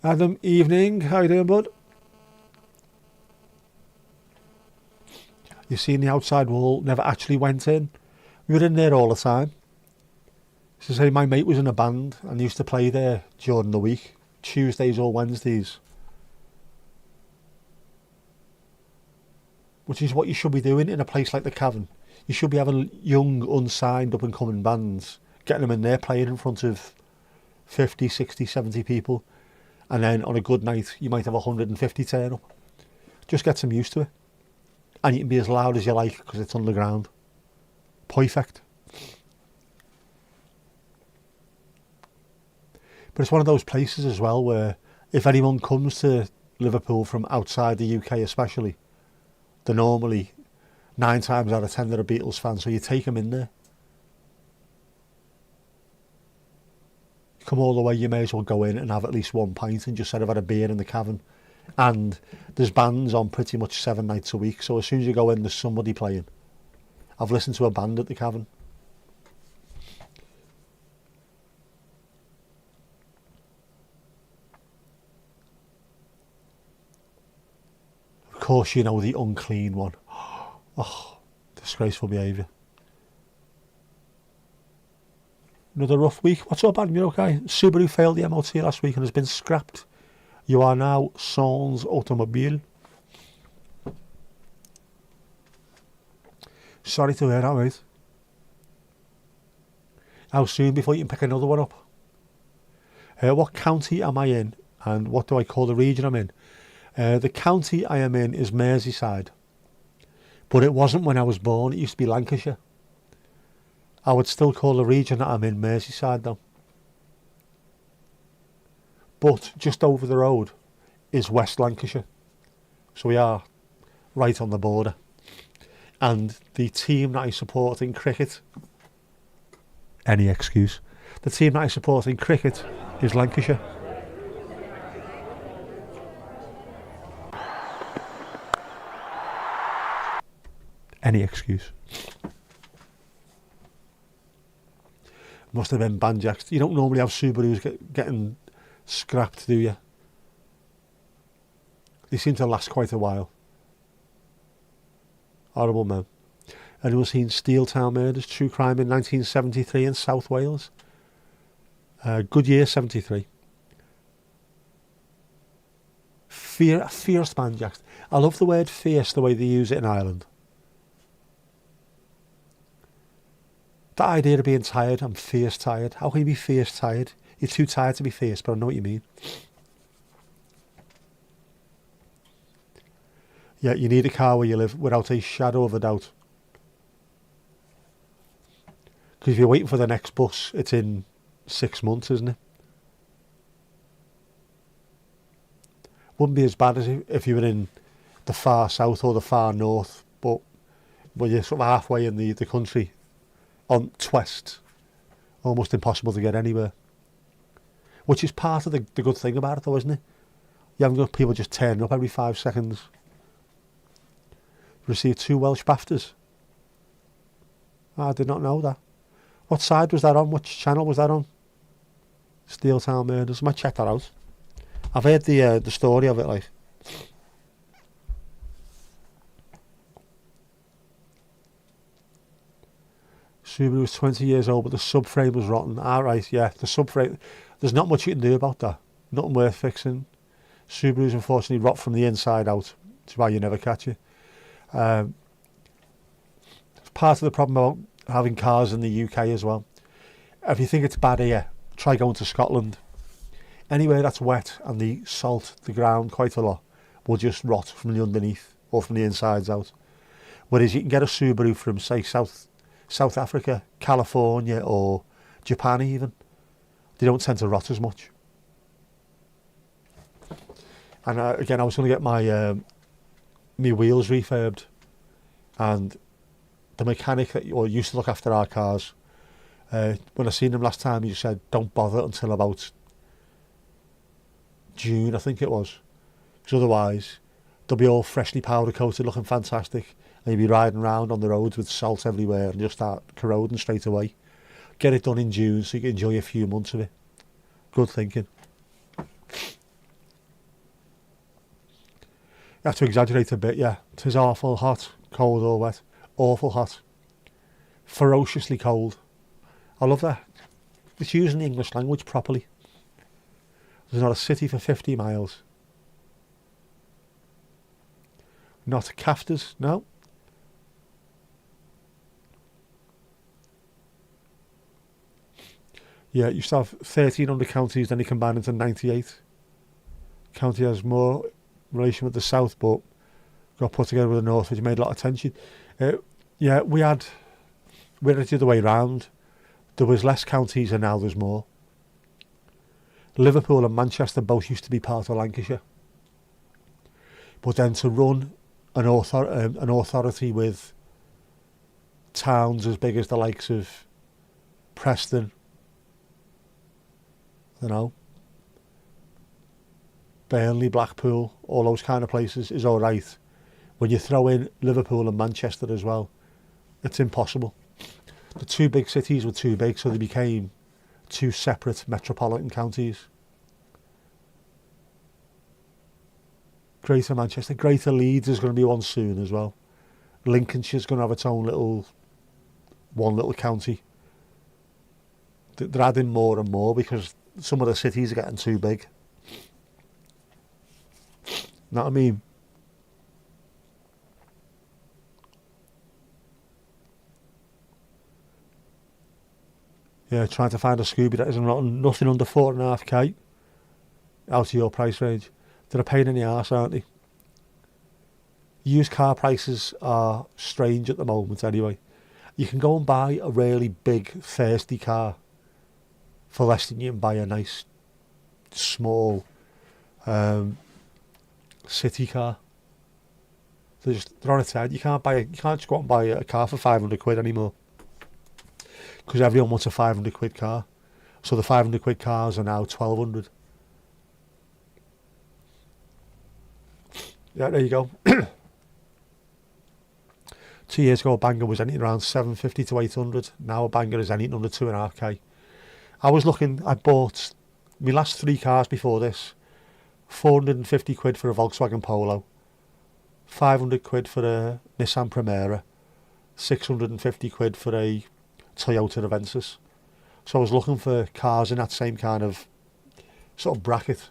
Adam, evening. How you doing, bud? You seen the outside wall, never actually went in. We were in there all the time. So say my mate was in a band and used to play there during the week, Tuesdays or Wednesdays. Which is what you should be doing in a place like the Cavern. You should be having young, unsigned, up-and-coming bands, getting them in there playing in front of 50, 60, 70 people. And then on a good night, you might have 150 turn up. Just get some used to it. And you can be as loud as you like because it's underground. Perfect. But it's one of those places as well where if anyone comes to Liverpool from outside the UK especially, they're normally 9 times out of 10 they're a Beatles fan, so you take them in there. Come all the way, you may as well go in and have at least one pint and just sort of had a beer in the Cavern. And there's bands on pretty much 7 nights a week, so as soon as you go in there's somebody playing. I've listened to a band at the Cavern. Of course you know the unclean one. Oh, disgraceful behaviour. Another rough week. What's up, Adam? You okay? Subaru failed the MOT last week and has been scrapped. You are now sans automobile. Sorry to hear that, mate. How soon before you can pick another one up? What county am I in? And what do I call the region I'm in? The county I am in is Merseyside. But it wasn't when I was born. It used to be Lancashire. I would still call the region that I'm in Merseyside though. But just over the road is West Lancashire. So we are right on the border. And the team that I support in cricket, any excuse, the team that I support in cricket is Lancashire. Any excuse. Must have been banjacks. You don't normally have Subarus getting scrapped, do you? They seem to last quite a while. Horrible man. Anyone seen Steeltown Murders, true crime in 1973 in South Wales? Good year, 73. Fierce man, Jack. I love the word fierce, the way they use it in Ireland. That idea of being tired, I'm fierce tired. How can you be fierce tired? You're too tired to be fierce, but I know what you mean. Yeah, you need a car where you live without a shadow of a doubt. Because if you're waiting for the next bus, it's in 6 months, isn't it? Wouldn't be as bad as if you were in the far south or the far north, but when you're sort of halfway in the country, on Twest, almost impossible to get anywhere. Which is part of the good thing about it though, isn't it? You haven't got people just turning up every 5 seconds. Received 2 Welsh BAFTAs. I did not know that. What side was that on? Which channel was that on? Steeltown Murders. I might check that out. I've heard the story of it, like. Subaru was 20 years old, but the subframe was rotten. Right, yeah, the subframe. There's not much you can do about that. Nothing worth fixing. Subarus unfortunately rot from the inside out. That's why you never catch it. It's part of the problem about having cars in the UK as well. If you think it's bad here, try going to Scotland. Anywhere that's wet and they salt the ground quite a lot will just rot from the underneath or from the insides out. Whereas you can get a Subaru from, say, South Africa, California or Japan even. They don't tend to rot as much. And again, I was going to get my wheels refurbed, and the mechanic that used to look after our cars, when I seen him last time, he said don't bother until about June, I think it was, because otherwise they'll be all freshly powder coated, looking fantastic, and you'll be riding around on the roads with salt everywhere and just start corroding straight away. Get it done in June so you can enjoy a few months of it. Good thinking. You have to exaggerate a bit, yeah. 'Tis awful hot, cold or wet. Awful hot. Ferociously cold. I love that. It's using the English language properly. There's not a city for 50 miles. Not Cafters, no. Yeah, you used to have 1,300 counties, then you combine into 98. County has more relation with the south, but got put together with the north, which made a lot of tension. Yeah, we had it the other way round. There was less counties and now there's more. Liverpool and Manchester both used to be part of Lancashire. But then to run an authority with towns as big as the likes of Preston, you know, Burnley, Blackpool, all those kind of places is all right. When you throw in Liverpool and Manchester as well, it's impossible. The 2 big cities were too big, so they became 2 separate metropolitan counties. Greater Manchester, Greater Leeds is going to be one soon as well. Lincolnshire's going to have its own one little county. They're adding more and more because some of the cities are getting too big. Know what I mean? Yeah, trying to find a Scooby that isn't rotten. Nothing under 4.5k out of your price range. They're a pain in the arse, aren't they? Used car prices are strange at the moment anyway. You can go and buy a really big, thirsty car for less than you can buy a nice, small city car. They're on its head. You can't just go out and buy a car for 500 quid anymore. Because everyone wants a 500 quid car. So the 500 quid cars are now 1,200. Yeah, there you go. 2 years ago, a banger was anything around 750 to 800. Now a banger is anything under 2.5k. I bought my last 3 cars before this 450 quid for a Volkswagen Polo, 500 quid for a Nissan Primera, 650 quid for a Toyota Avensis. So I was looking for cars in that same kind of sort of bracket,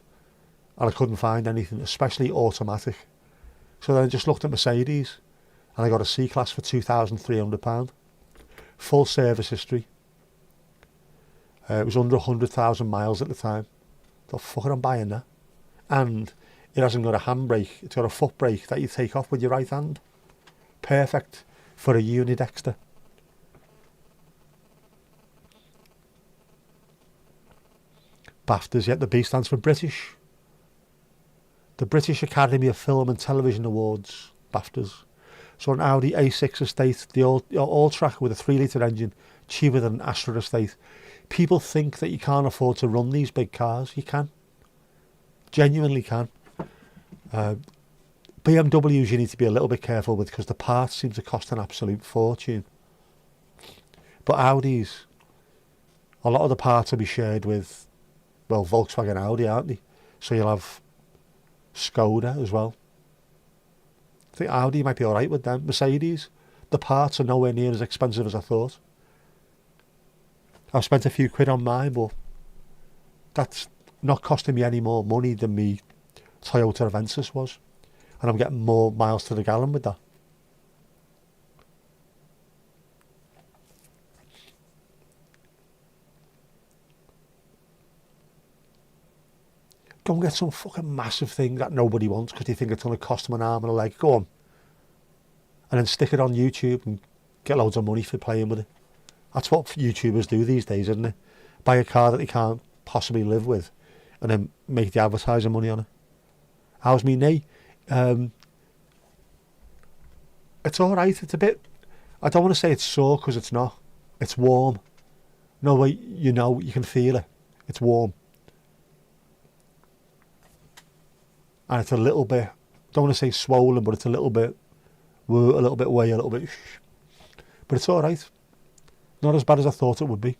and I couldn't find anything, especially automatic. So then I just looked at Mercedes, and I got a C-Class for £2,300. Full service history. It was under 100,000 miles at the time. I thought, fuck it, I'm buying that. And it hasn't got a handbrake, it's got a foot brake that you take off with your right hand. Perfect for a unidexter. BAFTAs, yet the B stands for British. The British Academy of Film and Television Awards, BAFTAs. So an Audi A6 estate, the all-track with a 3-litre engine, cheaper than an Astra estate. People think that you can't afford to run these big cars. You can. Genuinely can. BMWs you need to be a little bit careful with because the parts seem to cost an absolute fortune. But Audis, a lot of the parts will be shared with, well, Volkswagen Audi, aren't they? So you'll have Skoda as well. I think Audi might be alright with them. Mercedes, the parts are nowhere near as expensive as I thought. I've spent a few quid on mine, but that's not costing me any more money than me Toyota Avensis was. And I'm getting more miles to the gallon with that. Go and get some fucking massive thing that nobody wants because they think it's going to cost them an arm and a leg. Go on. And then stick it on YouTube and get loads of money for playing with it. That's what YouTubers do these days, isn't it? Buy a car that they can't possibly live with and then make the advertising money on it. How's me knee? It's alright. It's a bit... I don't want to say it's sore because it's not. It's warm. No way, you know, you can feel it. It's warm. And it's a little bit, don't want to say swollen, but it's a little bit way, a little bit, but it's all right. Not as bad as I thought it would be.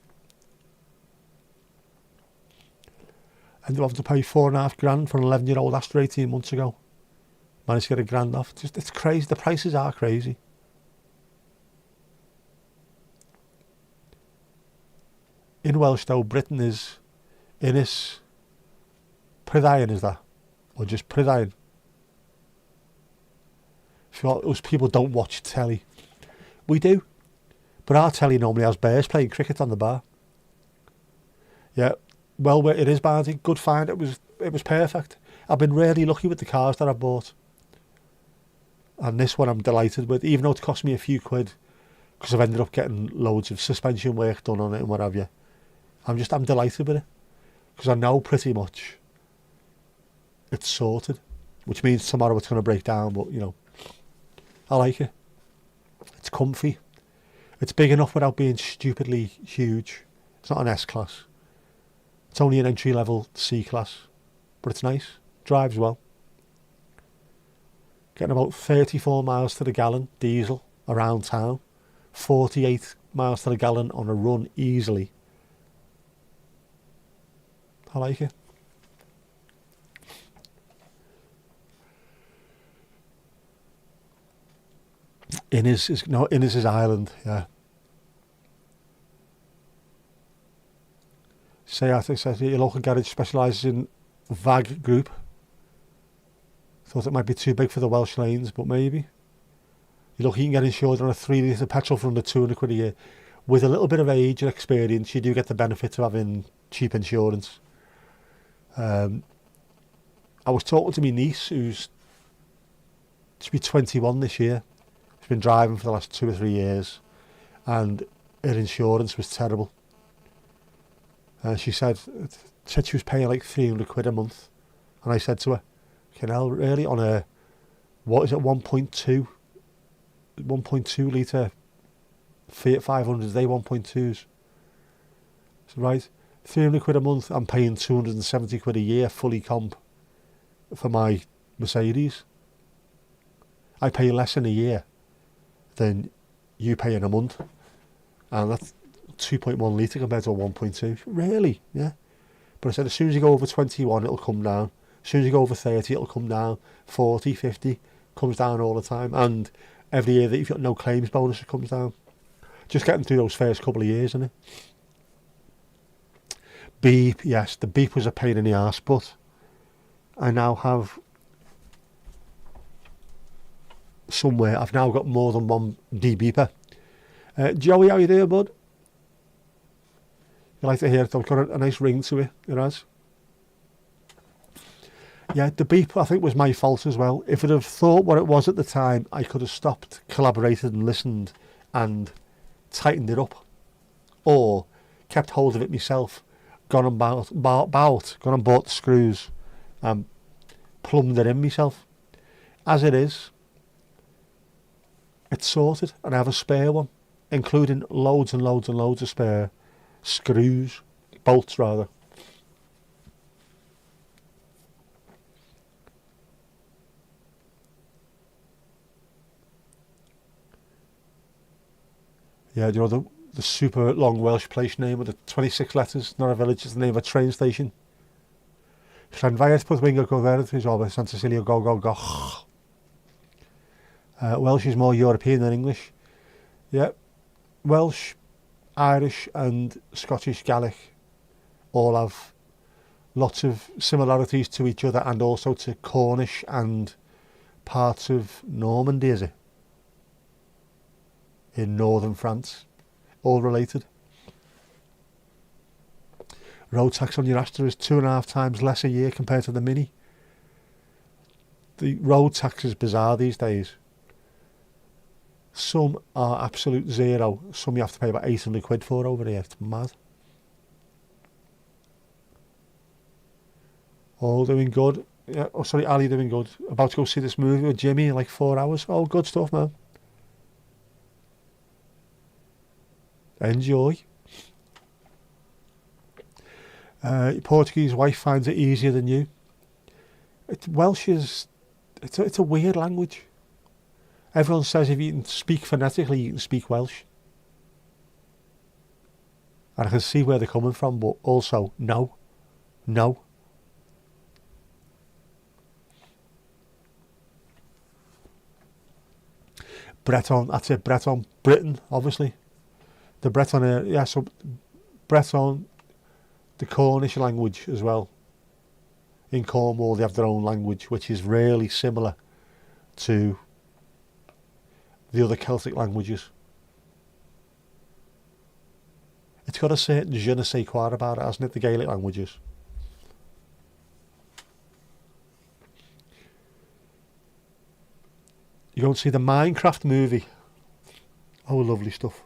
Ended up having to pay £4,500 for an 11-year-old Astra 18 months ago. Managed to get £1,000 off. It's crazy. The prices are crazy. In Welsh though, Britain is Innis Prydain, is that? Or just Prydain. Those people don't watch telly. We do. But our telly normally has bears playing cricket on the bar. Yeah, well, it is Barney. Good find. It was perfect. I've been really lucky with the cars that I've bought. And this one I'm delighted with, even though it's cost me a few quid, because I've ended up getting loads of suspension work done on it and what have you. I'm delighted with it. Because I know pretty much it's sorted, which means tomorrow it's going to break down, but you know, I like it. It's comfy. It's big enough without being stupidly huge. It's not an S-Class. It's only an entry-level C-Class, but it's nice. Drives well. Getting about 34 miles to the gallon, diesel, around town. 48 miles to the gallon on a run easily. I like it. Innis is Ireland, yeah. I think your local garage specialises in VAG group. Thought it might be too big for the Welsh lanes, but maybe. You're lucky you can get insured on a 3-litre petrol for under 200 quid a year. With a little bit of age and experience, you do get the benefit of having cheap insurance. I was talking to my niece, who's to be 21 this year. She's been driving for the last 2 or 3 years, and her insurance was terrible. She said she was paying like 300 quid a month, and I said to her, really, on a, what is it, 1.2 litre Fiat 500s, they 1.2s. So right, 300 quid a month, I'm paying 270 quid a year fully comp for my Mercedes. I pay less in a year than you pay in a month, and that's 2.1 litre compared to a 1.2. Really? Yeah. But I said as soon as you go over 21 it'll come down. As soon as you go over 30, it'll come down. 40, 50, comes down all the time. And every year that you've got no claims bonus, it comes down. Just getting through those first couple of years, isn't it? Beep, yes, the beep was a pain in the arse, but I now have somewhere, I've now got more than one de-beeper. Joey, how you doing, bud? You like to hear it? I've got a nice ring to it, it has. Yeah, the beep, I think, was my fault as well. If I'd have thought what it was at the time, I could have stopped, collaborated and listened and tightened it up. Or kept hold of it myself, gone and bought the screws and plumbed it in myself. As it is, it's sorted and I have a spare one, including loads and loads and loads of spare screws, bolts rather. Yeah, you know the super long Welsh place name with the 26 letters, not a village, it's the name of a train station. Llanfairpwll Pwthwingo Goverdd is over Santa Cecilia go go go. Welsh is more European than English. Yeah, Welsh, Irish and Scottish Gaelic all have lots of similarities to each other and also to Cornish and parts of Normandy, is it? In northern France, all related. Road tax on your Astra is 2.5 times less a year compared to the Mini. The road tax is bizarre these days. Some are absolute zero, some you have to pay about 800 quid for over here, it's mad. All doing good. Yeah, oh sorry, Ali doing good. About to go see this movie with Jimmy in like 4 hours. Oh, good stuff, man. Enjoy. Your Portuguese wife finds it easier than you. Welsh is, it's a weird language. Everyone says if you can speak phonetically, you can speak Welsh. And I can see where they're coming from, but also, no. Breton, that's it, Breton. Britain, obviously. The Breton area, yeah, so Breton, the Cornish language as well. In Cornwall they have their own language, which is really similar to the other Celtic languages. It's got a certain je ne sais quoi about it, hasn't it, the Gaelic languages? You go and see the Minecraft movie. Oh, lovely stuff.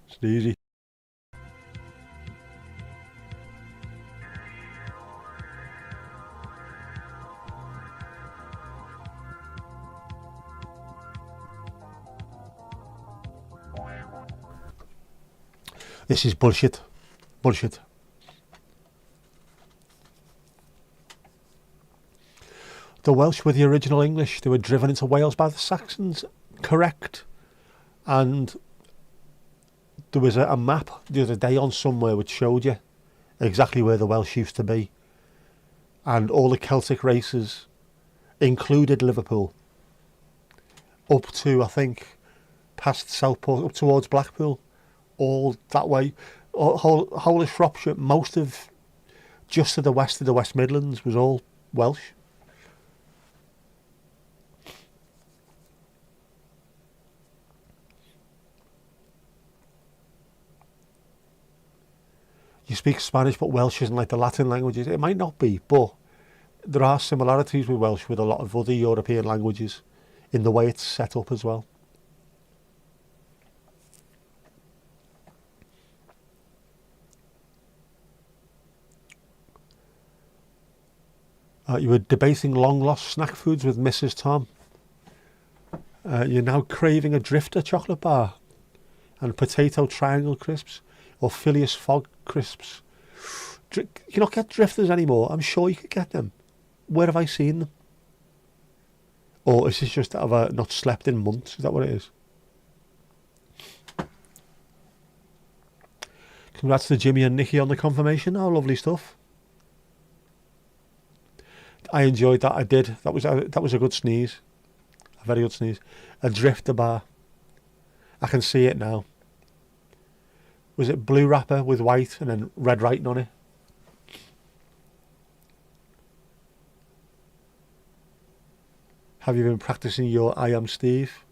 It's easy. This is bullshit. Bullshit. The Welsh were the original English. They were driven into Wales by the Saxons. Correct. And there was a map the other day on somewhere which showed you exactly where the Welsh used to be. And all the Celtic races included Liverpool. Up to, I think, past Southport, up towards Blackpool. All that way. Whole of Shropshire, most of just to the west of the West Midlands was all Welsh. You speak Spanish, but Welsh isn't like the Latin languages. It might not be, but there are similarities with Welsh with a lot of other European languages in the way it's set up as well. You were debating long-lost snack foods with Mrs. Tom. You're now craving a Drifter chocolate bar and potato triangle crisps or Phileas Fogg crisps. You cannot get Drifters anymore. I'm sure you could get them. Where have I seen them? Or is this just that I've not slept in months? Is that what it is? Congrats to Jimmy and Nikki on the confirmation. Oh, lovely stuff. I enjoyed that. I did. That was a good sneeze. A very good sneeze. A drifter bar. I can see it now. Was it blue wrapper with white and then red writing on it? Have you been practicing your I am Steve?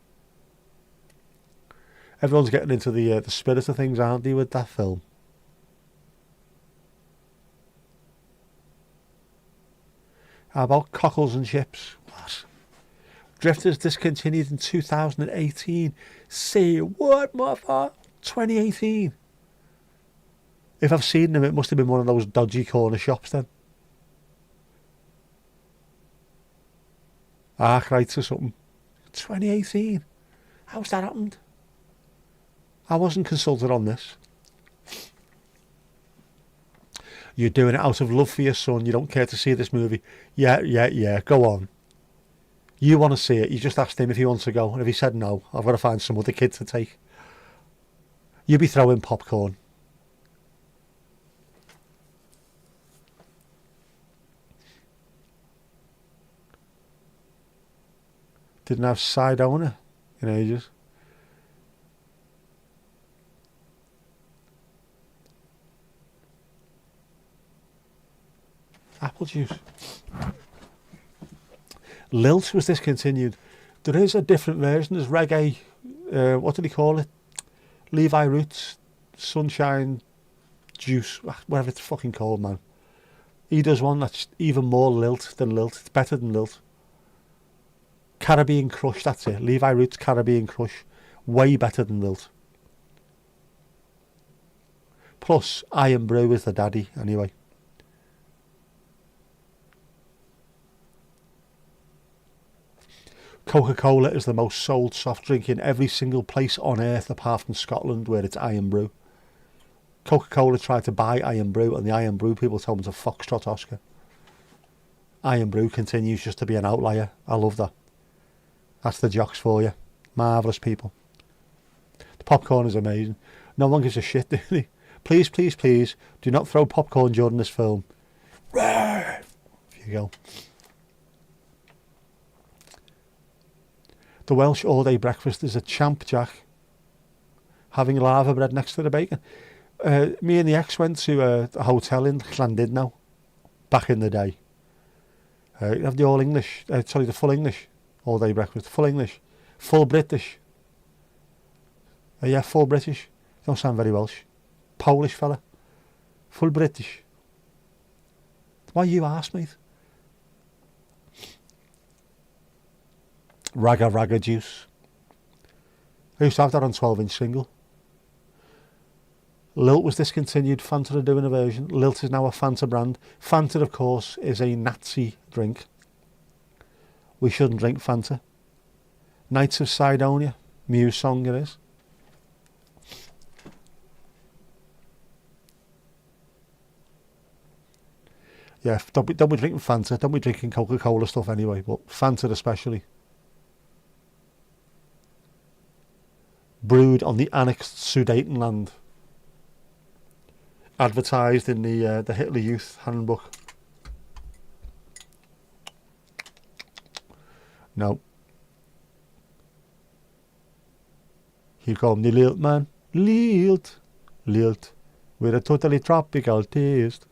Everyone's getting into the spirit of things, aren't they, with that film? How about cockles and chips? What? Drifters discontinued in 2018. Say what, motherfucker? 2018. If I've seen them, it must have been one of those dodgy corner shops then. Arkwrights or something. 2018. How's that happened? I wasn't consulted on this. You're doing it out of love for your son. You don't care to see this movie. Yeah. Go on. You want to see it. You just asked him if he wants to go. And if he said no, I've got to find some other kid to take. You'd be throwing popcorn. Didn't have side owner in ages. Apple juice. Lilt was discontinued. There is a different version. There's reggae. What did he call it? Levi Roots, Sunshine Juice, whatever it's fucking called, man. He does one that's even more lilt than lilt. It's better than lilt. Caribbean Crush, that's it. Levi Roots Caribbean Crush. Way better than lilt. Plus, Iron Brew is the daddy, anyway. Coca-Cola is the most sold soft drink in every single place on earth apart from Scotland where it's Iron Brew. Coca-Cola tried to buy Iron Brew and the Iron Brew people told them to foxtrot Oscar. Iron Brew continues just to be an outlier. I love that. That's the jocks for you. Marvellous people. The popcorn is amazing. No one gives a shit, do they? Please, please, please, do not throw popcorn during this film. Here you go. The Welsh all-day breakfast is a champ, Jack. Having lava bread next to the bacon. Me and the ex went to a hotel in Llandudno back in the day. You have the all-English, the full English all-day breakfast. Full English. Full British. Yeah, full British. Don't sound very Welsh. Polish fella. Full British. Why you ask, mate? Raga juice. I used to have that on 12-inch single. Lilt was discontinued. Fanta are doing a version. Lilt is now a Fanta brand. Fanta, of course, is a Nazi drink. We shouldn't drink Fanta. Knights of Sidonia. Muse song it is. Yeah, don't be drinking Fanta. Don't be drinking Coca-Cola stuff anyway, but Fanta especially. Brewed on the annexed Sudetenland. Advertised in the Hitler Youth Handbook. No. Here come the Lilt man. Lilt. With a totally tropical taste.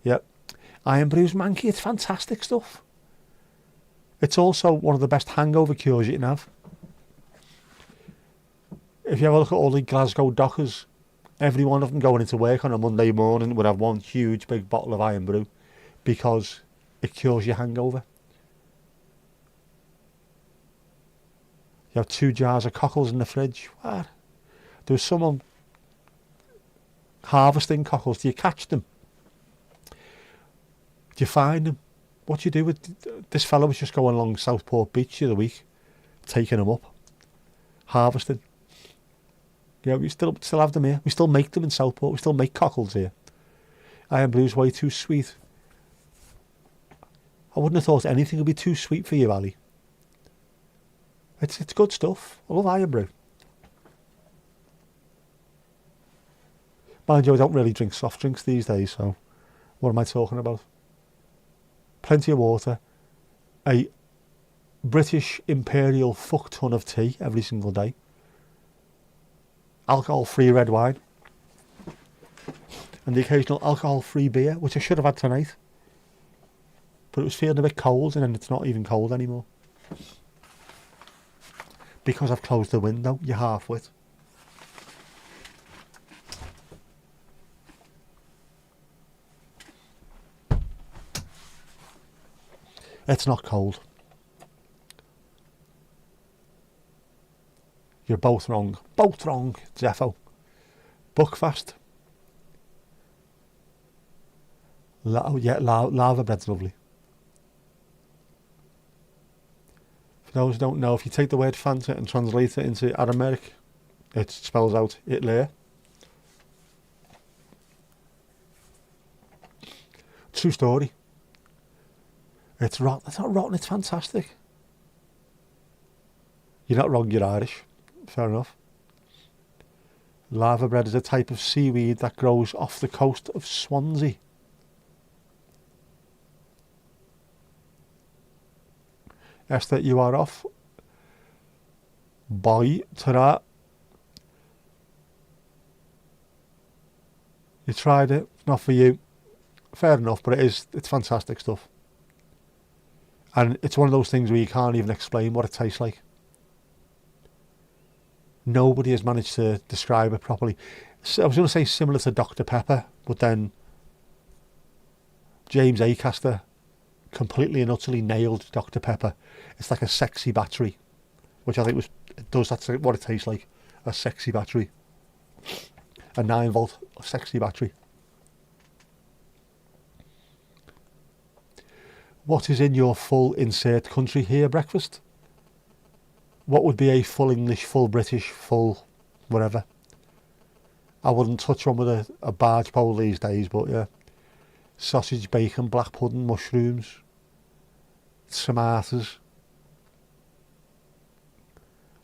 Yep. Iron Brew's manky. It's fantastic stuff. It's also one of the best hangover cures you can have. If you have a look at all the Glasgow dockers, every one of them going into work on a Monday morning would have one huge big bottle of Iron Brew because it cures your hangover. You have 2 jars of cockles in the fridge. What? There was someone harvesting cockles. Do you catch them? Do you find them? What do you do with... This fella was just going along Southport Beach the other week, taking them up, harvesting. Yeah, we still have them here. We still make them in Southport. We still make cockles here. Iron Brew's way too sweet. I wouldn't have thought anything would be too sweet for you, Ali. It's good stuff. I love Iron Brew. Mind you, I don't really drink soft drinks these days, so what am I talking about? Plenty of water, a British Imperial fuck ton of tea every single day, alcohol-free red wine, and the occasional alcohol-free beer, which I should have had tonight. But it was feeling a bit cold, and then it's not even cold anymore. Because I've closed the window, you're half-wit. It's not cold. You're both wrong. Both wrong, Zeffo. Buckfast. Lava bread's lovely. For those who don't know, if you take the word Fanta and translate it into Aramaic, it spells out Hitler. True story. It's rotten. It's not rotten, it's fantastic. You're not wrong, you're Irish. Fair enough. Lava bread is a type of seaweed that grows off the coast of Swansea. Esther, you are off. Bye. Ta-ra. You tried it, not for you. Fair enough, but it's fantastic stuff. And it's one of those things where you can't even explain what it tastes like. Nobody has managed to describe it properly. So I was going to say similar to Dr. Pepper, but then James Acaster completely and utterly nailed Dr. Pepper. It's like a sexy battery, which I think that's what it tastes like, a sexy battery. A 9-volt sexy battery. What is in your full insert country here breakfast? What would be a full English, full British, full whatever? I wouldn't touch one with a barge pole these days, but yeah. Sausage, bacon, black pudding, mushrooms, tomatoes.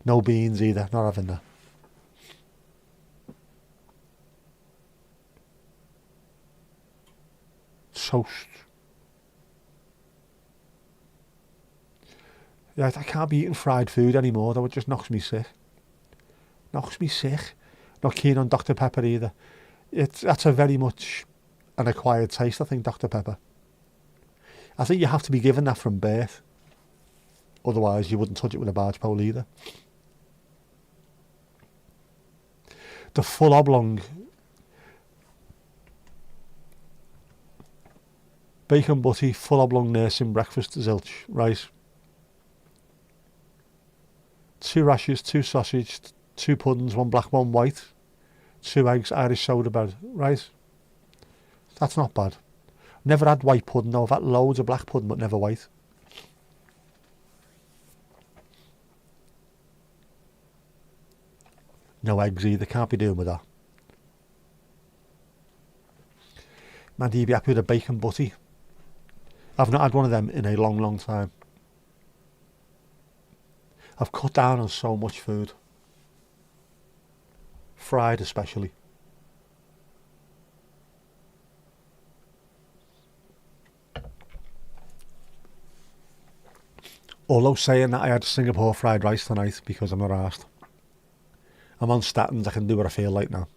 No beans either, not having that. Toast. Yeah, I can't be eating fried food anymore, though. It just knocks me sick. Knocks me sick. Not keen on Dr. Pepper either. That's a very much an acquired taste, I think, Dr. Pepper. I think you have to be given that from birth. Otherwise, you wouldn't touch it with a barge pole either. The full oblong bacon butty, full oblong nursing breakfast, zilch, right? 2 rashers, 2 sausage, 2 puddings, 1 black, 1 white, 2 eggs, Irish soda bread, right? That's not bad. Never had white pudding though. I've had loads of black pudding but never white. No eggs either, can't be doing with that. Man, do you be happy with a bacon butty? I've not had one of them in a long, long time. I've cut down on so much food. Fried especially. Although saying that, I had Singapore fried rice tonight because I'm not arsed. I'm on statins, I can do what I feel like now.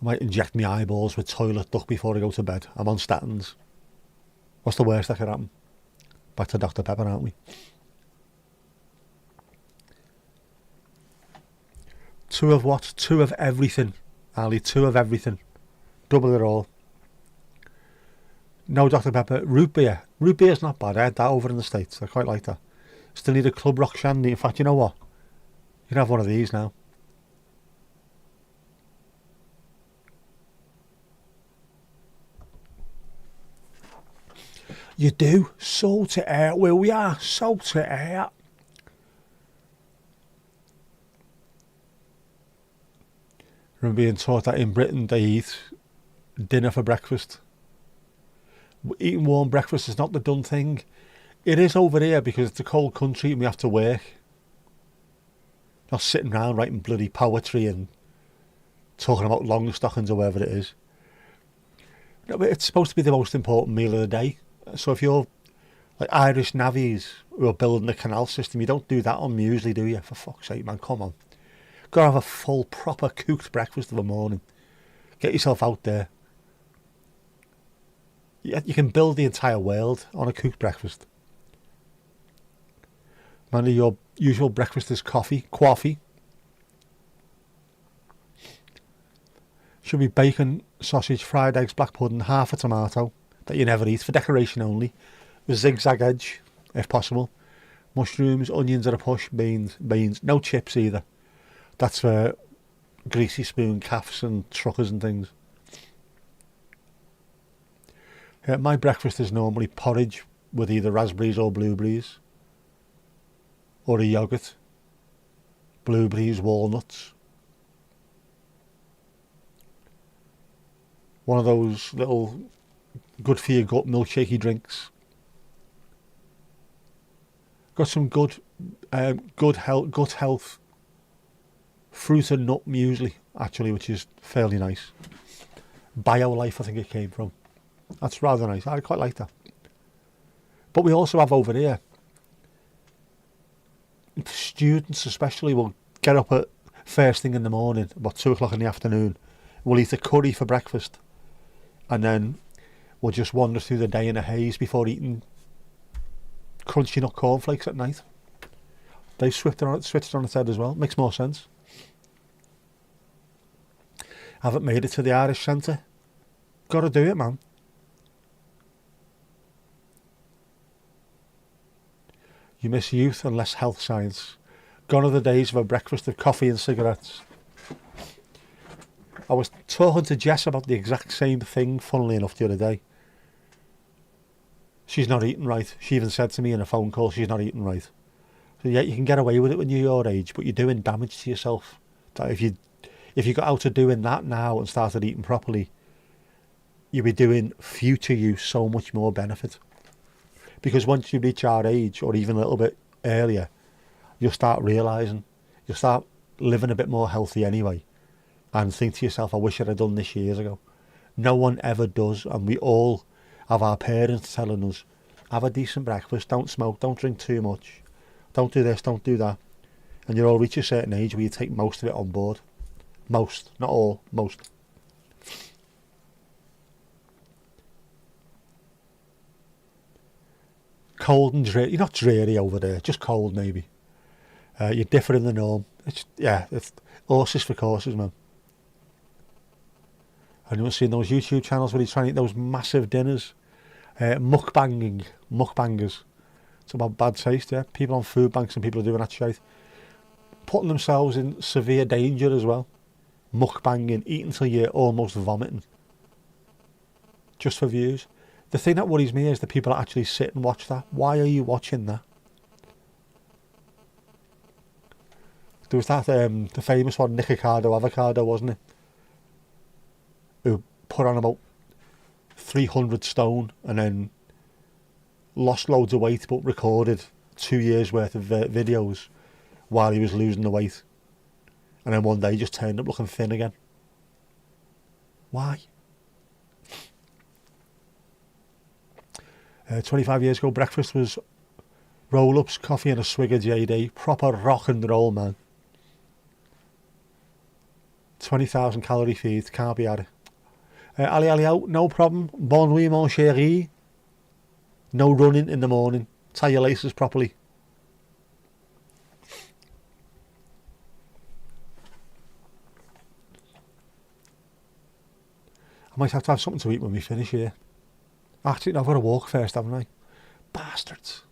I might inject my eyeballs with toilet duck before I go to bed. I'm on statins. What's the worst that could happen? Back to Dr. Pepper, aren't we? 2 of what? 2 of everything, Ali. 2 of everything. Double it all. No Dr. Pepper. Root beer. Root beer's not bad. I had that over in the States. I quite like that. Still need a Club Rock Shandy. In fact, you know what? You can have one of these now. You do. Salt it out where we are. Salt it out. I remember being taught that in Britain they eat dinner for breakfast. Eating warm breakfast is not the done thing. It is over here because it's a cold country and we have to work. Not sitting around writing bloody poetry and talking about long stockings or whatever it is. No, but it's supposed to be the most important meal of the day. So if you're like Irish navvies who are building the canal system, you don't do that on muesli, do you? For fuck's sake, man, come on. Gotta have a full, proper cooked breakfast of a morning. Get yourself out there. You can build the entire world on a cooked breakfast. Man, your usual breakfast is coffee. Should be bacon, sausage, fried eggs, black pudding, half a tomato that you never eat for decoration only. With zigzag edge, if possible. Mushrooms, onions at a push, beans. No chips either. That's for greasy spoon calves and truckers and things. My breakfast is normally porridge with either raspberries or blueberries. Or a yoghurt. Blueberries, walnuts. One of those little good for your gut milkshakey drinks. Got some good gut health fruit and nut muesli actually, which is fairly nice. BioLife, I think it came from. That's rather nice. I quite like that. But we also have over here, students especially will get up at first thing in the morning, about 2 o'clock in the afternoon. We'll eat a curry for breakfast, and then we'll just wander through the day in a haze before eating crunchy nut cornflakes at night. They've switched it on its head as well. Makes more sense. Haven't made it to the Irish Centre. Gotta do it, man. You miss youth and less health science. Gone are the days of a breakfast of coffee and cigarettes. I was talking to Jess about the exact same thing, funnily enough, the other day. She's not eating right. She even said to me in a phone call she's not eating right. So yeah, you can get away with it when you're your age, but you're doing damage to yourself. That if you got out of doing that now and started eating properly, you'd be doing future you so much more benefit. Because once you reach our age, or even a little bit earlier, you'll start realising, you'll start living a bit more healthy anyway, and think to yourself, I wish I'd have done this years ago. No one ever does, and we all have our parents telling us, have a decent breakfast, don't smoke, don't drink too much, don't do this, don't do that. And you all reach a certain age where you take most of it on board. Most, not all, most. Cold and dreary. You're not dreary over there, just cold maybe. You're different than the norm. It's horses for courses, man. And you've seen those YouTube channels where he's trying to eat those massive dinners. Mukbangers. It's about bad taste, yeah. People on food banks and people are doing that shit. Putting themselves in severe danger as well. Mukbanging, eating till you're almost vomiting. Just for views. The thing that worries me is the people that actually sit and watch that. Why are you watching that? There was that, the famous one, Nick Avocado, wasn't it? Who put on about 300 stone and then lost loads of weight but recorded 2 years worth of videos while he was losing the weight. And then one day he just turned up looking thin again. Why? 25 years ago, breakfast was roll-ups, coffee and a swig of JD. Proper rock and roll, man. 20,000 calorie feed, can't be at it. Ali out, no problem. Bon nuit, mon chéri. No running in the morning. Tie your laces properly. I might have to have something to eat when we finish here. Actually, no, I've got to walk first, haven't I? Bastards.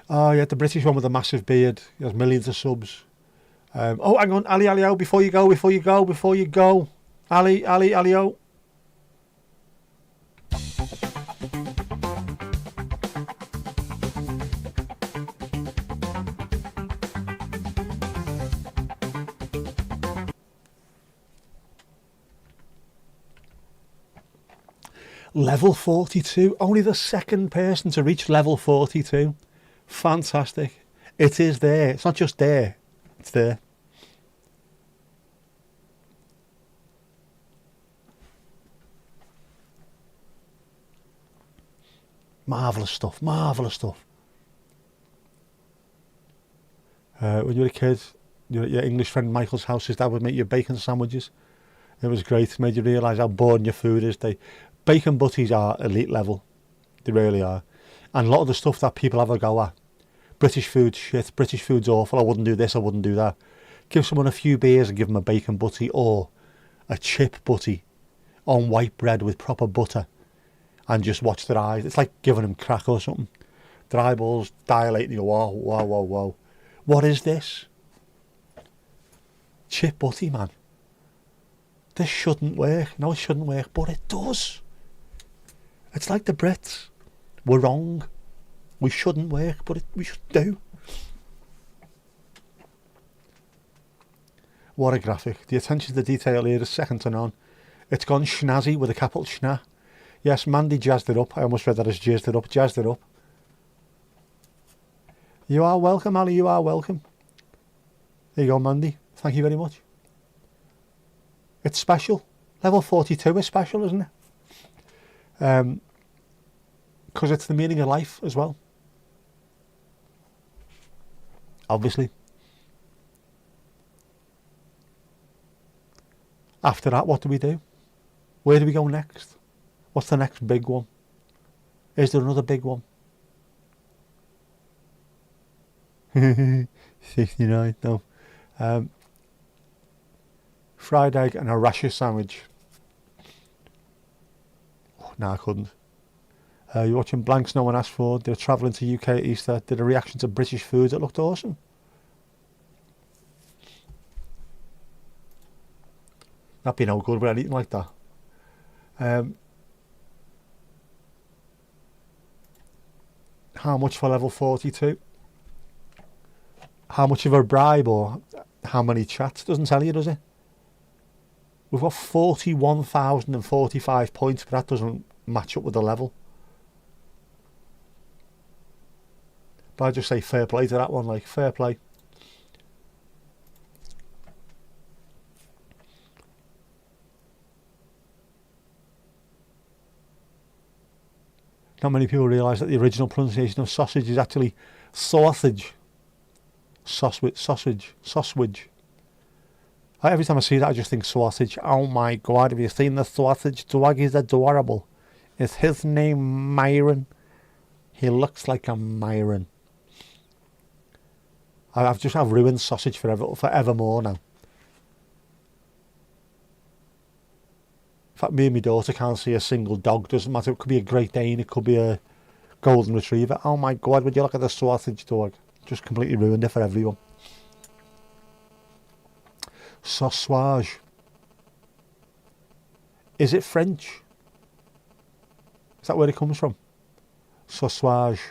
Oh, yeah, the British one with the massive beard. He has millions of subs. Oh, hang on, Ali out, before you go. Ali out. Level 42. Only the second person to reach level 42. Fantastic. It is there. It's not just there. It's there. Marvellous stuff. Marvellous stuff. When you were a kid, your English friend Michael's house, his dad would make you bacon sandwiches. It was great. It made you realise how boring your food is. Bacon butties are elite level. They really are. And a lot of the stuff that people have a go at. British food's shit. British food's awful. I wouldn't do this. I wouldn't do that. Give someone a few beers and give them a bacon butty or a chip butty on white bread with proper butter. And just watch their eyes. It's like giving them crack or something. Their eyeballs dilate and you go, whoa, whoa, whoa, whoa. What is this? Chip butty, man. This shouldn't work. No, it shouldn't work, but it does. It's like the Brits. We're wrong. We shouldn't work, but we should do. What a graphic. The attention to detail here is second to none. It's gone schnazzy with a capital schna. Yes, Mandy jazzed it up. I almost read that as jazzed it up. Jazzed it up. You are welcome, Ali. You are welcome. There you go, Mandy. Thank you very much. It's special. Level 42 is special, isn't it? Because it's the meaning of life as well. Obviously. After that, what do we do? Where do we go next? What's the next big one? Is there another big one? 69, no. Fried egg and a rasher sandwich. Oh, no, I couldn't. You're watching Blank Snow and Ashford. They're travelling to UK at Easter. Did a reaction to British food that looked awesome. That'd be no good with anything like that. How much for level 42? How much of a bribe or how many chats? Doesn't tell you, does it? We've got 41,045 points, but that doesn't match up with the level. But I just say fair play to that one, like fair play. Not many people realise that the original pronunciation of sausage is actually sausage. Sausage. Every time I see that, I just think sausage. Oh my God, have you seen the sausage dog? He's adorable. Is his name Myron? He looks like a Myron. I've ruined sausage forevermore now. In fact, me and my daughter can't see a single dog. Doesn't matter. It could be a Great Dane. It could be a Golden Retriever. Oh my God, would you look at the sausage dog? Just completely ruined it for everyone. Sausage. Is it French? Is that where it comes from? Sausage.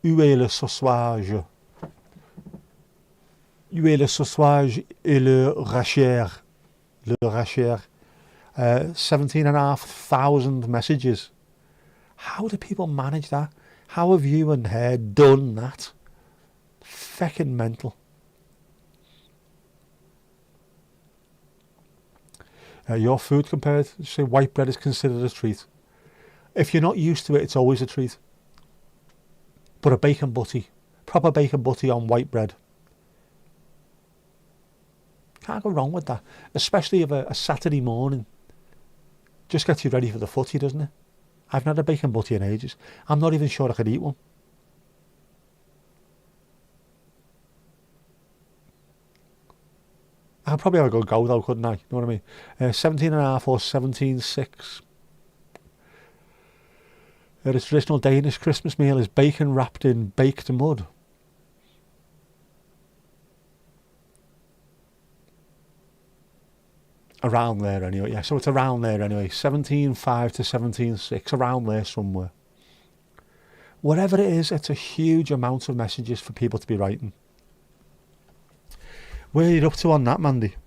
Où est le sausage? Où est le sausage et le racher? Le racher. 17,500 messages. How do people manage that? How have you and her done that? Feckin' mental. Your food compared, say white bread is considered a treat. If you're not used to it, it's always a treat. But a bacon butty, proper bacon butty on white bread. Can't go wrong with that. Especially of a Saturday morning. Just gets you ready for the footy, doesn't it? I've not had a bacon butty in ages. I'm not even sure I could eat one. I could probably have a good go though, couldn't I? You know what I mean? 17.5 or 17.6. The traditional Danish Christmas meal is bacon wrapped in baked mud. Around there anyway, yeah. So it's around there anyway. 17.5 to 17.6, around there somewhere. Whatever it is, it's a huge amount of messages for people to be writing. Where are you up to on that, Mandy?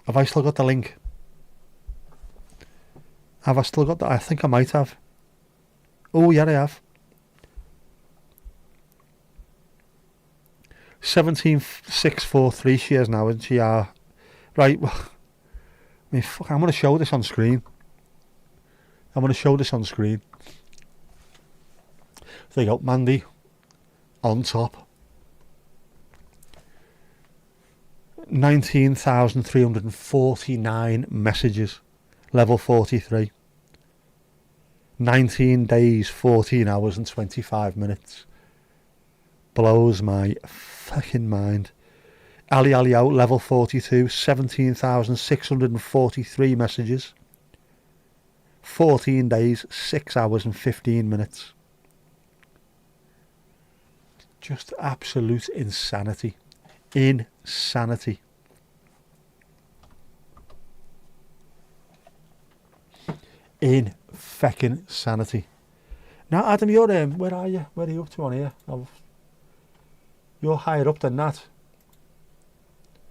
Have I still got the link? Have I still got that? I think I might have. Oh, yeah, I have. 17,643 she is now, isn't she? Right, well, I mean, fuck, I'm going to show this on screen. There you go, Mandy on top. 19,349 messages. Level 43. 19 days, 14 hours and 25 minutes. Blows my fucking mind. Ali Ali out, level 42. 17,643 messages. 14 days, 6 hours and 15 minutes. Just absolute insanity. Insanity. In feckin' sanity. Now, Adam, you're where are you? Where are you up to on here? You're higher up than that.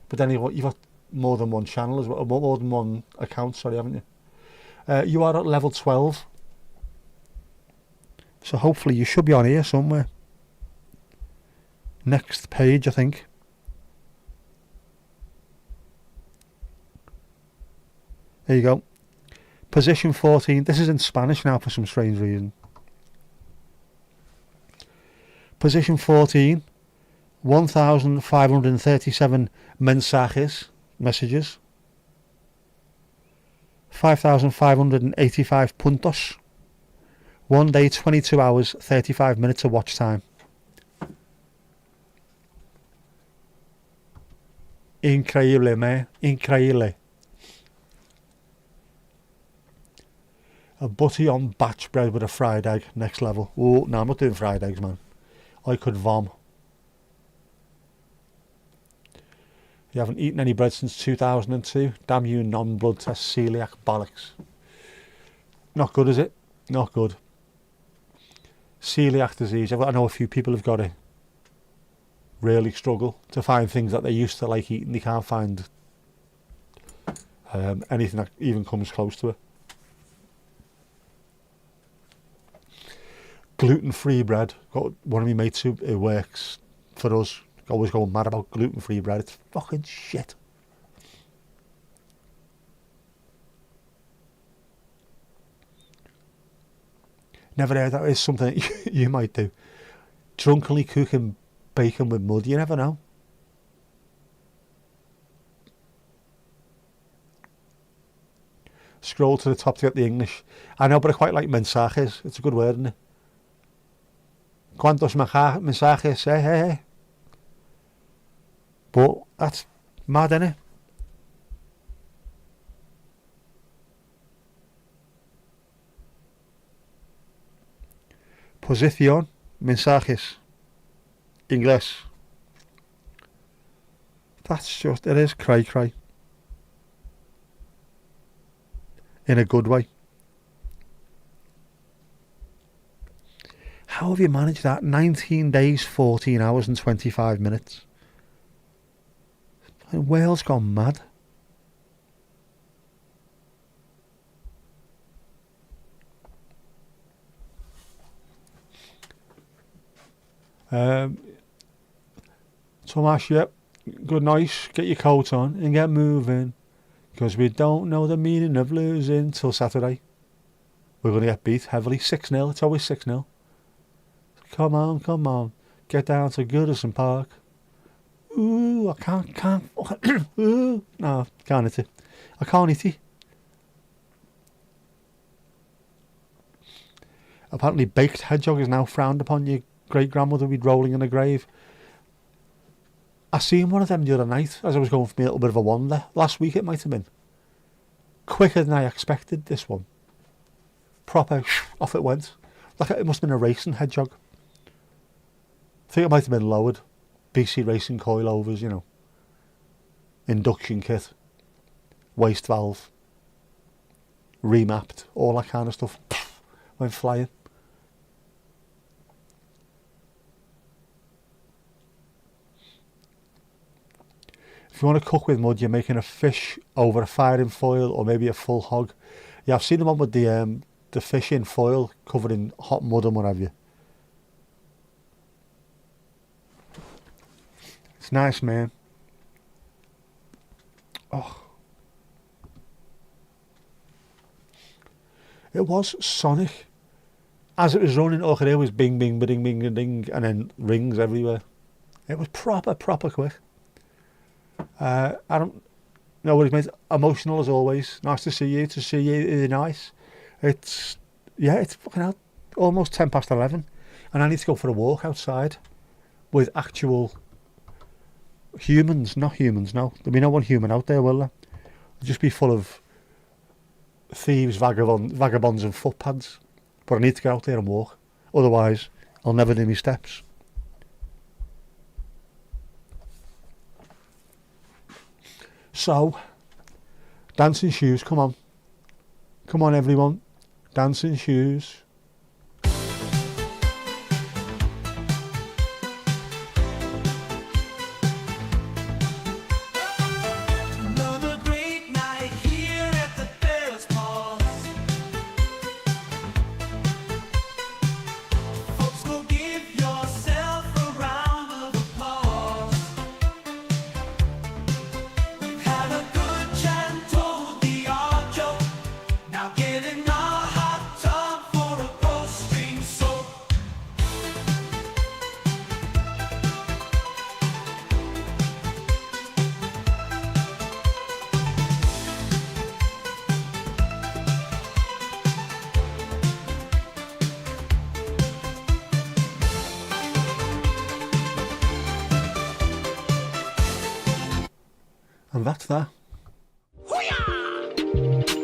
But then you've got more than one channel as well, more than one account, sorry, haven't you? You are at level 12. So hopefully you should be on here somewhere. Next page, I think. There you go. Position 14. This is in Spanish now for some strange reason. Position 14. 1,537 messages. 5,585 puntos. 1 day, 22 hours, 35 minutes of watch time. Increíble, man. Increíble. A butty on batch bread with a fried egg. Next level. Oh, no, I'm not doing fried eggs, man. I could vom. You haven't eaten any bread since 2002. Damn you, non-blood test celiac bollocks. Not good, is it? Not good. Celiac disease. I know a few people have got it. Really struggle to find things that they used to like eating. They can't find anything that even comes close to it. Gluten-free bread. Got one of my mates who works for us. Always going mad about gluten-free bread. It's fucking shit. Never heard that. It's something you might do. Drunkenly cooking bacon with mud. You never know. Scroll to the top to get the English. I know, but I quite like mensajes. It's a good word, isn't it? ¿Cuántos mensajes? Hey. But that's mad, innit? Posición, mensajes, English. That's just, it is cray. In a good way. How have you managed that? 19 days, 14 hours and 25 minutes. Wales gone mad. Tomash, yep. Good night. Get your coat on and get moving. Because we don't know the meaning of losing till Saturday. We're going to get beat heavily. 6-0. It's always 6-0. Come on. Get down to Goodison Park. Ooh, I can't. Ooh, no, can't eat it. I can't eat it. Apparently baked hedgehog is now frowned upon. Your great-grandmother would be rolling in a grave. I seen one of them the other night as I was going for me a little bit of a wander. Last week it might have been. Quicker than I expected, this one. Proper, off it went. Like it must have been a racing hedgehog. I think it might have been lowered. BC Racing coilovers, you know. Induction kit. Waste valve. Remapped. All that kind of stuff. Went flying. If you want to cook with mud, you're making a fish over a firing foil or maybe a full hog. Yeah, I've seen the one with the fish in foil covered in hot mud and what have you. It's nice, man. Oh. It was sonic. As it was running, all I could hear was bing, bing, bing, bing, bing, ding, and then rings everywhere. It was proper quick. I don't know what it meant. Emotional as always. Nice to see you. To see you is nice. It's fucking hell, almost 11:10, and I need to go for a walk outside with actual humans, not humans. No, there'll be no one human out there, will there? It'll just be full of thieves, vagabonds, and footpads. But I need to get out there and walk. Otherwise, I'll never do my steps. So, dancing shoes, come on. Come on, everyone. Dancing shoes. Another great night here at the Paris Pause. Folks, go give yourself a round of applause. We've had a good chat, told the odd joke. Now get in our hot tub for a post-stream soak. And that's that. Hoo-yah!